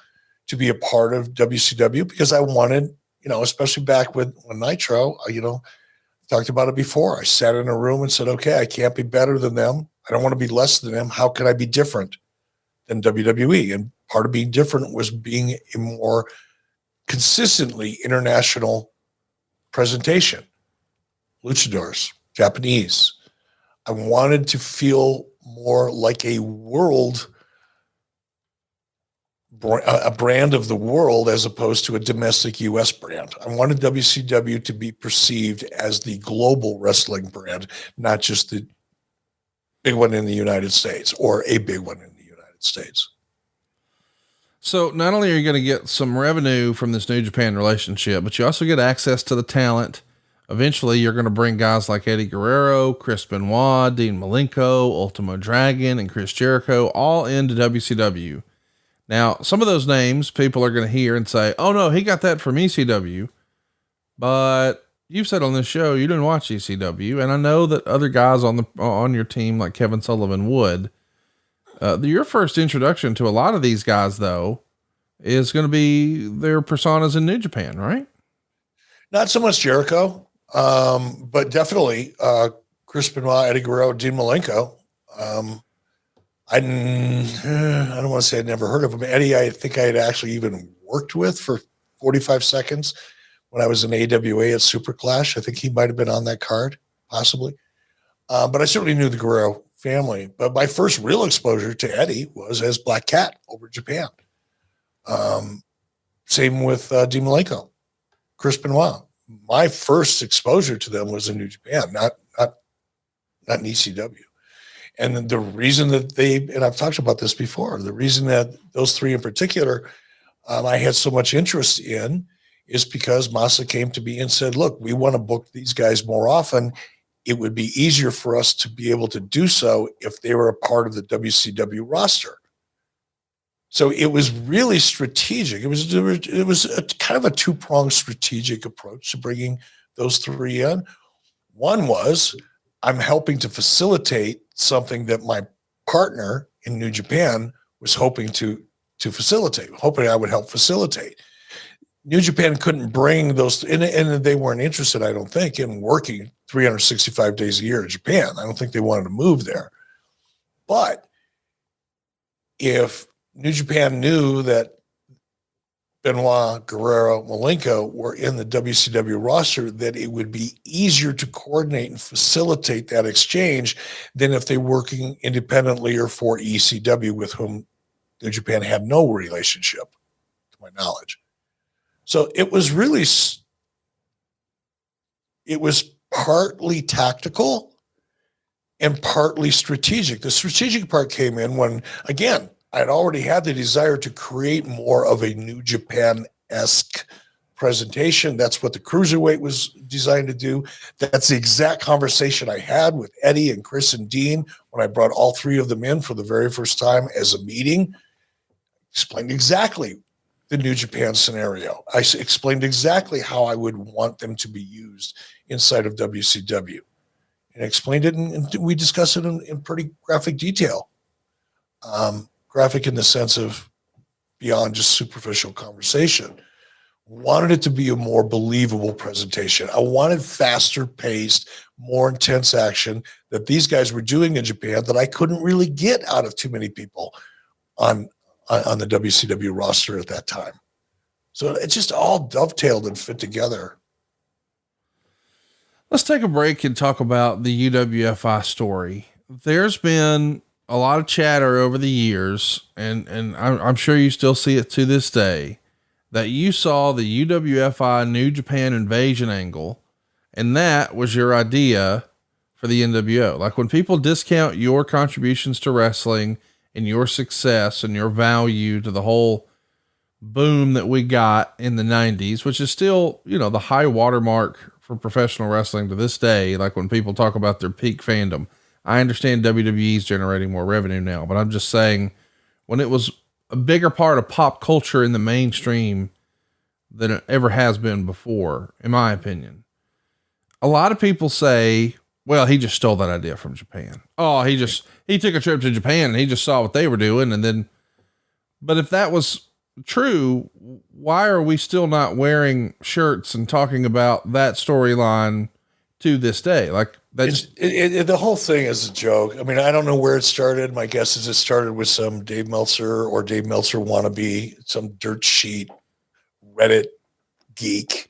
to be a part of WCW because I wanted, especially back when Nitro, talked about it before. I sat in a room and said, okay, I can't be better than them. I don't want to be less than them. How can I be different than WWE? And part of being different was being a more consistently international presentation. Luchadors, Japanese. I wanted to feel more like a brand of the world as opposed to a domestic U.S. brand. I wanted WCW to be perceived as the global wrestling brand, not just the big one in the United States or a big one in the United States. So not only are you going to get some revenue from this New Japan relationship, but you also get access to the talent. Eventually you're going to bring guys like Eddie Guerrero, Chris Benoit, Dean Malenko, Ultimo Dragon, and Chris Jericho all into WCW. Now, some of those names people are going to hear and say, oh no, he got that from ECW, but you've said on this show, you didn't watch ECW. And I know that other guys on your team, like Kevin Sullivan would. Your first introduction to a lot of these guys though, is going to be their personas in New Japan, right? Not so much Jericho. But definitely, Chris Benoit, Eddie Guerrero, Dean Malenko. I don't want to say I'd never heard of him. Eddie, I think I had actually even worked with for 45 seconds when I was in AWA at Super Clash. I think he might've been on that card, possibly. But I certainly knew the Guerrero family. But my first real exposure to Eddie was as Black Cat over Japan. Same with Dean Malenko, Chris Benoit. My first exposure to them was in New Japan, not in ECW. And the reason that and I've talked about this before, the reason that those three in particular, I had so much interest in is because Masa came to me and said, look, we want to book these guys more often it would be easier for us to be able to do so if they were a part of the WCW roster. So it was really strategic. It was a kind of a two-pronged strategic approach to bringing those three in. One was, I'm helping to facilitate something that my partner in New Japan was hoping to facilitate, hoping I would help facilitate. New Japan couldn't bring those, and they weren't interested, I don't think, in working 365 days a year in Japan. I don't think they wanted to move there. But if New Japan knew that Benoit, Guerrero, Malenko were in the WCW roster, that it would be easier to coordinate and facilitate that exchange than if they're working independently or for ECW, with whom New Japan had no relationship, to my knowledge. So it was really, it was partly tactical and partly strategic. The strategic part came in when, again, I'd already had the desire to create more of a New Japan-esque presentation. That's what the Cruiserweight was designed to do. That's the exact conversation I had with Eddie and Chris and Dean when I brought all three of them in for the very first time as a meeting. Explained exactly the New Japan scenario. I explained exactly how I would want them to be used inside of WCW. And I explained it, and we discussed it in pretty graphic detail. Graphic in the sense of beyond just superficial conversation. Wanted it to be a more believable presentation. I wanted faster paced, more intense action that these guys were doing in Japan that I couldn't really get out of too many people on the WCW roster at that time. So it just all dovetailed and fit together. Let's take a break and talk about the UWFI story. There's been a lot of chatter over the years, and I'm sure you still see it to this day, that you saw the UWFI New Japan Invasion angle, and that was your idea for the NWO. Like, when people discount your contributions to wrestling and your success and your value to the whole boom that we got in the 90s, which is still, you know, the high watermark for professional wrestling to this day. Like, when people talk about their peak fandom, I understand WWE is generating more revenue now, but I'm just saying, when it was a bigger part of pop culture in the mainstream than it ever has been before, in my opinion, a lot of people say, well, he just stole that idea from Japan. Oh, he took a trip to Japan and he just saw what they were doing. And then, but if that was true, why are we still not wearing shirts and talking about that storyline to this day? Like, that's the whole thing is a joke. I mean, I don't know where it started. My guess is it started with some Dave Meltzer or Dave Meltzer wannabe, some dirt sheet Reddit geek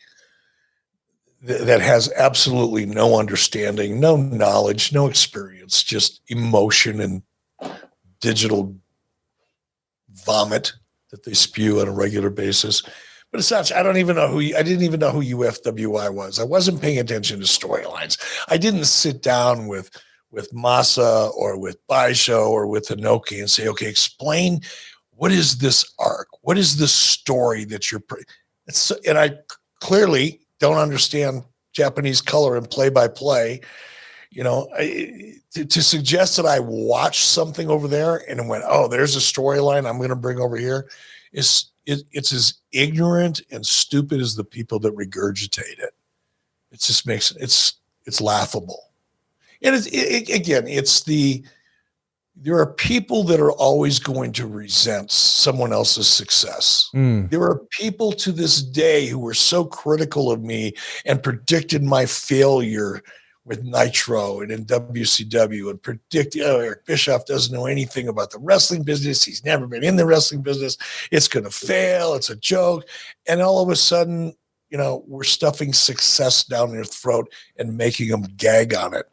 that has absolutely no understanding, no knowledge, no experience, just emotion and digital vomit that they spew on a regular basis. But it's not, I didn't even know who UFWI was. I wasn't paying attention to storylines. I didn't sit down with Masa or with Bischoff or with Inoki and say, okay, explain, what is this arc? What is the story that you're, and I clearly don't understand Japanese color and play-by-play. You know, to suggest that I watched something over there and went, oh, there's a storyline I'm going to bring over here, it's as ignorant and stupid as the people that regurgitate it. It just makes it's laughable. And there are people that are always going to resent someone else's success. There are people to this day who were so critical of me and predicted my failure with Nitro and in WCW and Eric Bischoff doesn't know anything about the wrestling business. He's never been in the wrestling business. It's going to fail. It's a joke. And all of a sudden, you know, we're stuffing success down their throat and making them gag on it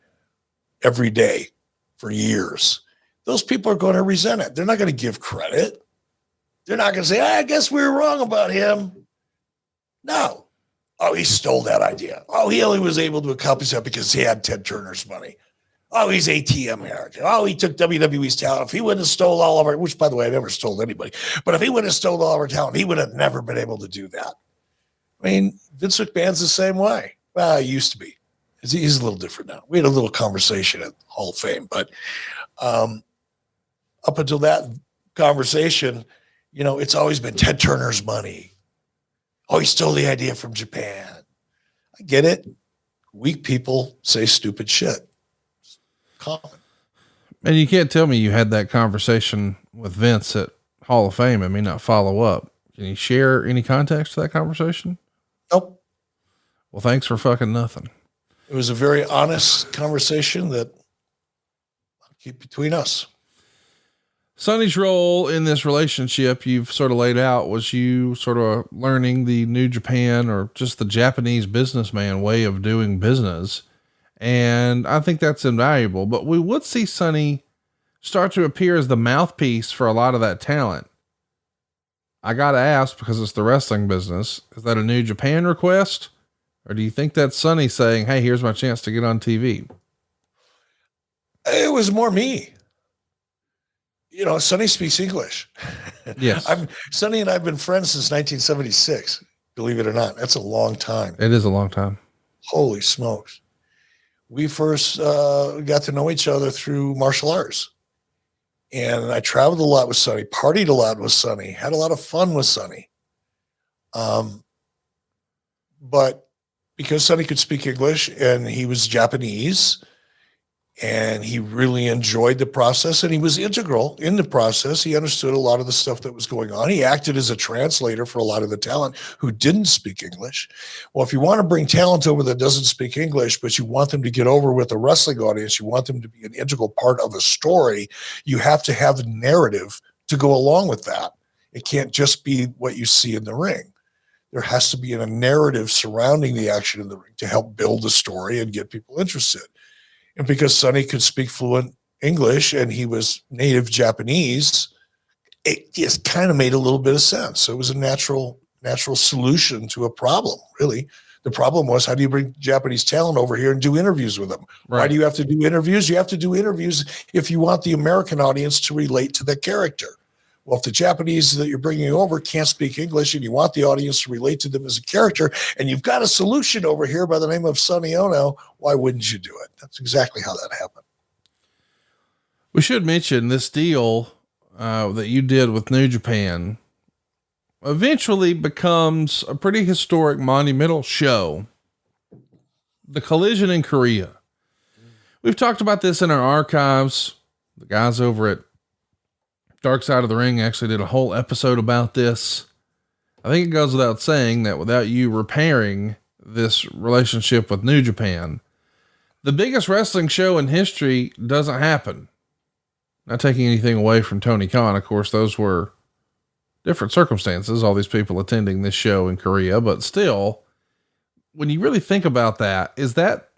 every day for years. Those people are going to resent it. They're not going to give credit. They're not going to say, I guess we were wrong about him. No. Oh, he stole that idea. Oh, he only was able to accomplish that because he had Ted Turner's money. Oh, he's ATM American. Oh, he took WWE's talent. If he wouldn't have stole all of our, which by the way, I never stole anybody, but if he wouldn't have stole all of our talent, he would have never been able to do that. I mean, Vince McMahon's the same way. Well, he used to be. He's a little different now. We had a little conversation at Hall of Fame, but up until that conversation, it's always been Ted Turner's money. Oh, he stole the idea from Japan. I get it. Weak people say stupid shit. It's common. And you can't tell me you had that conversation with Vince at Hall of Fame and me not follow up. Can you share any context to that conversation? Nope. Well, thanks for fucking nothing. It was a very honest conversation that I'll keep between us. Sonny's role in this relationship you've sort of laid out was you sort of learning the New Japan or just the Japanese businessman way of doing business. And I think that's invaluable, but we would see Sonny start to appear as the mouthpiece for a lot of that talent. I got to ask, because it's the wrestling business, is that a New Japan request? Or do you think that's Sonny saying, hey, here's my chance to get on TV? It was more me. Sonny speaks English. Yes. Sonny and I have been friends since 1976. Believe it or not. That's a long time. It is a long time. Holy smokes. We first got to know each other through martial arts. And I traveled a lot with Sonny, partied a lot with Sonny, had a lot of fun with Sonny. But because Sonny could speak English and he was Japanese, and he really enjoyed the process and he was integral in the process. He understood a lot of the stuff that was going on. He acted as a translator for a lot of the talent who didn't speak English. Well, if you want to bring talent over that doesn't speak English, but you want them to get over with a wrestling audience, you want them to be an integral part of a story, you have to have a narrative to go along with that. It can't just be what you see in the ring. There has to be a narrative surrounding the action in the ring to help build the story and get people interested. And because Sonny could speak fluent English and he was native Japanese, it just kind of made a little bit of sense. So it was a natural solution to a problem, really. The problem was, how do you bring Japanese talent over here and do interviews with them? Right. Why do you have to do interviews? You have to do interviews if you want the American audience to relate to the character. Well, if the Japanese that you're bringing over can't speak English and you want the audience to relate to them as a character, and you've got a solution over here by the name of Sonny Ono, why wouldn't you do it? That's exactly how that happened. We should mention this deal that you did with New Japan eventually becomes a pretty historic, monumental show. The Collision in Korea. We've talked about this in our archives. The guys over at Dark Side of the Ring actually did a whole episode about this. I think it goes without saying that without you repairing this relationship with New Japan, the biggest wrestling show in history doesn't happen. Not taking anything away from Tony Khan. Of course, those were different circumstances, all these people attending this show in Korea, but still, when you really think about that, is that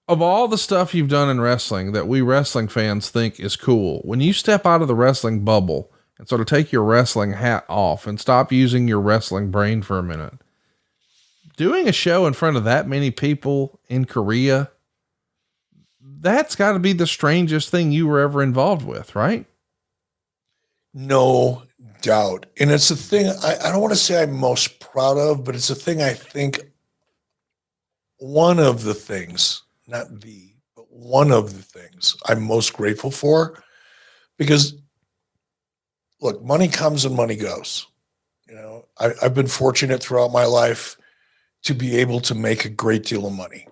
of all the stuff you've done in wrestling that we wrestling fans think is cool, when you step out of the wrestling bubble and sort of take your wrestling hat off and stop using your wrestling brain for a minute, doing a show in front of that many people in Korea, that's got to be the strangest thing you were ever involved with, right? No doubt. And it's a thing I don't want to say I'm most proud of, but it's a thing I think one of the things, not the, but one of the things I'm most grateful for, because look, money comes and money goes. I've been fortunate throughout my life to be able to make a great deal of money.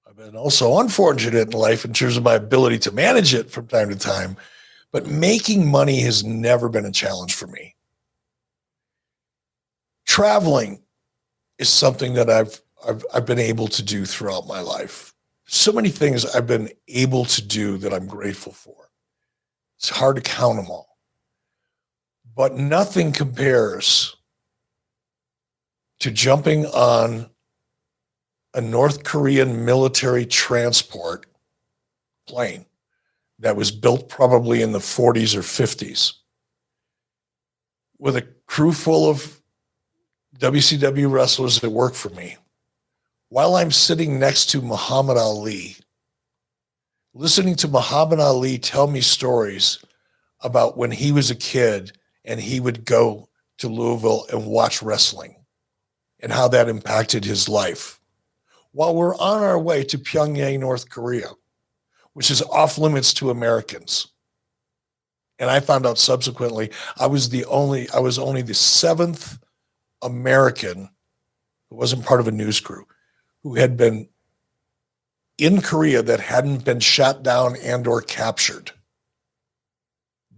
I've been also unfortunate in life in terms of my ability to manage it from time to time, but making money has never been a challenge for me. Traveling is something that I've been able to do throughout my life. So many things I've been able to do that I'm grateful for. It's hard to count them all, but nothing compares to jumping on a North Korean military transport plane that was built probably in the 40s or 50s with a crew full of WCW wrestlers that work for me, while I'm sitting next to Muhammad Ali, listening to Muhammad Ali tell me stories about when he was a kid and he would go to Louisville and watch wrestling and how that impacted his life, while we're on our way to Pyongyang, North Korea, which is off limits to Americans. And I found out subsequently I was only the 7th American who wasn't part of a news crew who had been in Korea that hadn't been shot down and or captured.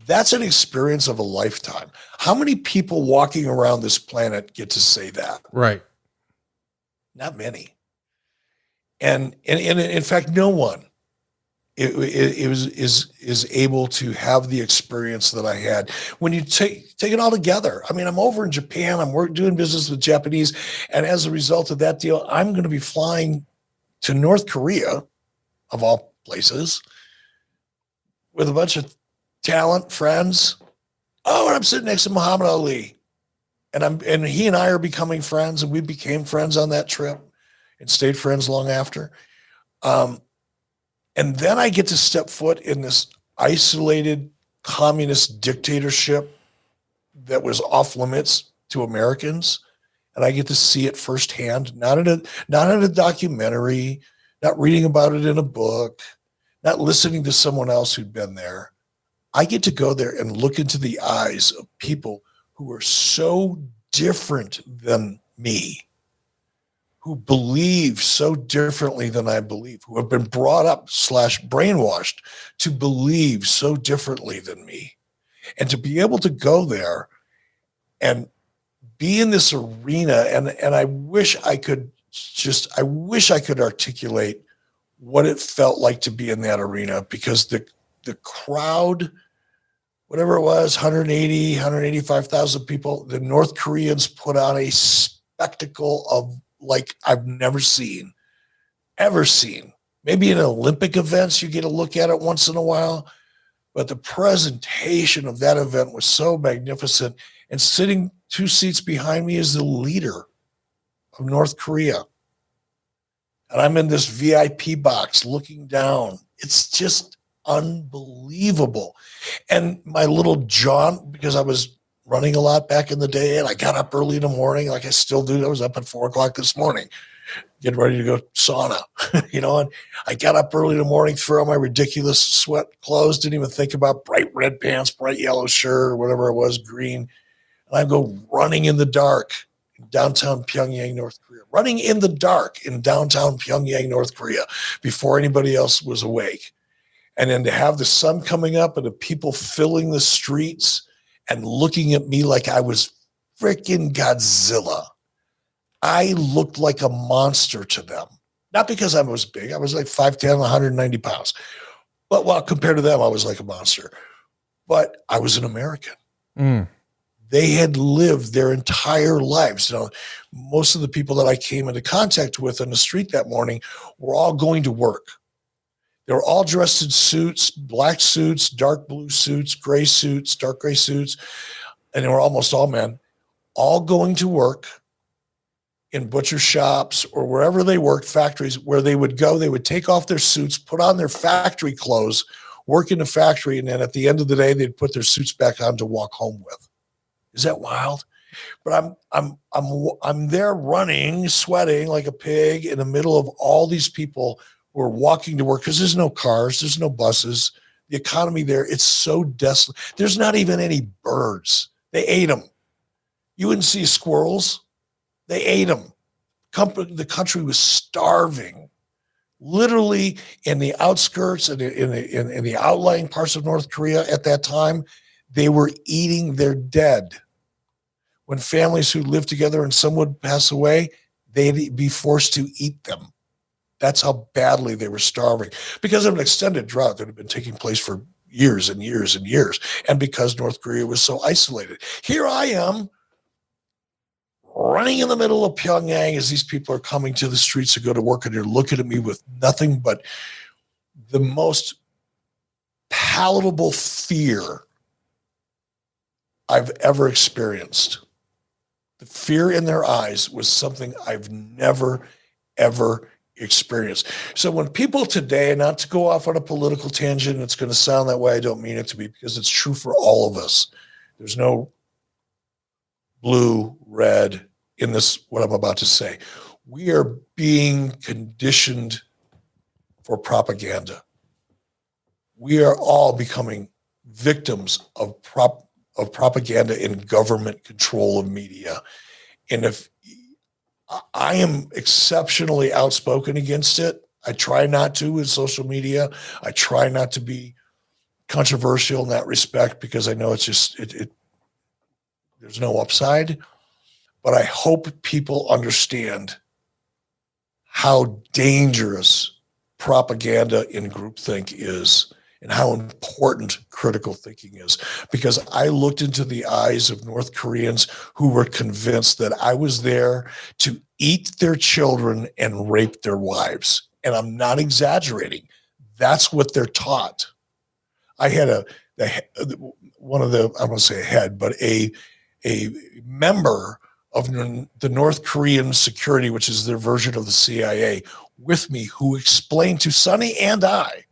That's an experience of a lifetime. How many people walking around this planet get to say that? Right. Not many. And in fact, no one is able to have the experience that I had. When you take it all together, I mean, I'm over in Japan, I'm doing business with Japanese, and as a result of that deal, I'm going to be flying to North Korea, of all places, with a bunch of talent friends. Oh, and I'm sitting next to Muhammad Ali, and he and I are becoming friends, and we became friends on that trip and stayed friends long after. And then I get to step foot in this isolated communist dictatorship that was off limits to Americans. And I get to see it firsthand, not in a documentary, not reading about it in a book, not listening to someone else who'd been there. I get to go there and look into the eyes of people who are so different than me, who believe so differently than I believe, who have been brought up / brainwashed to believe so differently than me. And to be able to go there and be in this arena, and I wish I could articulate what it felt like to be in that arena, because the crowd, whatever it was, 180, 185,000 people, the North Koreans put on a spectacle of like I've never seen, ever seen. Maybe in Olympic events, you get to look at it once in a while, but the presentation of that event was so magnificent. And sitting 2 seats behind me is the leader of North Korea. And I'm in this VIP box looking down. It's just unbelievable. And my little jaunt, because I was running a lot back in the day, and I got up early in the morning, like I still do. I was up at 4:00 this morning, getting ready to go sauna, and I got up early in the morning, threw on my ridiculous sweat clothes, didn't even think about bright red pants, bright yellow shirt, or whatever it was, green. And I go running in the dark in downtown Pyongyang, North Korea, running in the dark in downtown Pyongyang, North Korea, before anybody else was awake. And then to have the sun coming up and the people filling the streets and looking at me like I was freaking Godzilla. I looked like a monster to them. Not because I was big. I was like 5'10", 190 pounds. But compared to them, I was like a monster. But I was an American. Mm. They had lived their entire lives. Most of the people that I came into contact with on the street that morning were all going to work. They were all dressed in suits, black suits, dark blue suits, gray suits, dark gray suits, and they were almost all men, all going to work in butcher shops or wherever they worked, factories, where they would go. They would take off their suits, put on their factory clothes, work in the factory, and then at the end of the day, they'd put their suits back on to walk home with. Is that wild? But I'm there running, sweating like a pig in the middle of all these people who are walking to work, because there's no cars, there's no buses. The economy there, it's so desolate. There's not even any birds. They ate them. You wouldn't see squirrels. They ate them. The country was starving. Literally in the outskirts and in the outlying parts of North Korea at that time, they were eating their dead. When families who lived together and some would pass away, they'd be forced to eat them. That's how badly they were starving, because of an extended drought that had been taking place for years and years and years, and because North Korea was so isolated. Here I am running in the middle of Pyongyang as these people are coming to the streets to go to work, and they're looking at me with nothing but the most palatable fear I've ever experienced. The fear in their eyes was something I've never, ever experienced. So when people today, not to go off on a political tangent, it's going to sound that way, I don't mean it to be, because it's true for all of us. There's no blue, red in this, what I'm about to say. We are being conditioned for propaganda. We are all becoming victims of propaganda in government control of media. And if I am exceptionally outspoken against it, I try not to in social media. I try not to be controversial in that respect because I know it's just, there's no upside. But I hope people understand how dangerous propaganda in groupthink is and how important critical thinking is. Because I looked into the eyes of North Koreans who were convinced that I was there to eat their children and rape their wives. And I'm not exaggerating. That's what they're taught. I had one of the, I won't say a head, but a member of the North Korean security, which is their version of the CIA, with me, who explained to Sonny and I,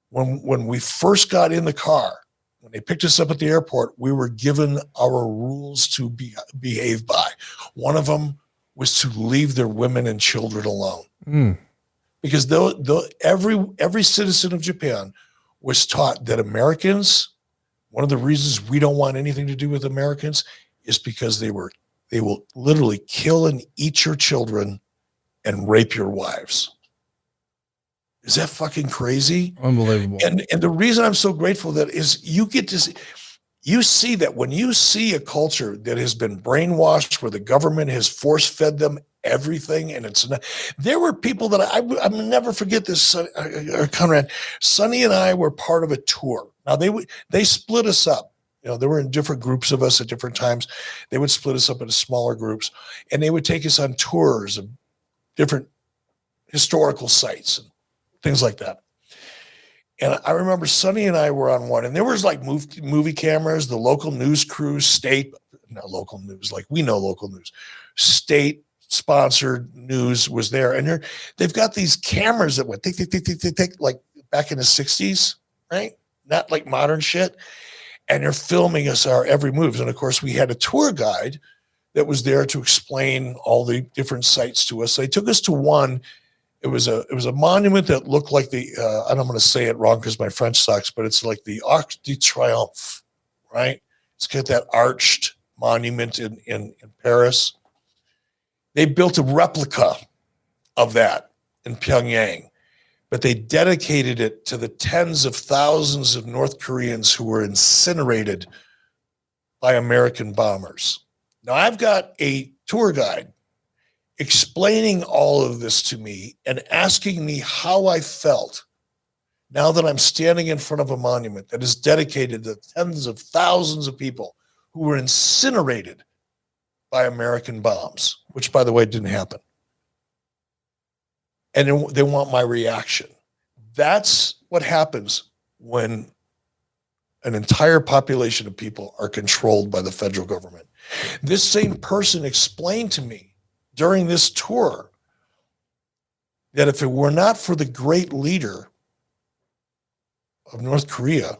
when we first got in the car, when they picked us up at the airport, we were given our rules to behave by. One of them was to leave their women and children alone. Because every citizen of Japan was taught that Americans, one of the reasons we don't want anything to do with Americans is because they will literally kill and eat your children and rape your wives. Is that fucking crazy? Unbelievable. And the reason I'm so grateful that is you get to see, you see that when you see a culture that has been brainwashed, where the government has force fed them everything, and it's not, there were people that I'll never forget this. Conrad, Sonny and I were part of a tour. Now they split us up. You know, they were in different groups of us at different times. They would split us up into smaller groups, and they would take us on tours of different historical sites and things like that. And I remember Sonny and I were on one, and there was like movie cameras, the local news crews, not local news, like we know local news, state sponsored news was there. And they've got these cameras that went tick, like back in the 60s, right? Not like modern shit. And they're filming us our every move. And of course, we had a tour guide that was there to explain all the different sites to us. They took us to one. It was a monument that looked like the, and I'm going to say it wrong because my French sucks, but it's like the Arc de Triomphe, right? It's got that arched monument in Paris. They built a replica of that in Pyongyang, but they dedicated it to the tens of thousands of North Koreans who were incinerated by American bombers. Now, I've got a tour guide explaining all of this to me and asking me how I felt now that I'm standing in front of a monument that is dedicated to tens of thousands of people who were incinerated by American bombs, which, by the way, didn't happen. And they want my reaction. That's what happens when an entire population of people are controlled by the federal government. This same person explained to me during this tour that if it were not for the great leader of North Korea,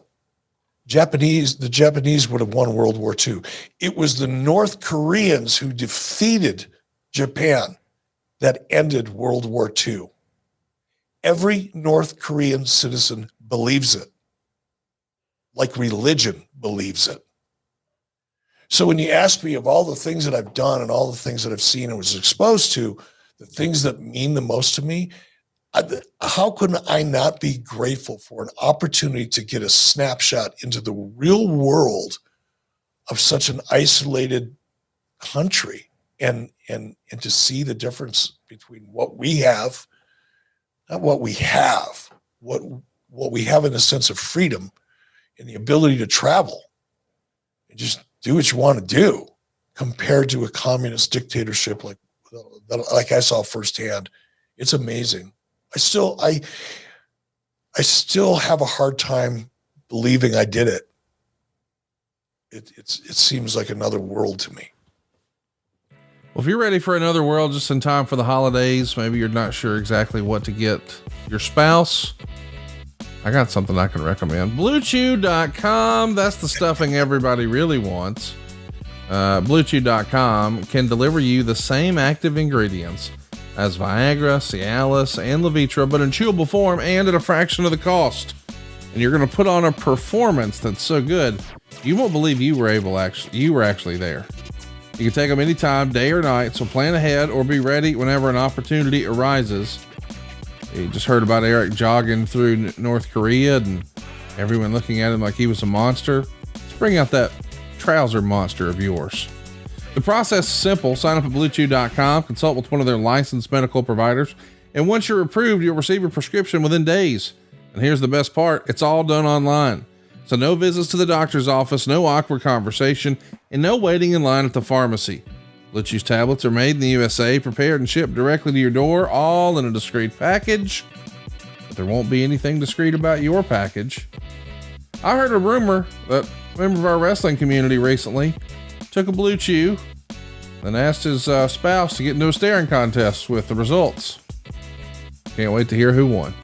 the Japanese would have won World War II. It was the North Koreans who defeated Japan that ended World War II. Every North Korean citizen believes it, like religion believes it. So when you ask me of all the things that I've done and all the things that I've seen and was exposed to, the things that mean the most to me, how could I not be grateful for an opportunity to get a snapshot into the real world of such an isolated country and to see the difference between what we have, not what we have, what we have in a sense of freedom and the ability to travel and just do what you want to do compared to a communist dictatorship like I saw firsthand. It's amazing. I still have a hard time believing I did it. It seems like another world to me. Well, if you're ready for another world just in time for the holidays, maybe you're not sure exactly what to get your spouse, I got something I can recommend. BlueChew.com. That's the stuffing everybody really wants. BlueChew.com can deliver you the same active ingredients as Viagra, Cialis, and Levitra, but in chewable form and at a fraction of the cost. And you're going to put on a performance that's so good, you won't believe you were actually there. You can take them anytime, day or night, so plan ahead or be ready whenever an opportunity arises. You just heard about Eric jogging through North Korea and everyone looking at him like he was a monster. Let's bring out that trouser monster of yours. The process is simple. Sign up at BlueChew.com, consult with one of their licensed medical providers, and once you're approved, you'll receive your prescription within days. And here's the best part. It's all done online. So no visits to the doctor's office, no awkward conversation, and no waiting in line at the pharmacy. Blue Chew's tablets are made in the USA, prepared and shipped directly to your door, all in a discreet package. But there won't be anything discreet about your package. I heard a rumor that a member of our wrestling community recently took a Blue Chew and asked his spouse to get into a staring contest with the results. Can't wait to hear who won.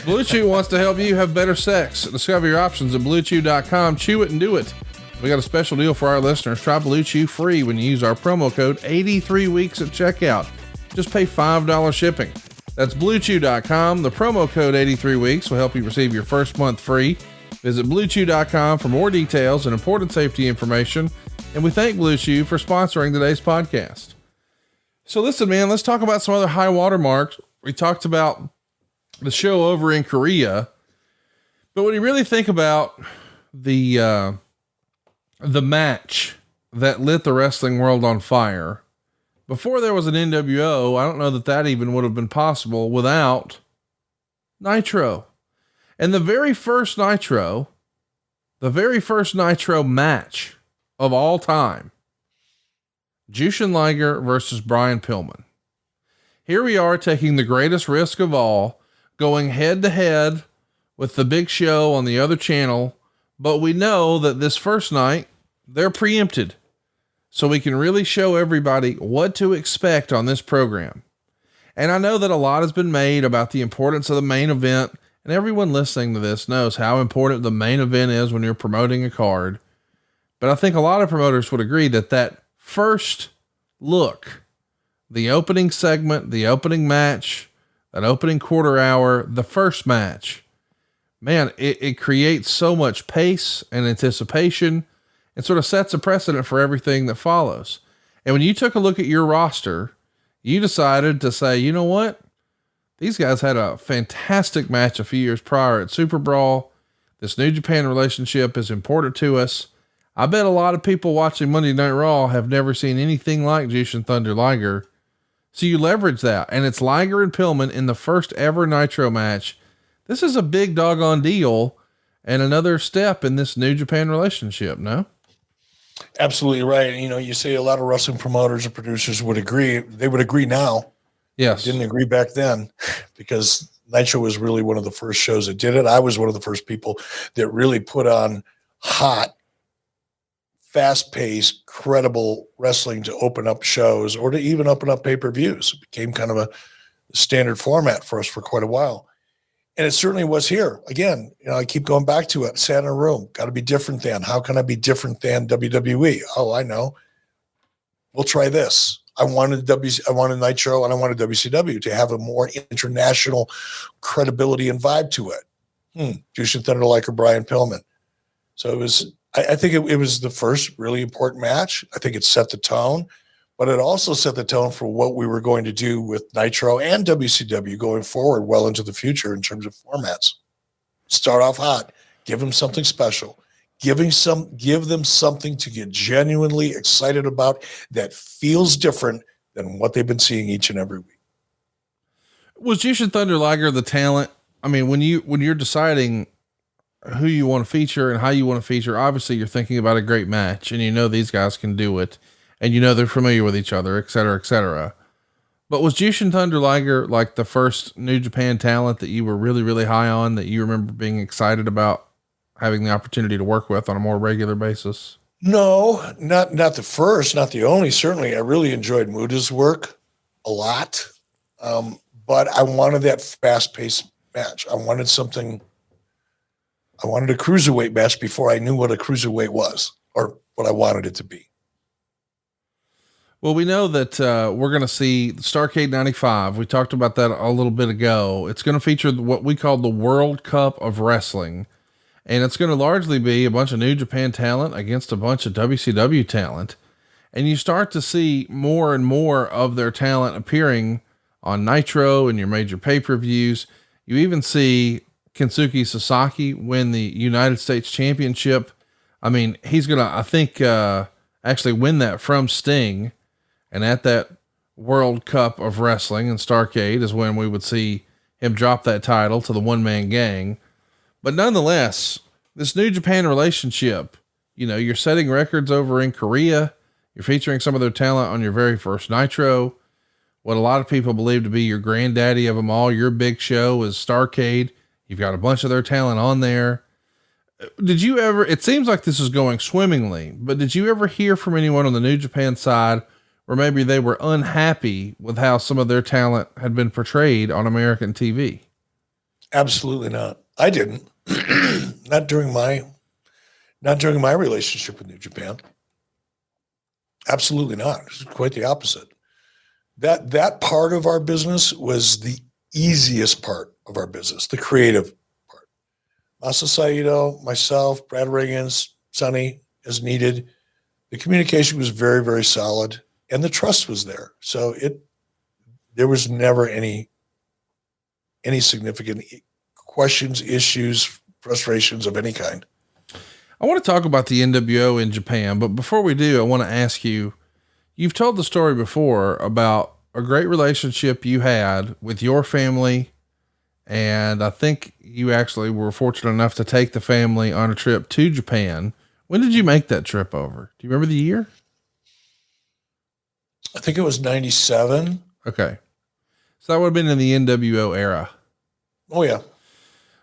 Blue Chew wants to help you have better sex. Discover your options at BlueChew.com. Chew it and do it. We got a special deal for our listeners. Try Blue Chew free when you use our promo code 83weeks at checkout. Just pay $5 shipping. That's BlueChew.com. The promo code 83weeks will help you receive your first month free. Visit BlueChew.com for more details and important safety information. And we thank Blue Chew for sponsoring today's podcast. So listen, man, let's talk about some other high water marks. We talked about the show over in Korea, but when you really think about the match that lit the wrestling world on fire, before there was an NWO, I don't know that even would have been possible without Nitro. And the very first Nitro match of all time, Jushin Liger versus Brian Pillman. Here we are taking the greatest risk of all, going head to head with the Big Show on the other channel. But we know that this first night they're preempted, so we can really show everybody what to expect on this program. And I know that a lot has been made about the importance of the main event, and everyone listening to this knows how important the main event is when you're promoting a card. But I think a lot of promoters would agree that that first look, the opening segment, the opening match, that opening quarter hour, the first match, man, it creates so much pace and anticipation and sort of sets a precedent for everything that follows. And when you took a look at your roster, you decided to say, you know what? These guys had a fantastic match a few years prior at Super Brawl. This New Japan relationship is important to us. I bet a lot of people watching Monday Night Raw have never seen anything like Jushin Thunder Liger. So you leverage that, and it's Liger and Pillman in the first ever Nitro match. This is a big doggone deal and another step in this New Japan relationship, no? Absolutely right. You know, you say a lot of wrestling promoters and producers would agree. They would agree now. Yes. Didn't agree back then, because Nitro was really one of the first shows that did it. I was one of the first people that really put on hot, fast-paced, credible wrestling to open up shows or to even open up pay-per-views. It became kind of a standard format for us for quite a while. And it certainly was here. Again, you know, I keep going back to it. Sat in a room, got to be different than. How can I be different than WWE? Oh, I know. We'll try this. I wanted Nitro and I wanted WCW to have a more international credibility and vibe to it. Jushin Thunder Liger, Brian Pillman. So it was, I think it was the first really important match. I think it set the tone, but it also set the tone for what we were going to do with Nitro and WCW going forward well into the future in terms of formats. Start off hot, give them something special, give them something to get genuinely excited about that feels different than what they've been seeing each and every week. Was Jushin Thunder Liger the talent? I mean, when you're deciding who you want to feature and how you want to feature, obviously you're thinking about a great match and you know these guys can do it and you know they're familiar with each other, et cetera, et cetera. But was Jushin Thunder Liger like the first New Japan talent that you were really, really high on, that you remember being excited about having the opportunity to work with on a more regular basis? No, not the first, not the only. Certainly, I really enjoyed Muda's work a lot. But I wanted that fast-paced match. I wanted a cruiserweight match before I knew what a cruiserweight was or what I wanted it to be. Well, we know that we're going to see Starrcade 95. We talked about that a little bit ago. It's going to feature what we call the World Cup of Wrestling. And it's going to largely be a bunch of New Japan talent against a bunch of WCW talent. And you start to see more and more of their talent appearing on Nitro and your major pay-per-views. You even see Kensuke Sasaki win the United States Championship. I mean, he's going to, I think, actually win that from Sting. And at that World Cup of Wrestling in Starrcade is when we would see him drop that title to the one-man gang. But nonetheless, this New Japan relationship, you know, you're setting records over in Korea. You're featuring some of their talent on your very first Nitro. What a lot of people believe to be your granddaddy of them all, your big show is Starrcade. You've got a bunch of their talent on there. Did you ever, it seems like this is going swimmingly, but did you ever hear from anyone on the New Japan side where maybe they were unhappy with how some of their talent had been portrayed on American TV? Absolutely not. I didn't. not during my relationship with New Japan. Absolutely not. It's quite the opposite. That part of our business was the easiest part of our business, the creative part. Masa Saito, myself, Brad Riggins, Sonny, as needed. The communication was very, very solid, and the trust was there. So there was never any significant questions, issues, frustrations of any kind. I want to talk about the NWO in Japan, but before we do, I want to ask you, you've told the story before about a great relationship you had with your family. And I think you actually were fortunate enough to take the family on a trip to Japan. When did you make that trip over? Do you remember the year? I think it was 97. Okay. So that would have been in the NWO era. Oh yeah.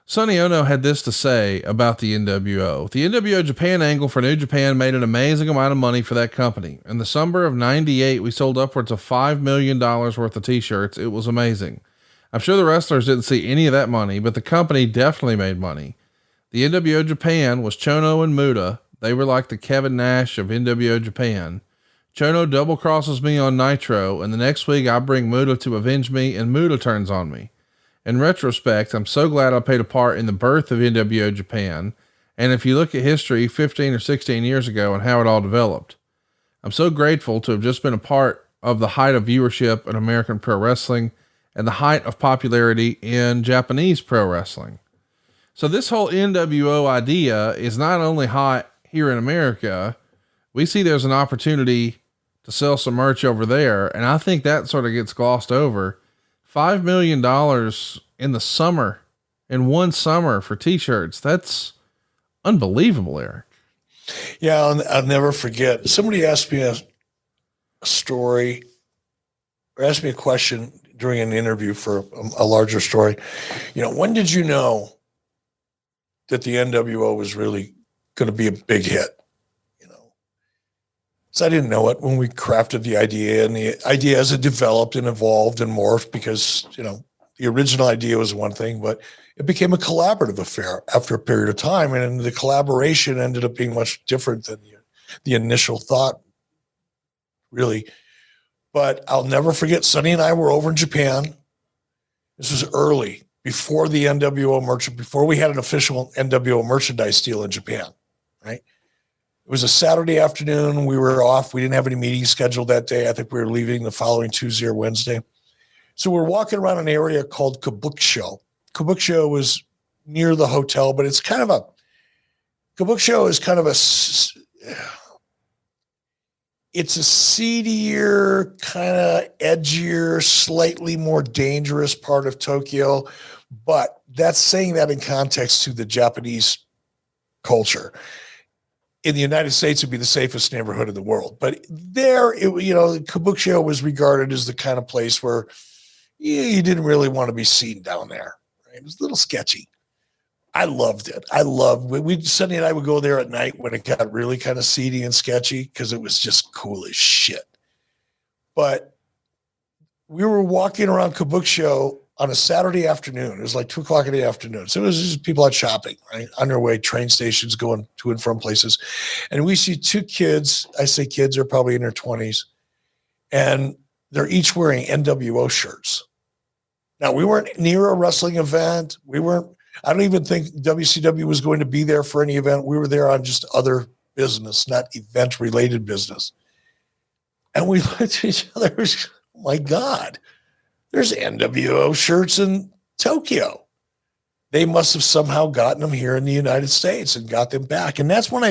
Sonny Ono had this to say about the NWO. The NWO Japan angle for New Japan made an amazing amount of money for that company. In the summer of 98, we sold upwards of $5 million worth of t-shirts. It was amazing. I'm sure the wrestlers didn't see any of that money, but the company definitely made money. The NWO Japan was Chono and Muta. They were like the Kevin Nash of NWO Japan. Chono double crosses me on Nitro, and the next week I bring Muta to avenge me, and Muta turns on me. In retrospect, I'm so glad I played a part in the birth of NWO Japan. And if you look at history 15 or 16 years ago and how it all developed, I'm so grateful to have just been a part of the height of viewership in American pro wrestling and the height of popularity in Japanese pro wrestling. So this whole NWO idea is not only hot here in America, we see there's an opportunity to sell some merch over there. And I think that sort of gets glossed over. $5 million in the summer, in one summer for t-shirts. That's unbelievable, Eric. Yeah. I'll never forget. Somebody asked me a story or asked me a question during an interview for a larger story. You know, when did you know that the NWO was really going to be a big hit? So I didn't know it when we crafted the idea, and the idea as it developed and evolved and morphed, because, the original idea was one thing, but it became a collaborative affair after a period of time. And the collaboration ended up being much different than the initial thought, really. But I'll never forget, Sonny and I were over in Japan. This was early, before the NWO merchant, before we had an official NWO merchandise deal in Japan, right? It was a Saturday afternoon. We were off. We didn't have any meetings scheduled that day. I think we were leaving the following Tuesday or Wednesday. So we're walking around an area called Kabukicho. Kabukicho was near the hotel, but it's kind of Kabukicho is kind of it's a seedier, kind of edgier, slightly more dangerous part of Tokyo. But that's saying that in context to the Japanese culture. In the United States, it'd be the safest neighborhood in the world. But there, Kabukicho was regarded as the kind of place where you didn't really want to be seen down there. Right? It was a little sketchy. I loved it. Sonny and I would go there at night when it got really kind of seedy and sketchy, because it was just cool as shit. But we were walking around Kabukicho on a Saturday afternoon. It was like 2:00 in the afternoon. So it was just people out shopping, right? On their way, train stations, going to and from places. And we see two kids. I say kids are probably in their 20s. and they're each wearing NWO shirts. Now, we weren't near a wrestling event. I don't even think WCW was going to be there for any event. We were there on just other business, not event related business. And we looked at each other, oh my God, there's NWO shirts in Tokyo. They must have somehow gotten them here in the United States and got them back. And that's when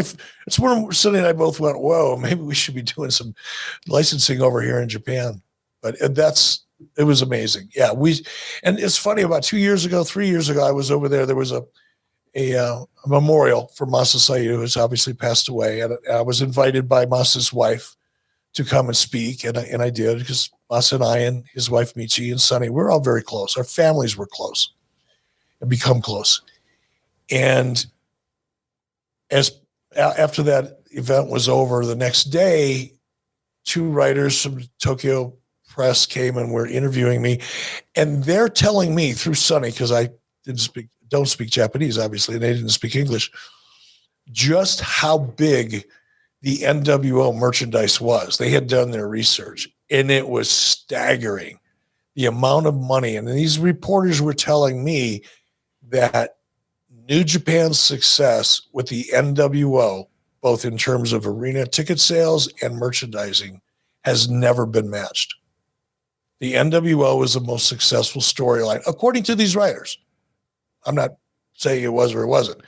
Sonny and I both went, whoa, maybe we should be doing some licensing over here in Japan. But it was amazing. Yeah. And it's funny, about 3 years ago, I was over there. There was a memorial for Masa Sayu, who's obviously passed away. And I was invited by Masa's wife to come and speak. And I did, because Masa and I and his wife, Michi, and Sonny, we're all very close. Our families were close and become close. And after that event was over, the next day, 2 writers from Tokyo Press came and were interviewing me, and they're telling me through Sonny, because I don't speak Japanese, obviously, and they didn't speak English, just how big the NWO merchandise was. They had done their research, and it was staggering, the amount of money. And these reporters were telling me that New Japan's success with the NWO, both in terms of arena ticket sales and merchandising, has never been matched. The NWO was the most successful storyline, according to these writers. I'm not saying it was or it wasn't,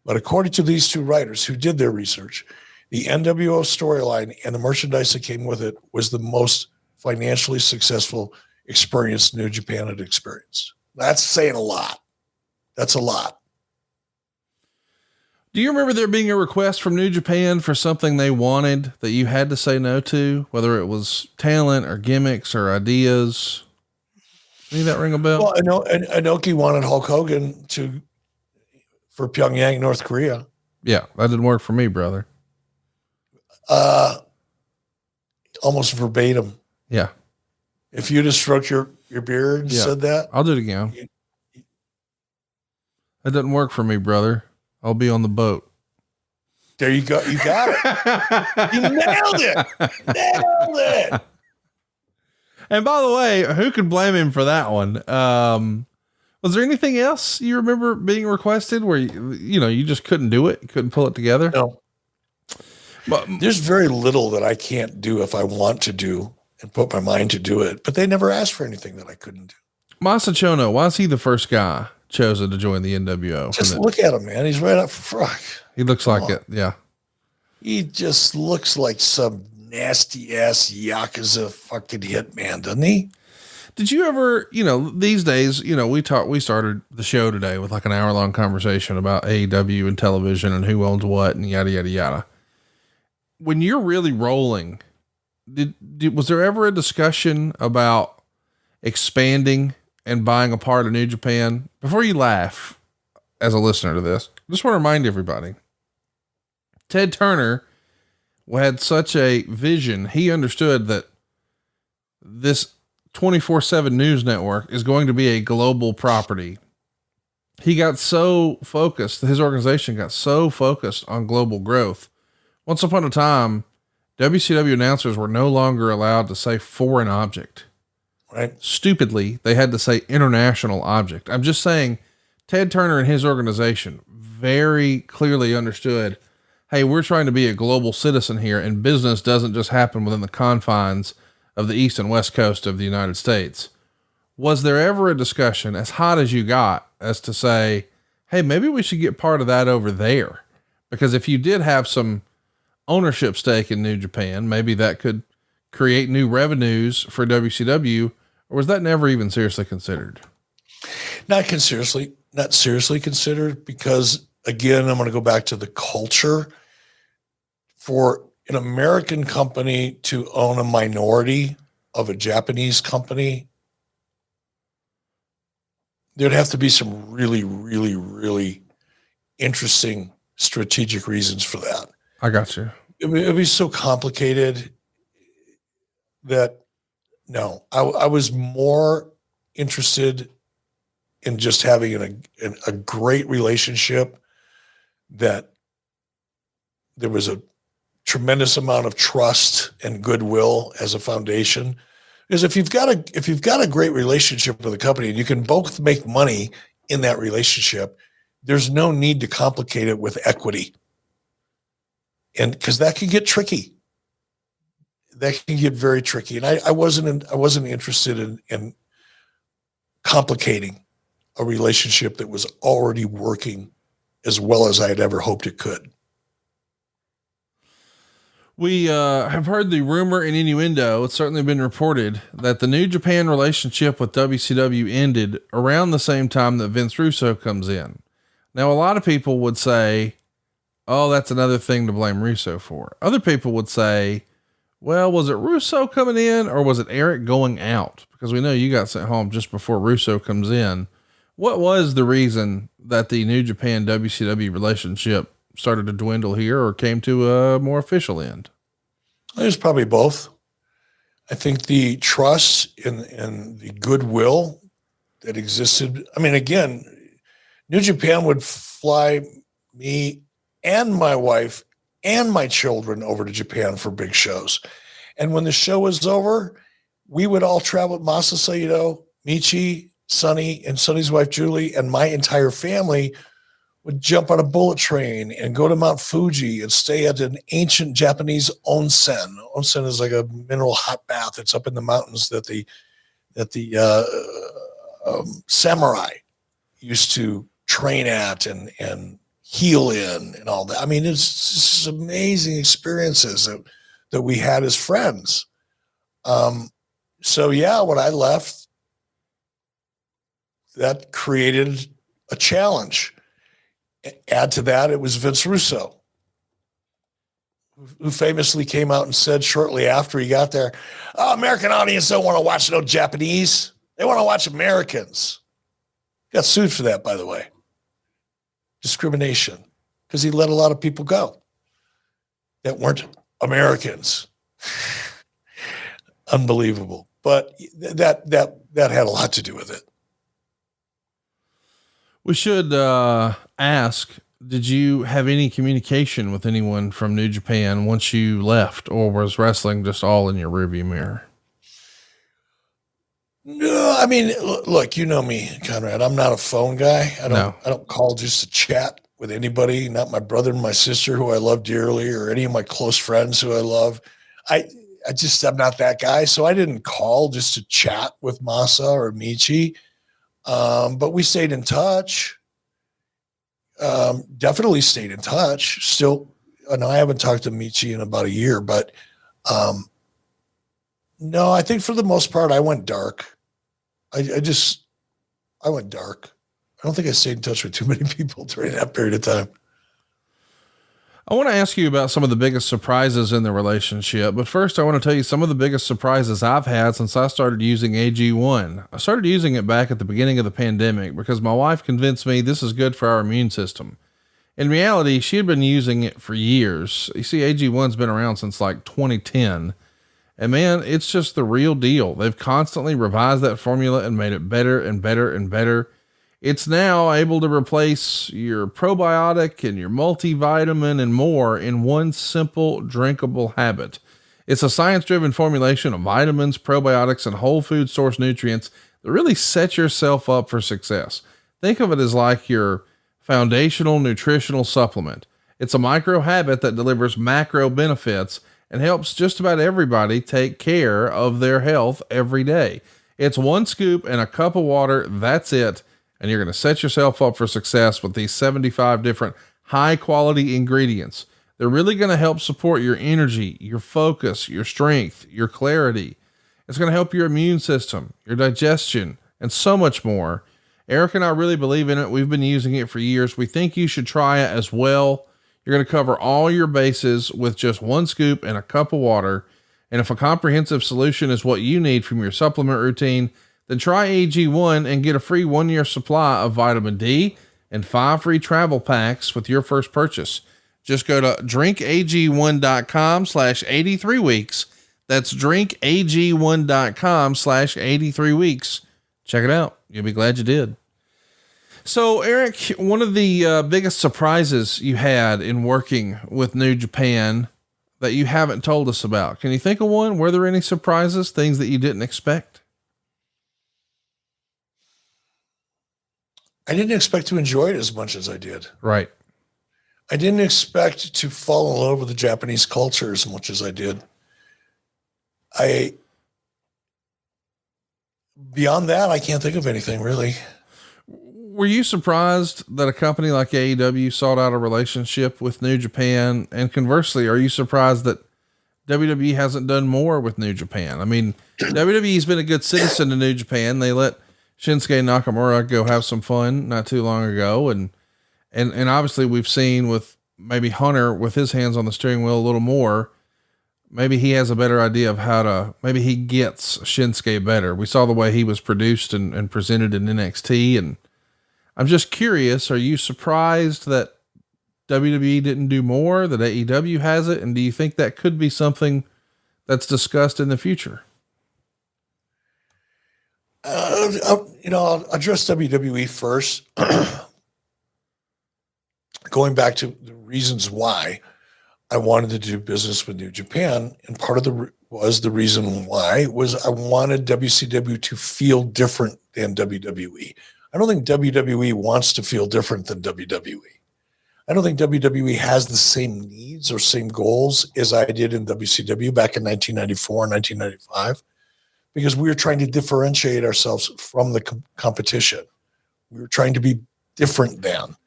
but according to these 2 writers who did their research, the NWO storyline and the merchandise that came with it was the most financially successful experience New Japan had experienced. That's saying a lot. That's a lot. Do you remember there being a request from New Japan for something they wanted that you had to say no to, whether it was talent or gimmicks or ideas? Any of that ring a bell? Well, I know Inoki wanted Hulk Hogan for Pyongyang, North Korea. Yeah, that didn't work for me, brother. Almost verbatim. Yeah. If you'd have stroked your beard and said that, I'll do it again. That doesn't work for me, brother. I'll be on the boat. There you go. You got it. You nailed it. Nailed it. And by the way, who could blame him for that one? Was there anything else you remember being requested where you just couldn't do it? You couldn't pull it together? No. But there's very little that I can't do if I want to do and put my mind to do it, but they never asked for anything that I couldn't do. Masa Chono, why is he the first guy chosen to join the NWO? Just look at him, man. He's right up front. He looks like it. Yeah. He just looks like some nasty ass Yakuza fucking hitman, doesn't he? Did you ever, these days, we started the show today with like an hour-long conversation about AEW and television and who owns what and yada, yada, yada. When you're really rolling, was there ever a discussion about expanding and buying a part of New Japan? Before you laugh as a listener to this, I just want to remind everybody, Ted Turner had such a vision. He understood that this 24/7 news network is going to be a global property. He got so focused, his organization got so focused on global growth. Once upon a time, WCW announcers were no longer allowed to say foreign object. Right. Stupidly, they had to say international object. I'm just saying, Ted Turner and his organization very clearly understood, hey, we're trying to be a global citizen here, and business doesn't just happen within the confines of the East and West Coast of the United States. Was there ever a discussion, as hot as you got, as to say, hey, maybe we should get part of that over there? Because if you did have some ownership stake in New Japan, maybe that could create new revenues for WCW, or was that never even seriously considered? Not seriously considered, because again, I'm going to go back to the culture. For an American company to own a minority of a Japanese company, there'd have to be some really, really, really interesting strategic reasons for that. I got you. It'd be so complicated that no, I was more interested in just having a great relationship, that there was a tremendous amount of trust and goodwill as a foundation. Because if you've got a great relationship with a company and you can both make money in that relationship, there's no need to complicate it with equity. And because that can get tricky. That can get very tricky. And I wasn't interested in complicating a relationship that was already working as well as I had ever hoped it could. We have heard the rumor and innuendo. It's certainly been reported that the New Japan relationship with WCW ended around the same time that Vince Russo comes in. Now, a lot of people would say, oh, that's another thing to blame Russo for. Other people would say, well, was it Russo coming in or was it Eric going out? Because we know you got sent home just before Russo comes in. What was the reason that the New Japan WCW relationship started to dwindle here or came to a more official end? It was probably both. I think the trust and the goodwill that existed. I mean, again, New Japan would fly me and my wife and my children over to Japan for big shows. And when the show was over, we would all travel with Masa Saito, Michi, Sonny, and Sonny's wife, Julie, and my entire family would jump on a bullet train and go to Mount Fuji and stay at an ancient Japanese onsen. Onsen is like a mineral hot bath. It's up in the mountains that the samurai used to train at and heal in and all that. I mean, it's just amazing experiences that we had as friends. So yeah, when I left, that created a challenge. Add to that, it was Vince Russo, who famously came out and said shortly after he got there, oh, American audience don't want to watch no Japanese. They want to watch Americans. Got sued for that, by the way. Discrimination, because he let a lot of people go that weren't Americans. Unbelievable. But that had a lot to do with it. We should ask, did you have any communication with anyone from New Japan once you left, or was wrestling just all in your rearview mirror? No, I mean, look, you know me, Conrad. I'm not a phone guy. I don't call just to chat with anybody, not my brother and my sister, who I love dearly, or any of my close friends who I love. I'm not that guy. So I didn't call just to chat with Masa or Michi. But we stayed in touch. Definitely stayed in touch. Still, and I haven't talked to Michi in about a year, but no, I think for the most part, I went dark. I went dark. I don't think I stayed in touch with too many people during that period of time. I want to ask you about some of the biggest surprises in the relationship, but first I want to tell you some of the biggest surprises I've had since I started using AG1. I started using it back at the beginning of the pandemic because my wife convinced me this is good for our immune system. In reality, she had been using it for years. You see, AG1's been around since like 2010. And man, it's just the real deal. They've constantly revised that formula and made it better and better and better. It's now able to replace your probiotic and your multivitamin and more in one simple drinkable habit. It's a science-driven formulation of vitamins, probiotics, and whole food source nutrients that really set yourself up for success. Think of it as like your foundational nutritional supplement. It's a micro habit that delivers macro benefits and helps just about everybody take care of their health every day. It's one scoop and a cup of water. That's it. And you're going to set yourself up for success with these 75 different high quality ingredients. They're really going to help support your energy, your focus, your strength, your clarity. It's going to help your immune system, your digestion, and so much more. Eric and I really believe in it. We've been using it for years. We think you should try it as well. You're going to cover all your bases with just one scoop and a cup of water. And if a comprehensive solution is what you need from your supplement routine, then try AG1 and get a free 1-year supply of vitamin D and 5 free travel packs with your first purchase. Just go to drinkag1.com/83 weeks. That's drinkag1.com/83 weeks. Check it out. You'll be glad you did. So Eric, one of the biggest surprises you had in working with New Japan that you haven't told us about? Can you think of one? Were there any surprises, things that you didn't expect? I didn't expect to enjoy it as much as I did. Right. I didn't expect to fall in love with the Japanese culture as much as I did. Beyond that, I can't think of anything really. Were you surprised that a company like AEW sought out a relationship with New Japan? And conversely, are you surprised that WWE hasn't done more with New Japan? I mean, WWE's been a good citizen to New Japan. They let Shinsuke Nakamura go have some fun not too long ago. And obviously we've seen with maybe Hunter with his hands on the steering wheel a little more. Maybe he has a better idea of maybe he gets Shinsuke better. We saw the way he was produced and presented in NXT. And I'm just curious, are you surprised that WWE didn't do more, that AEW has it? And do you think that could be something that's discussed in the future? I'll address WWE first. Going back to the reasons why I wanted to do business with New Japan, and part of the reason why was I wanted WCW to feel different than WWE. I don't think WWE wants to feel different than WWE. I don't think WWE has the same needs or same goals as I did in WCW back in 1994 and 1995, because we were trying to differentiate ourselves from the competition. We were trying to be different than.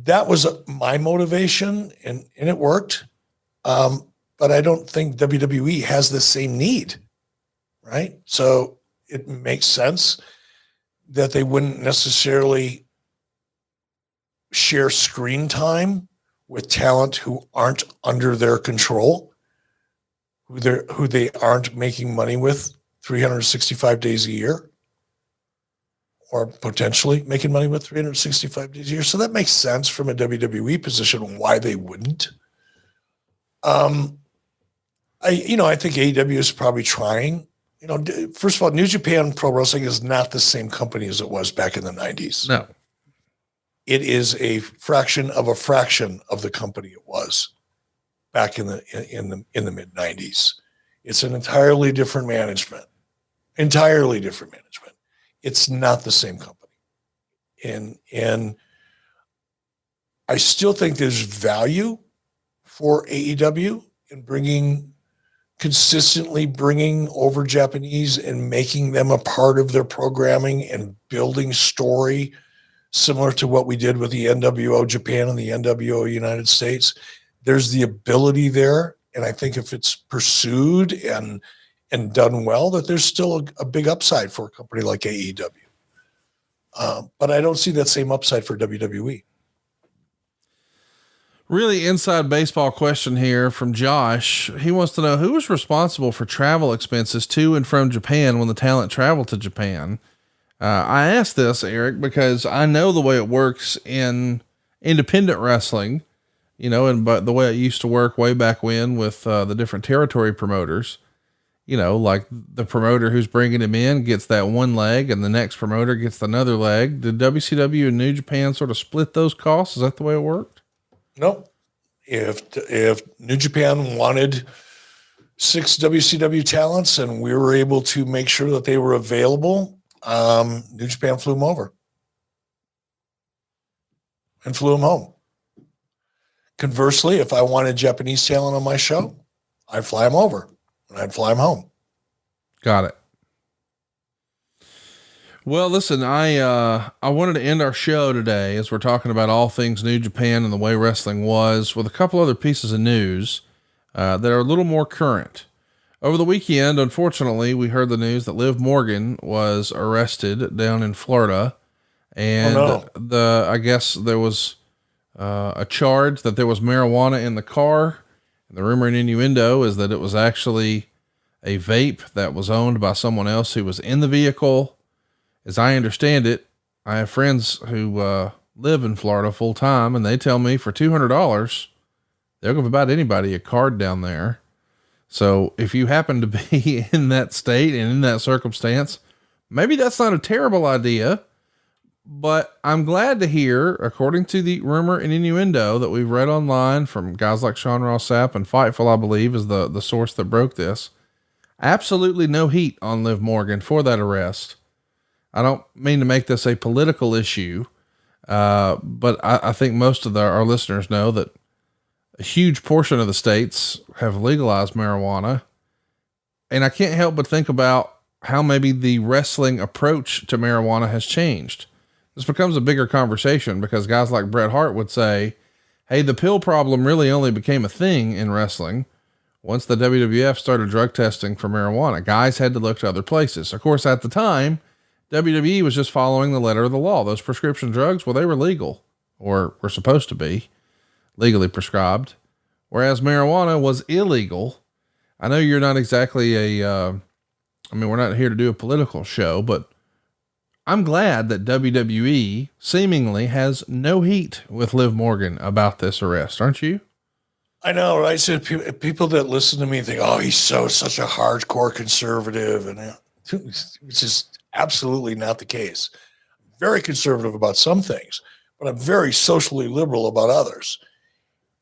That was my motivation, and it worked. But I don't think WWE has the same need, right? So it makes sense that they wouldn't necessarily share screen time with talent who aren't under their control, who they aren't making money with 365 days a year, or potentially making money with 365 days a year. So that makes sense from a WWE position why they wouldn't. I think AEW is probably trying. First of all, New Japan Pro Wrestling is not the same company as it was back in the 90s. No. It is a fraction of the company it was back in the mid 90s. It's an entirely different management. It's not the same company. And I still think there's value for AEW in consistently bringing over Japanese and making them a part of their programming and building story similar to what we did with the NWO Japan and the NWO United States. There's the ability there. And I think if it's pursued and done well, that there's still a big upside for a company like AEW. But I don't see that same upside for WWE. Really inside baseball question here from Josh. He wants to know who was responsible for travel expenses to and from Japan when the talent traveled to Japan. I asked this, Eric, because I know the way it works in independent wrestling, but the way it used to work way back when with the different territory promoters, like the promoter who's bringing him in gets that one leg and the next promoter gets another leg. Did WCW and New Japan sort of split those costs? Is that the way it worked? No. If New Japan wanted 6 WCW talents and we were able to make sure that they were available, New Japan flew them over and flew them home. Conversely, if I wanted Japanese talent on my show, I'd fly them over and I'd fly them home. Got it. Well, listen, I wanted to end our show today as we're talking about all things New Japan and the way wrestling was with a couple other pieces of news that are a little more current. Over the weekend, unfortunately, we heard the news that Liv Morgan was arrested down in Florida, and I guess there was a charge that there was marijuana in the car. And the rumor and innuendo is that it was actually a vape that was owned by someone else who was in the vehicle. As I understand it, I have friends who live in Florida full time, and they tell me for $200, they'll give about anybody a card down there. So if you happen to be in that state and in that circumstance, maybe that's not a terrible idea, But I'm glad to hear, according to the rumor and innuendo that we've read online from guys like Sean Ross Sapp and Fightful, I believe is the source that broke this. Absolutely no heat on Liv Morgan for that arrest. I don't mean to make this a political issue. But I think most of our listeners know that a huge portion of the states have legalized marijuana. And I can't help but think about how maybe the wrestling approach to marijuana has changed. This becomes a bigger conversation because guys like Bret Hart would say, hey, the pill problem really only became a thing in wrestling once the WWF started drug testing for marijuana. Guys had to look to other places. Of course, at the time, WWE was just following the letter of the law. Those prescription drugs, well, they were legal, or were supposed to be legally prescribed, whereas marijuana was illegal. I know you're not exactly we're not here to do a political show, but I'm glad that WWE seemingly has no heat with Liv Morgan about this arrest. Aren't you? I know, right? So people that listen to me think, oh, he's such a hardcore conservative, and which is absolutely not the case. I'm very conservative about some things, but I'm very socially liberal about others.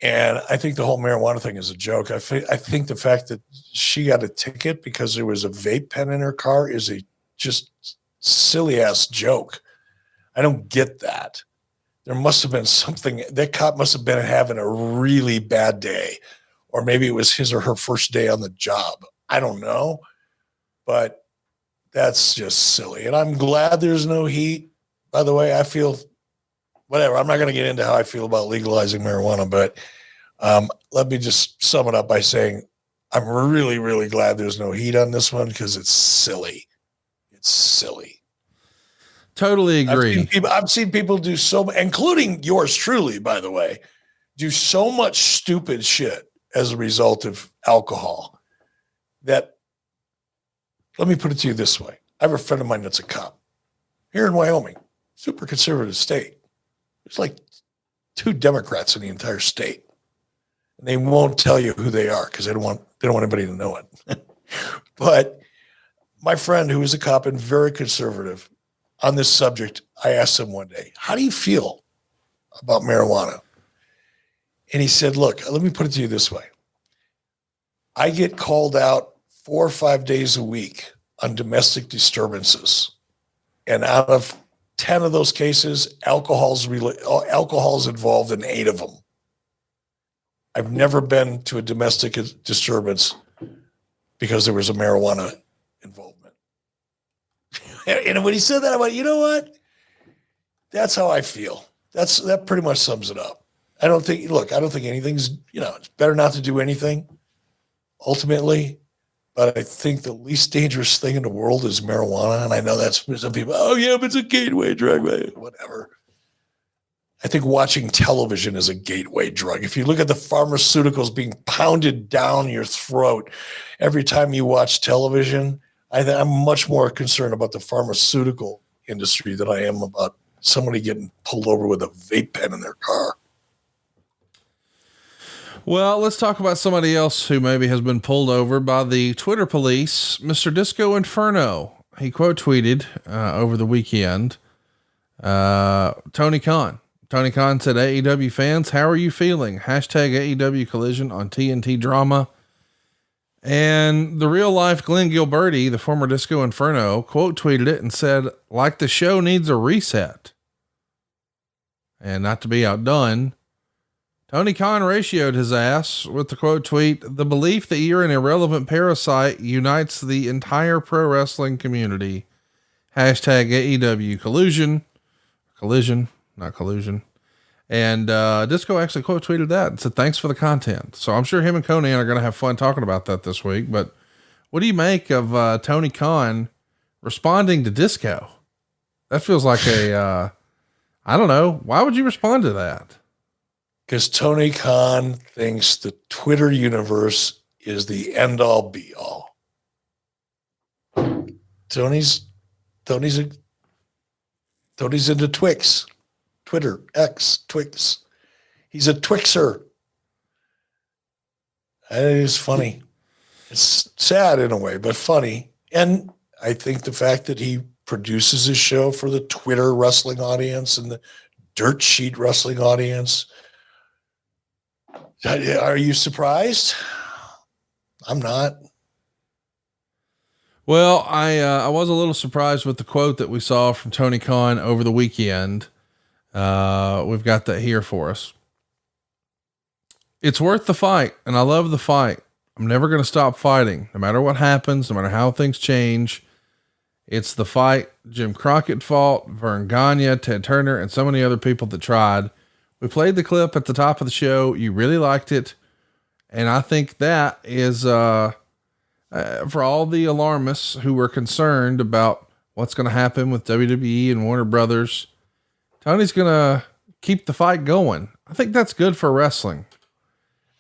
And I think the whole marijuana thing is a joke. I think the fact that she got a ticket because there was a vape pen in her car is a just silly ass joke. I don't get that. There must have been something. That cop must have been having a really bad day, or maybe it was his or her first day on the job. I don't know, but that's just silly. And I'm glad there's no heat. By the way, I feel whatever. I'm not going to get into how I feel about legalizing marijuana, but let me just sum it up by saying I'm really, really glad there's no heat on this one because it's silly. It's silly. Totally agree. I've seen people do including yours truly, by the way, do so much stupid shit as a result of alcohol that, let me put it to you this way. I have a friend of mine that's a cop here in Wyoming, super conservative state. There's like 2 Democrats in the entire state, and they won't tell you who they are because they don't want anybody to know it. But my friend, who is a cop and very conservative on this subject, I asked him one day, how do you feel about marijuana? And he said, look, let me put it to you this way. I get called out 4 or 5 days a week on domestic disturbances. And out of 10 of those cases, alcohol's involved in 8 of them. I've never been to a domestic disturbance because there was a marijuana involvement. And when he said that, I went, you know what? That's how I feel. That pretty much sums it up. I don't think anything's, it's better not to do anything ultimately, but I think the least dangerous thing in the world is marijuana. And I know that's some people, oh yeah, but it's a gateway drug, whatever. I think watching television is a gateway drug. If you look at the pharmaceuticals being pounded down your throat every time you watch television, I'm much more concerned about the pharmaceutical industry than I am about somebody getting pulled over with a vape pen in their car. Well, let's talk about somebody else who maybe has been pulled over by the Twitter police, Mr. Disco Inferno. He quote tweeted over the weekend, Tony Khan. Tony Khan said, AEW fans, how are you feeling? Hashtag AEW collision on TNT drama. And the real life Glenn Gilberti, the former Disco Inferno, quote tweeted it and said, like the show needs a reset. And not to be outdone, Tony Khan ratioed his ass with the quote tweet, the belief that you're an irrelevant parasite unites the entire pro wrestling community. Hashtag AEW collision, not collusion. And Disco actually quote tweeted that and said, thanks for the content. So I'm sure him and Conan are going to have fun talking about that this week. But what do you make of Tony Khan responding to Disco? That feels like I don't know. Why would you respond to that? Because Tony Khan thinks the Twitter universe is the end all be all. Tony's into Twix. Twitter, X, Twix. He's a Twixer. And it is funny. It's sad in a way, but funny. And I think the fact that he produces his show for the Twitter wrestling audience and the dirt sheet wrestling audience. Are you surprised? I'm not. Well, I was a little surprised with the quote that we saw from Tony Khan over the weekend. We've got that here for us. It's worth the fight, and I love the fight. I'm never going to stop fighting, no matter what happens, no matter how things change. It's the fight Jim Crockett fought, Vern Gagne, Ted Turner, and so many other people that tried. We played the clip at the top of the show. You really liked it. And I think that is, for all the alarmists who were concerned about what's going to happen with WWE and Warner Brothers, Tony's going to keep the fight going. I think that's good for wrestling.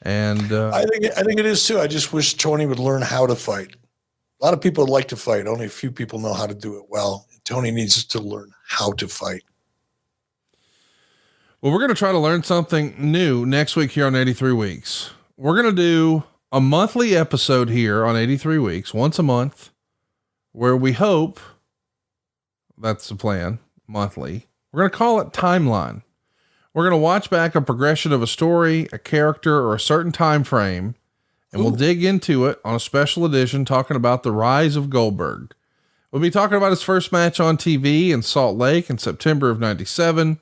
And, I think it is too. I just wish Tony would learn how to fight. A lot of people like to fight. Only a few people know how to do it well. Tony needs to learn how to fight. Well, we're going to try to learn something new next week here on 83 Weeks. We're going to do a monthly episode here on 83 Weeks, once a month, where we hope that's the plan monthly. We're going to call it Timeline. We're going to watch back a progression of a story, a character, or a certain time frame, and we'll dig into it on a special edition talking about the rise of Goldberg. We'll be talking about his first match on TV in Salt Lake in September of 97.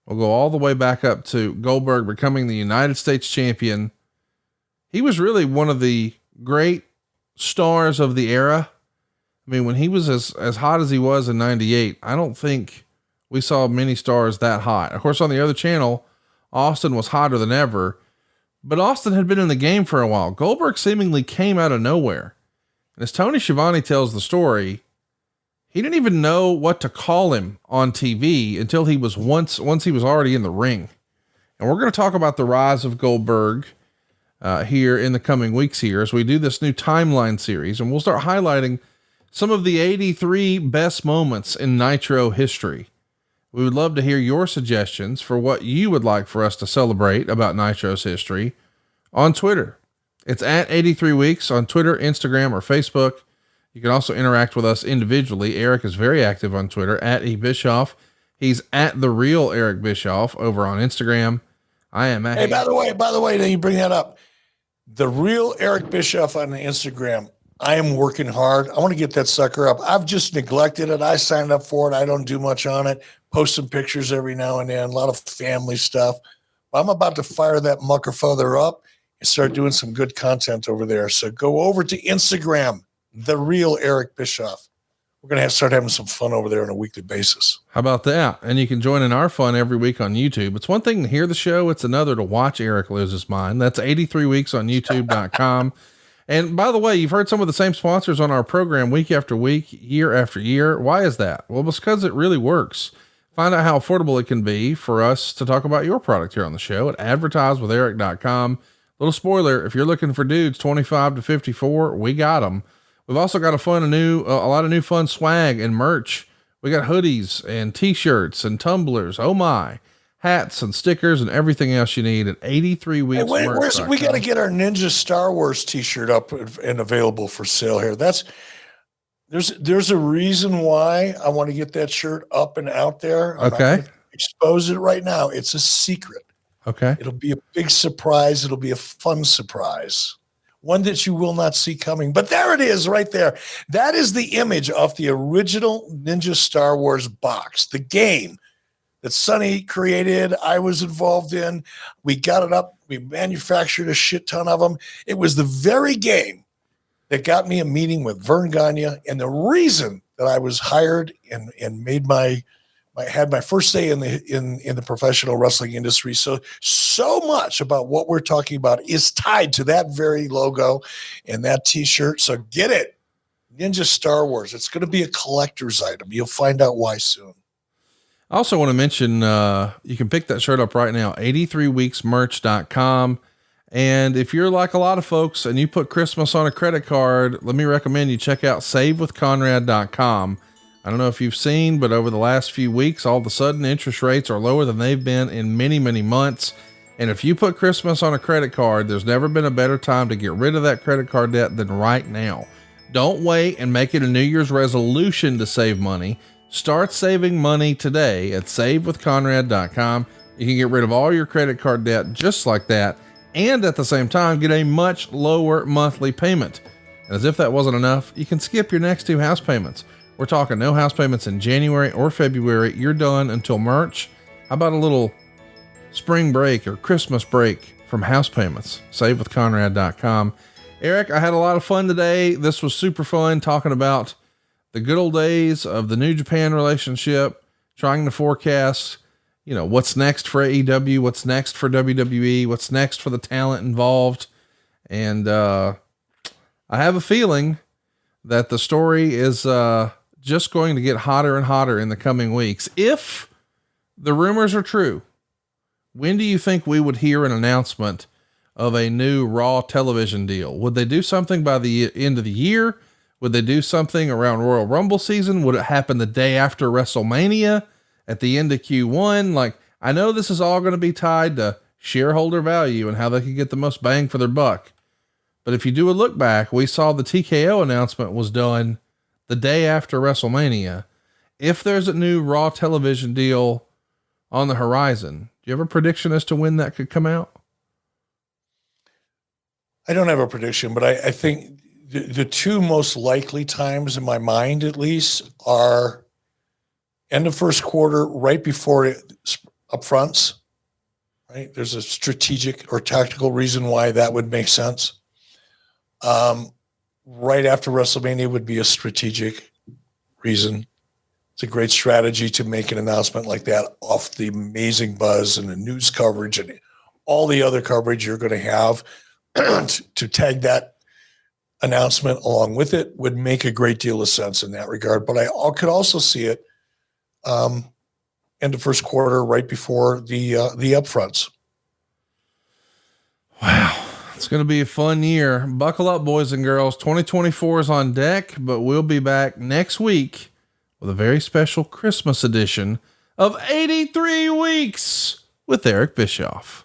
We'll go all the way back up to Goldberg becoming the United States champion. He was really one of the great stars of the era. I mean, when he was as hot as he was in 98, I don't think we saw many stars that hot. Of course, on the other channel, Austin was hotter than ever, but Austin had been in the game for a while. Goldberg seemingly came out of nowhere. And as Tony Schiavone tells the story, he didn't even know what to call him on TV until he was once he was already in the ring. And we're going to talk about the rise of Goldberg here in the coming weeks here as we do this new Timeline series. And we'll start highlighting some of the 83 best moments in Nitro history. We would love to hear your suggestions for what you would like for us to celebrate about Nitro's history on Twitter. It's at 83 Weeks on Twitter, Instagram, or Facebook. You can also interact with us individually. Eric is very active on Twitter at eBischoff. He's at the real Eric Bischoff over on Instagram. I am at. Hey, by the way, now you bring that up. The real Eric Bischoff on the Instagram. I am working hard. I want to get that sucker up. I've just neglected it. I signed up for it. I don't do much on it. Post some pictures every now and then, a lot of family stuff. I'm about to fire that mucker further up and start doing some good content over there. So go over to Instagram, the real Eric Bischoff. We're going to start having some fun over there on a weekly basis. How about that? And you can join in our fun every week on YouTube. It's one thing to hear the show. It's another to watch Eric lose his mind. That's 83 Weeks on youtube.com. And by the way, you've heard some of the same sponsors on our program week after week, year after year. Why is that? Well, it's because it really works. Find out how affordable it can be for us to talk about your product here on the show at advertisewitheric.com. Little spoiler, if you're looking for dudes 25 to 54, we got them. We've also got a lot of new fun swag and merch. We got hoodies and t-shirts and tumblers. Oh my, hats and stickers and everything else you need at 83 Weeks. Hey, we got to get our Ninja Star Wars t-shirt up and available for sale here. There's a reason why I want to get that shirt up and out there. I'm not gonna expose it right now. It's a secret. Okay. It'll be a big surprise. It'll be a fun surprise. One that you will not see coming, but there it is right there. That is the image of the original Ninja Star Wars box, the game that Sonny created. I was involved in. We got it up. We manufactured a shit ton of them. It was the very game that got me a meeting with Vern Gagne. And the reason that I was hired and made had my first day in the professional wrestling industry. So much about what we're talking about is tied to that very logo and that t-shirt. So get it. Ninja Star Wars. It's going to be a collector's item. You'll find out why soon. I also want to mention, you can pick that shirt up right now, 83weeksmerch.com. And if you're like a lot of folks and you put Christmas on a credit card, let me recommend you check out savewithconrad.com. I don't know if you've seen, but over the last few weeks, all of a sudden interest rates are lower than they've been in many, many months. And if you put Christmas on a credit card, there's never been a better time to get rid of that credit card debt than right now. Don't wait and make it a New Year's resolution to save money. Start saving money today at savewithconrad.com. You can get rid of all your credit card debt just like that, and at the same time get a much lower monthly payment. And as if that wasn't enough, you can skip your next 2 house payments. We're talking no house payments in January or February. You're done until March. How about a little spring break or Christmas break from house payments? Savewithconrad.com. Eric, I had a lot of fun today. This was super fun talking about the good old days of the New Japan relationship, trying to forecast, what's next for AEW, what's next for WWE, what's next for the talent involved. And, I have a feeling that the story is, just going to get hotter and hotter in the coming weeks. If the rumors are true, when do you think we would hear an announcement of a new Raw television deal? Would they do something by the end of the year? Would they do something around Royal Rumble season? Would it happen the day after WrestleMania at the end of Q1? Like, I know this is all going to be tied to shareholder value and how they can get the most bang for their buck. But if you do a look back, we saw the TKO announcement was done the day after WrestleMania. If there's a new Raw television deal on the horizon, do you have a prediction as to when that could come out? I don't have a prediction, but I think the 2 most likely times in my mind, at least, are end of first quarter, right before upfronts, right? There's a strategic or tactical reason why that would make sense. Right after WrestleMania would be a strategic reason. It's a great strategy to make an announcement like that off the amazing buzz and the news coverage and all the other coverage you're going to have to tag that announcement along with it would make a great deal of sense in that regard. But I could also see it end of first quarter, right before the upfronts. Wow. It's going to be a fun year. Buckle up, boys and girls. 2024 is on deck, but we'll be back next week with a very special Christmas edition of 83 Weeks with Eric Bischoff.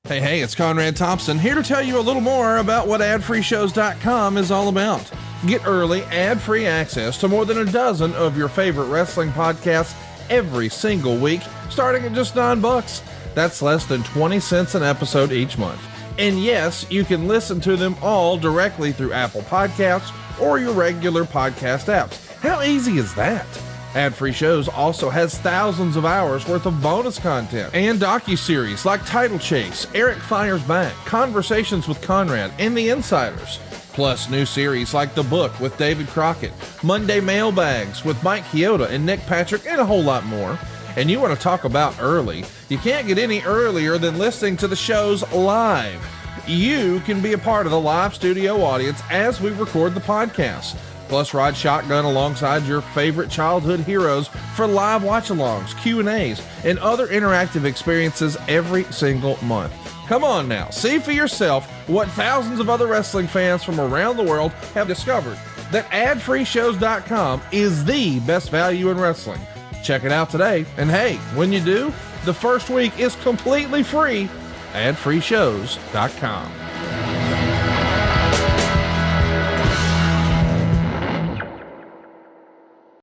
Hey, it's Conrad Thompson here to tell you a little more about what adfreeshows.com is all about. Get early, ad-free access to more than a dozen of your favorite wrestling podcasts every single week, starting at just $9. That's less than 20 cents an episode each month. And yes, you can listen to them all directly through Apple Podcasts or your regular podcast apps. How easy is that? Ad-free shows also has thousands of hours worth of bonus content and docuseries like Title Chase, Eric Fires Back, Conversations with Conrad, and The Insiders. Plus new series like The Book with David Crockett, Monday Mailbags with Mike Chioda and Nick Patrick, and a whole lot more. And you want to talk about early? You can't get any earlier than listening to the shows live. You can be a part of the live studio audience as we record the podcast. Plus ride shotgun alongside your favorite childhood heroes for live watch-alongs, Q&As, and other interactive experiences every single month. Come on now, see for yourself what thousands of other wrestling fans from around the world have discovered, that adfreeshows.com is the best value in wrestling. Check it out today. And hey, when you do, the first week is completely free. Adfreeshows.com.